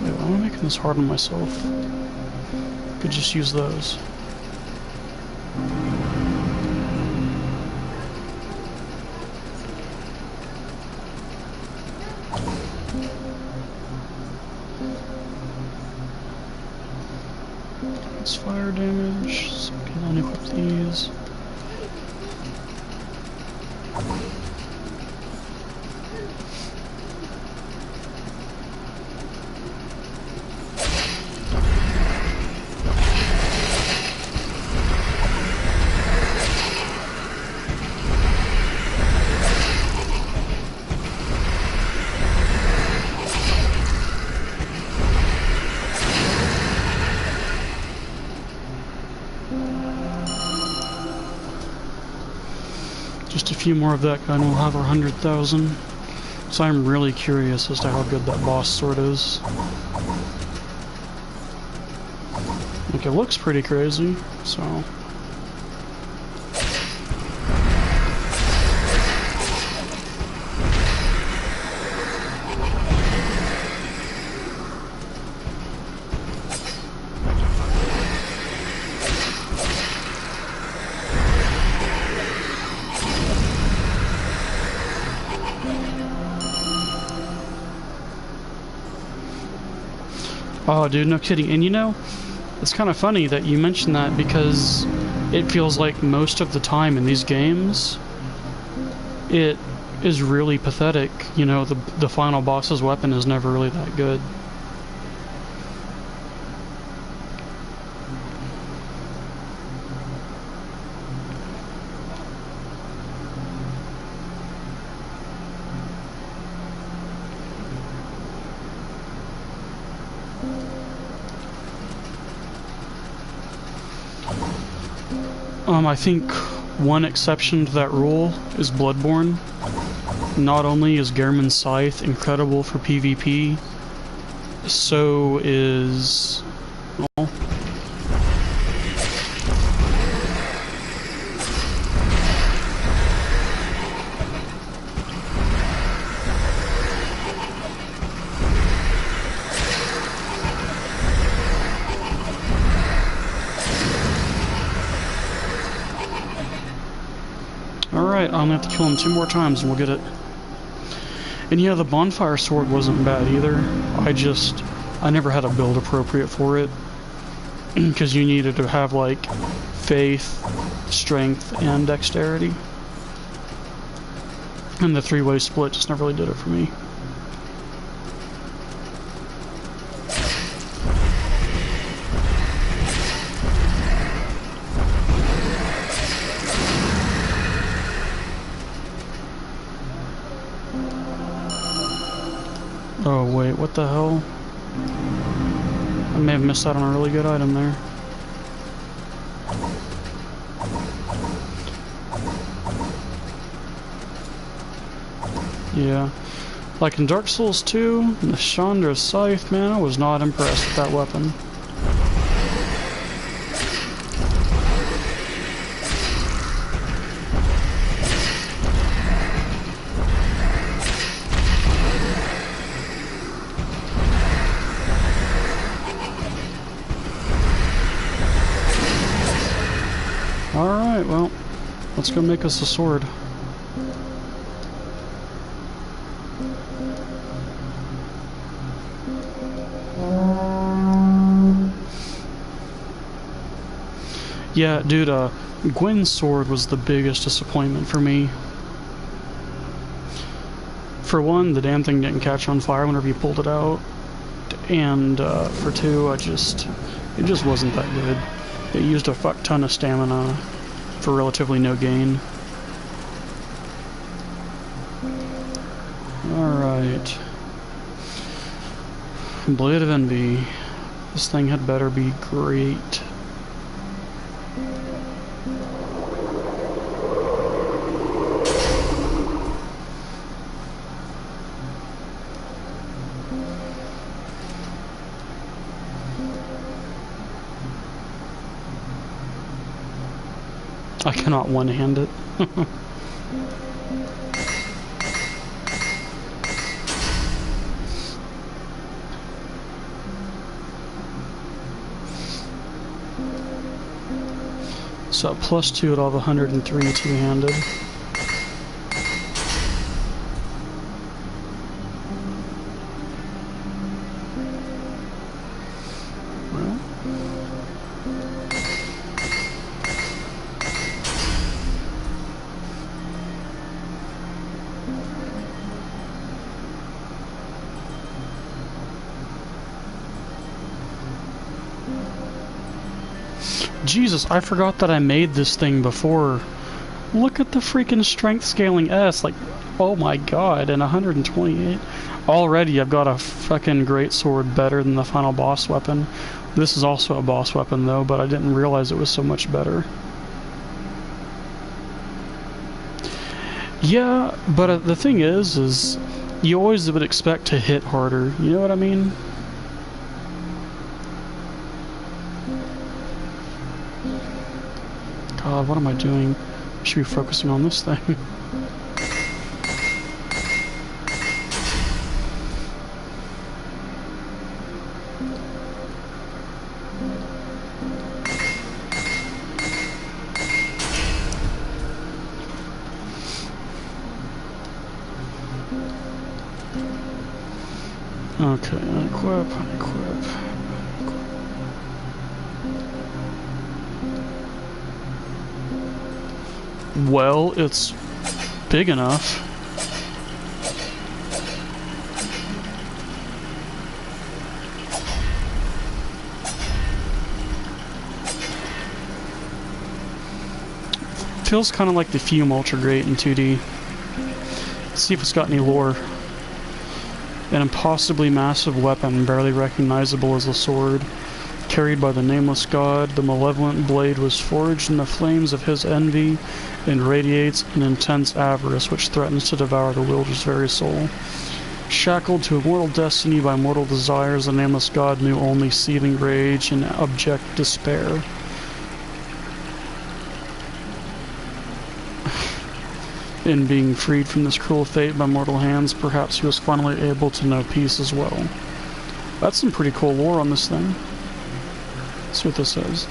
Wait, why am I making this hard on myself? Could just use those. It's fire damage, so we can unequip these. Just a few more of that guy and we'll have our 100,000. So I'm really curious as to how good that boss sword is. Like, it looks pretty crazy, so... Oh, dude, no kidding. And you know, it's kind of funny that you mentioned that because it feels like most of the time in these games, it is really pathetic. You know, the final boss's weapon is never really that good. I think one exception to that rule is Bloodborne. Not only is Gehrman's Scythe incredible for PvP, so is... well, Alright, I'm gonna have to kill him 2 more times and we'll get it. And yeah, the bonfire sword wasn't bad either. I never had a build appropriate for it. Because you needed to have, like, faith, strength, and dexterity. And the 3-way split just never really did it for me. Oh wait, what the hell? I may have missed out on a really good item there. Yeah. Like in Dark Souls 2, the Chandra's Scythe, man, I was not impressed with that weapon. Alright, well, let's go make us a sword. Yeah, dude, Gwen's sword was the biggest disappointment for me. For one, the damn thing didn't catch on fire whenever you pulled it out. And for two, it just wasn't that good. It used a fuck ton of stamina for relatively no gain. Alright. Blade of Envy. This thing had better be great. I cannot one-hand it. So +2 at all the 103 two-handed. Jesus, I forgot that I made this thing before. Look at the freaking strength scaling S, like, oh my god, and 128. Already I've got a fucking great sword better than the final boss weapon. This is also a boss weapon though, but I didn't realize it was so much better. Yeah, but the thing is you always would expect to hit harder, you know what I mean? God, what am I doing? I should be focusing on this thing. Okay, unequip. Well, it's big enough. Feels kind of like the Fume Ultra Great in 2D. Let's see if it's got any lore. An impossibly massive weapon, barely recognizable as a sword. Carried by the nameless god, the malevolent blade was forged in the flames of his envy and radiates an intense avarice which threatens to devour the wielder's very soul. Shackled to a mortal destiny by mortal desires, the nameless god knew only seething rage and abject despair. In being freed from this cruel fate by mortal hands, perhaps he was finally able to know peace as well. That's some pretty cool lore on this thing. Let's see what this says.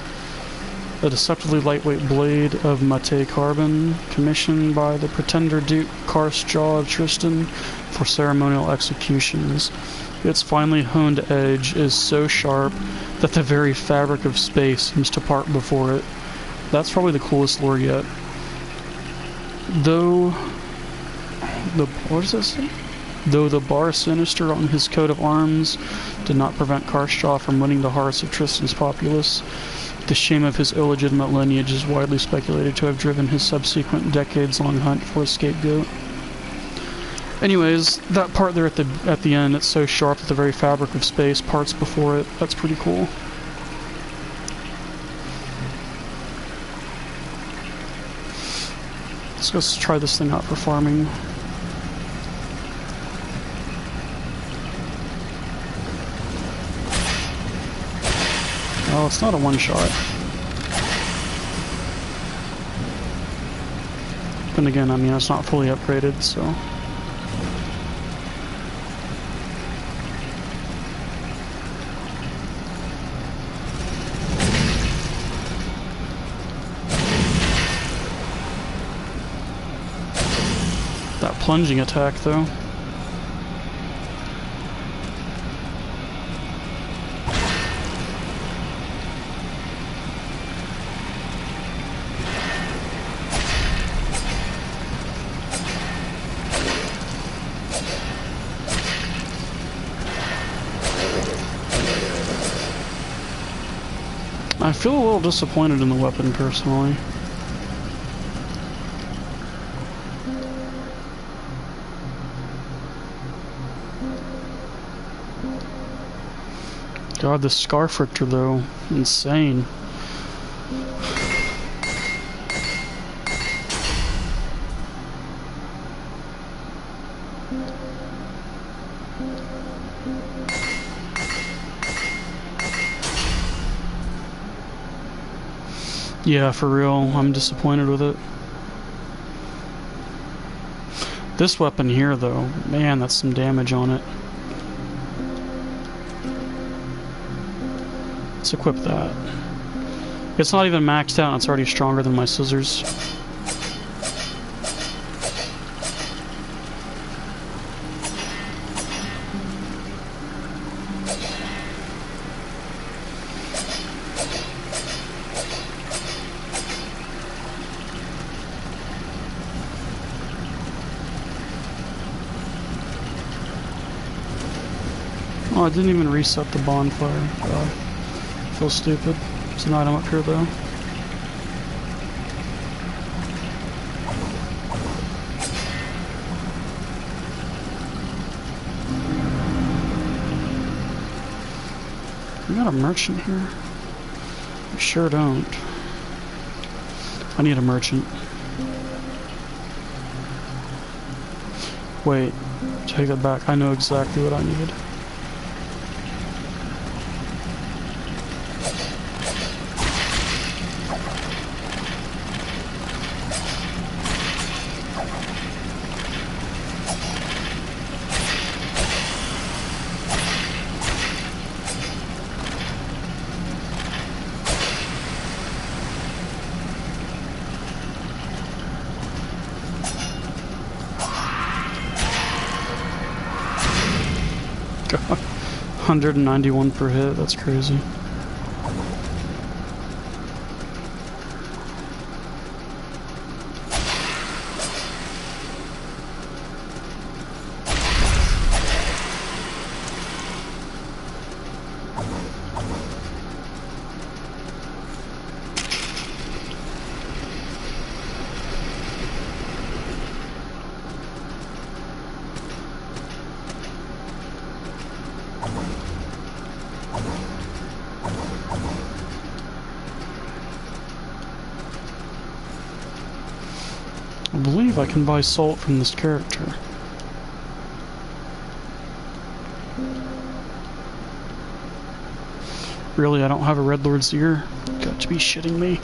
A deceptively lightweight blade of matte carbon, commissioned by the Pretender Duke Karstjaw of Tristan for ceremonial executions. Its finely honed edge is so sharp that the very fabric of space seems to part before it. That's probably the coolest lore yet. What does that say? Though the bar sinister on his coat of arms did not prevent Karstjaw from winning the hearts of Tristan's populace, the shame of his illegitimate lineage is widely speculated to have driven his subsequent decades-long hunt for a scapegoat. Anyways, that part there at the end, it's so sharp that the very fabric of space parts before it. That's pretty cool. Let's go try this thing out for farming. Oh, it's not a one-shot. Then again, I mean, it's not fully upgraded, so... That plunging attack, though. I feel a little disappointed in the weapon, personally. God, the Scarf Richter, though. Insane. Yeah, for real, I'm disappointed with it. This weapon here, though, man, that's some damage on it. Let's equip that. It's not even maxed out, and it's already stronger than my scissors. Oh, I didn't even reset the bonfire. God. I feel stupid. There's an item up here, though. We got a merchant here? We sure don't. I need a merchant. Wait, take that back. I know exactly what I need. God, 191 per hit, that's crazy. I believe I can buy salt from this character. Really, I don't have a Red Lord's ear? Got to be shitting me.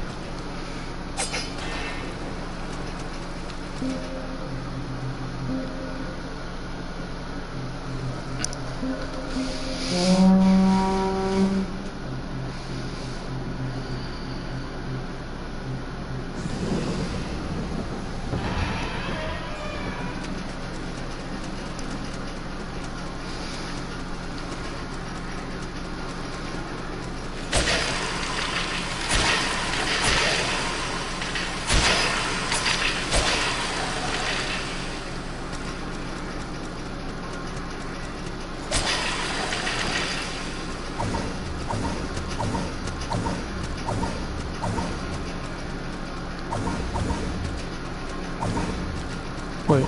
Wait.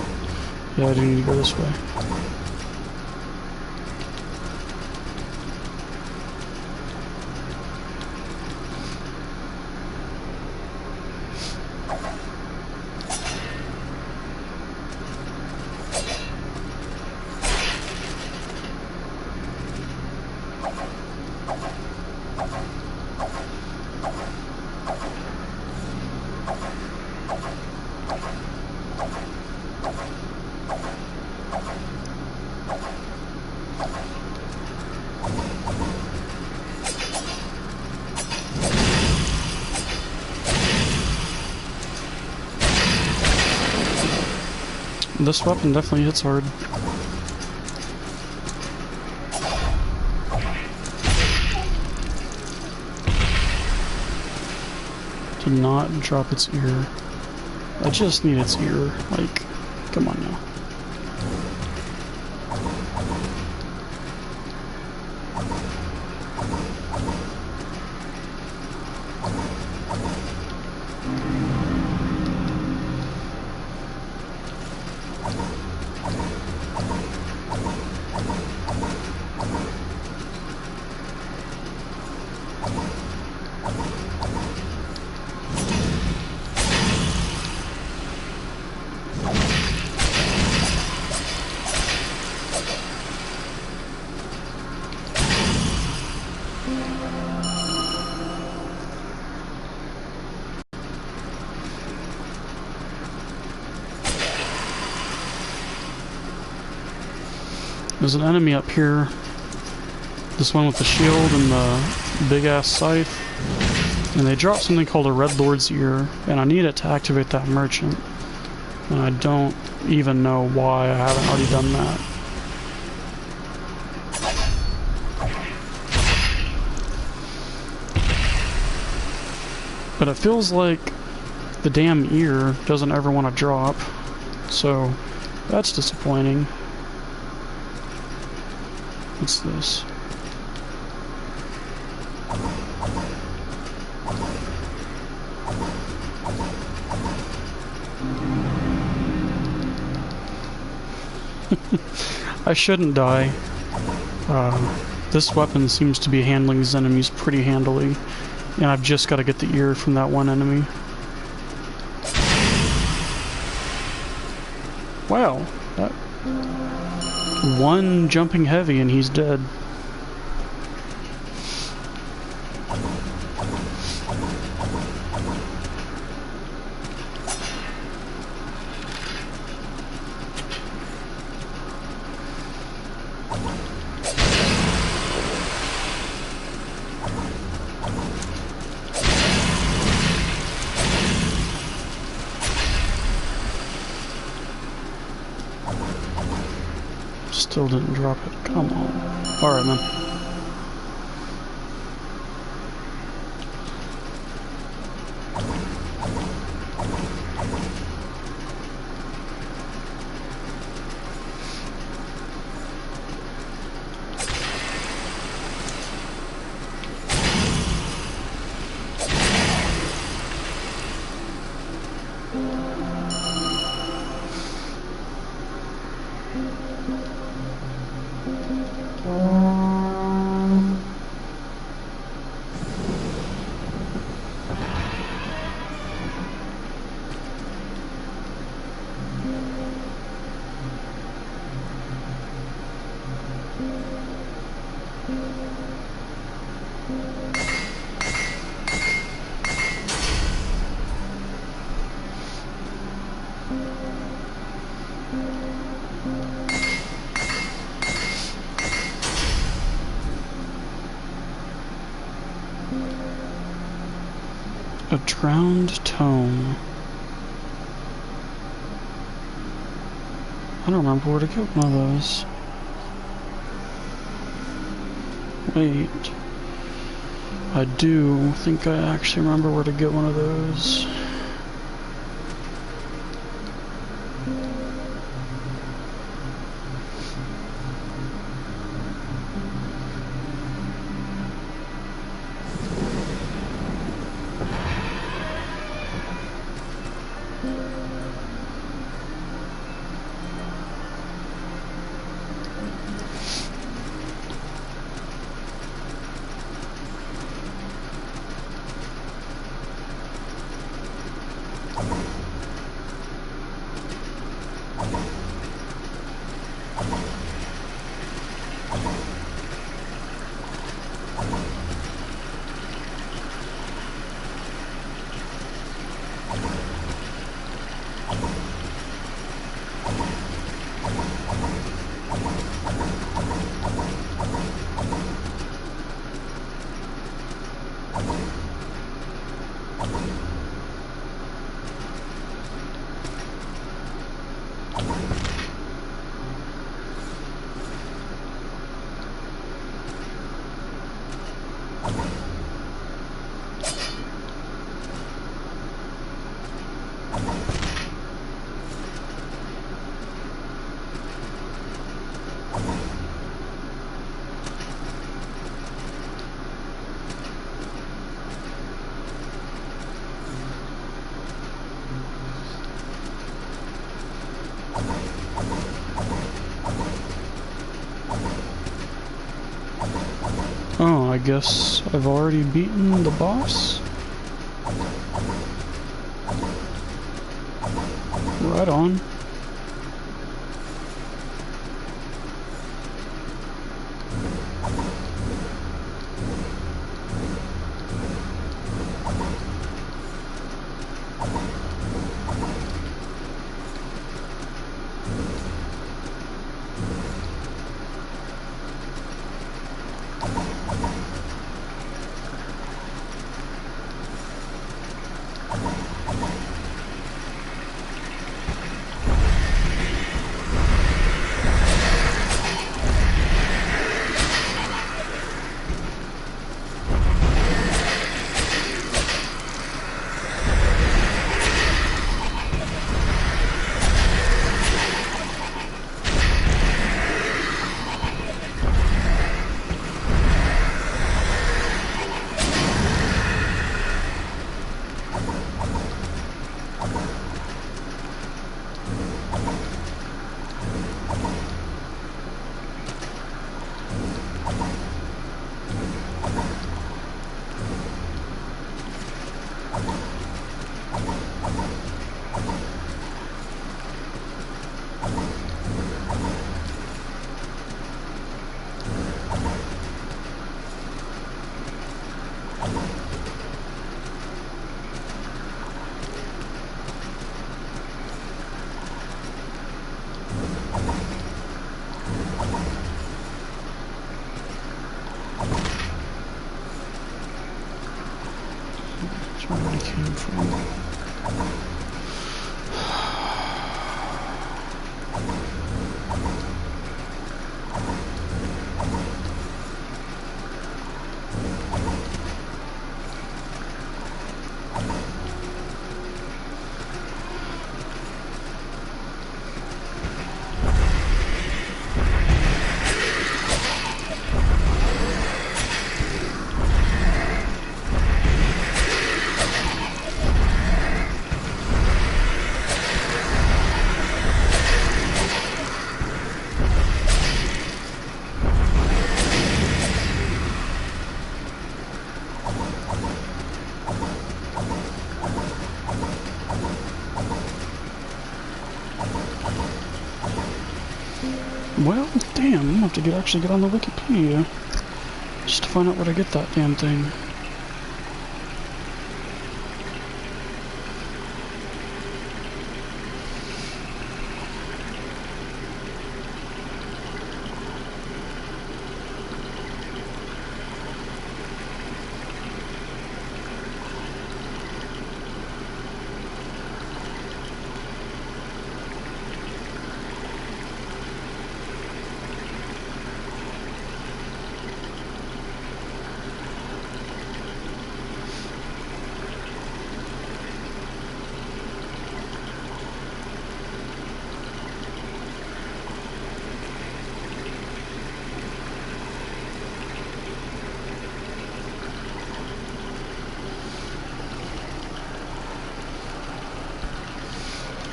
Yeah, I do need to go this way. This weapon definitely hits hard. Did not drop its ear. I just need its ear. Like, come on now. There's an enemy up here. This one with the shield and the big ass scythe. And they dropped something called a Red Lord's Ear, and I need it to activate that merchant. And I don't even know why I haven't already done that. But it feels like the damn ear doesn't ever want to drop, so that's disappointing. What's this? I shouldn't die. This weapon seems to be handling these enemies pretty handily, and I've just got to get the ear from that one enemy. Wow, that one jumping heavy and he's dead. Still didn't drop it. Come on. Alright, man. A drowned tome. I don't remember where to get one of those. Wait. I do think I actually remember where to get one of those. Oh, I guess I've already beaten the boss? Right on. That's where I came from. Well, damn, I'm gonna have to actually get on the Wikipedia just to find out where to get that damn thing.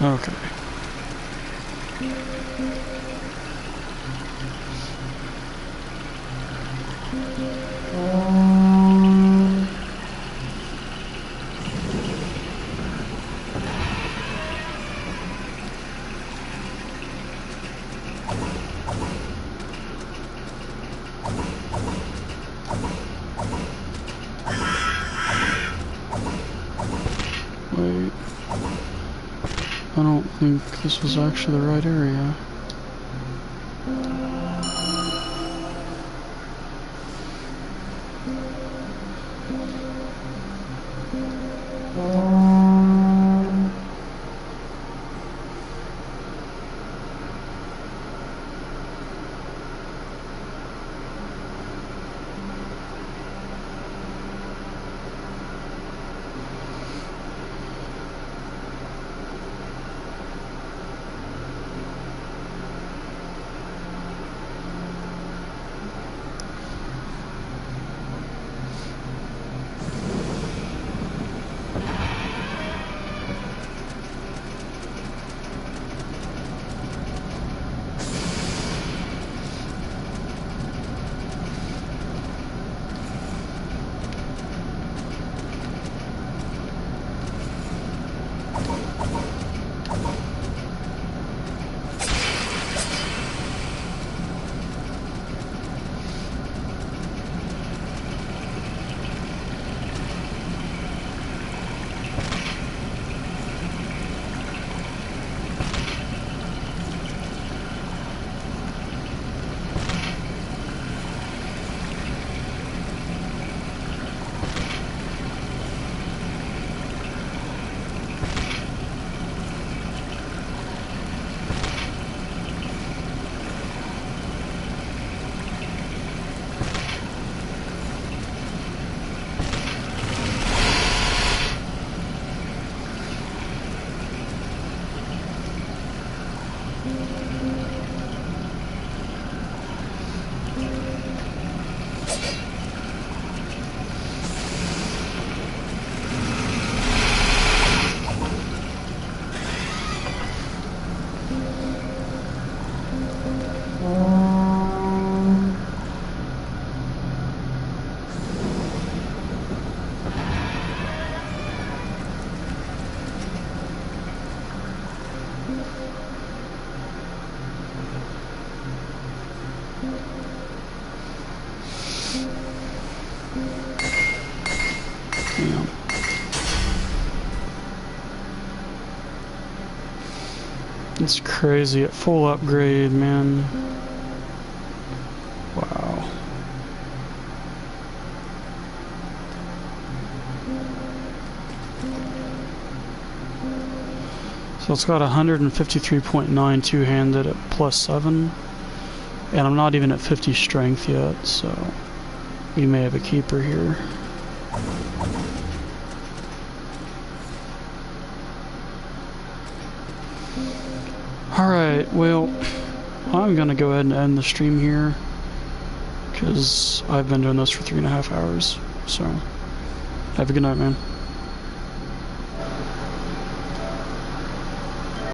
Okay. Wait. I don't think this was actually the right area. Damn. It's crazy at full upgrade, man. Wow. So it's got 153.92 handed at +7. And I'm not even at 50 strength yet, so we may have a keeper here. Alright, well, I'm gonna go ahead and end the stream here, because I've been doing this for 3.5 hours, so have a good night, man.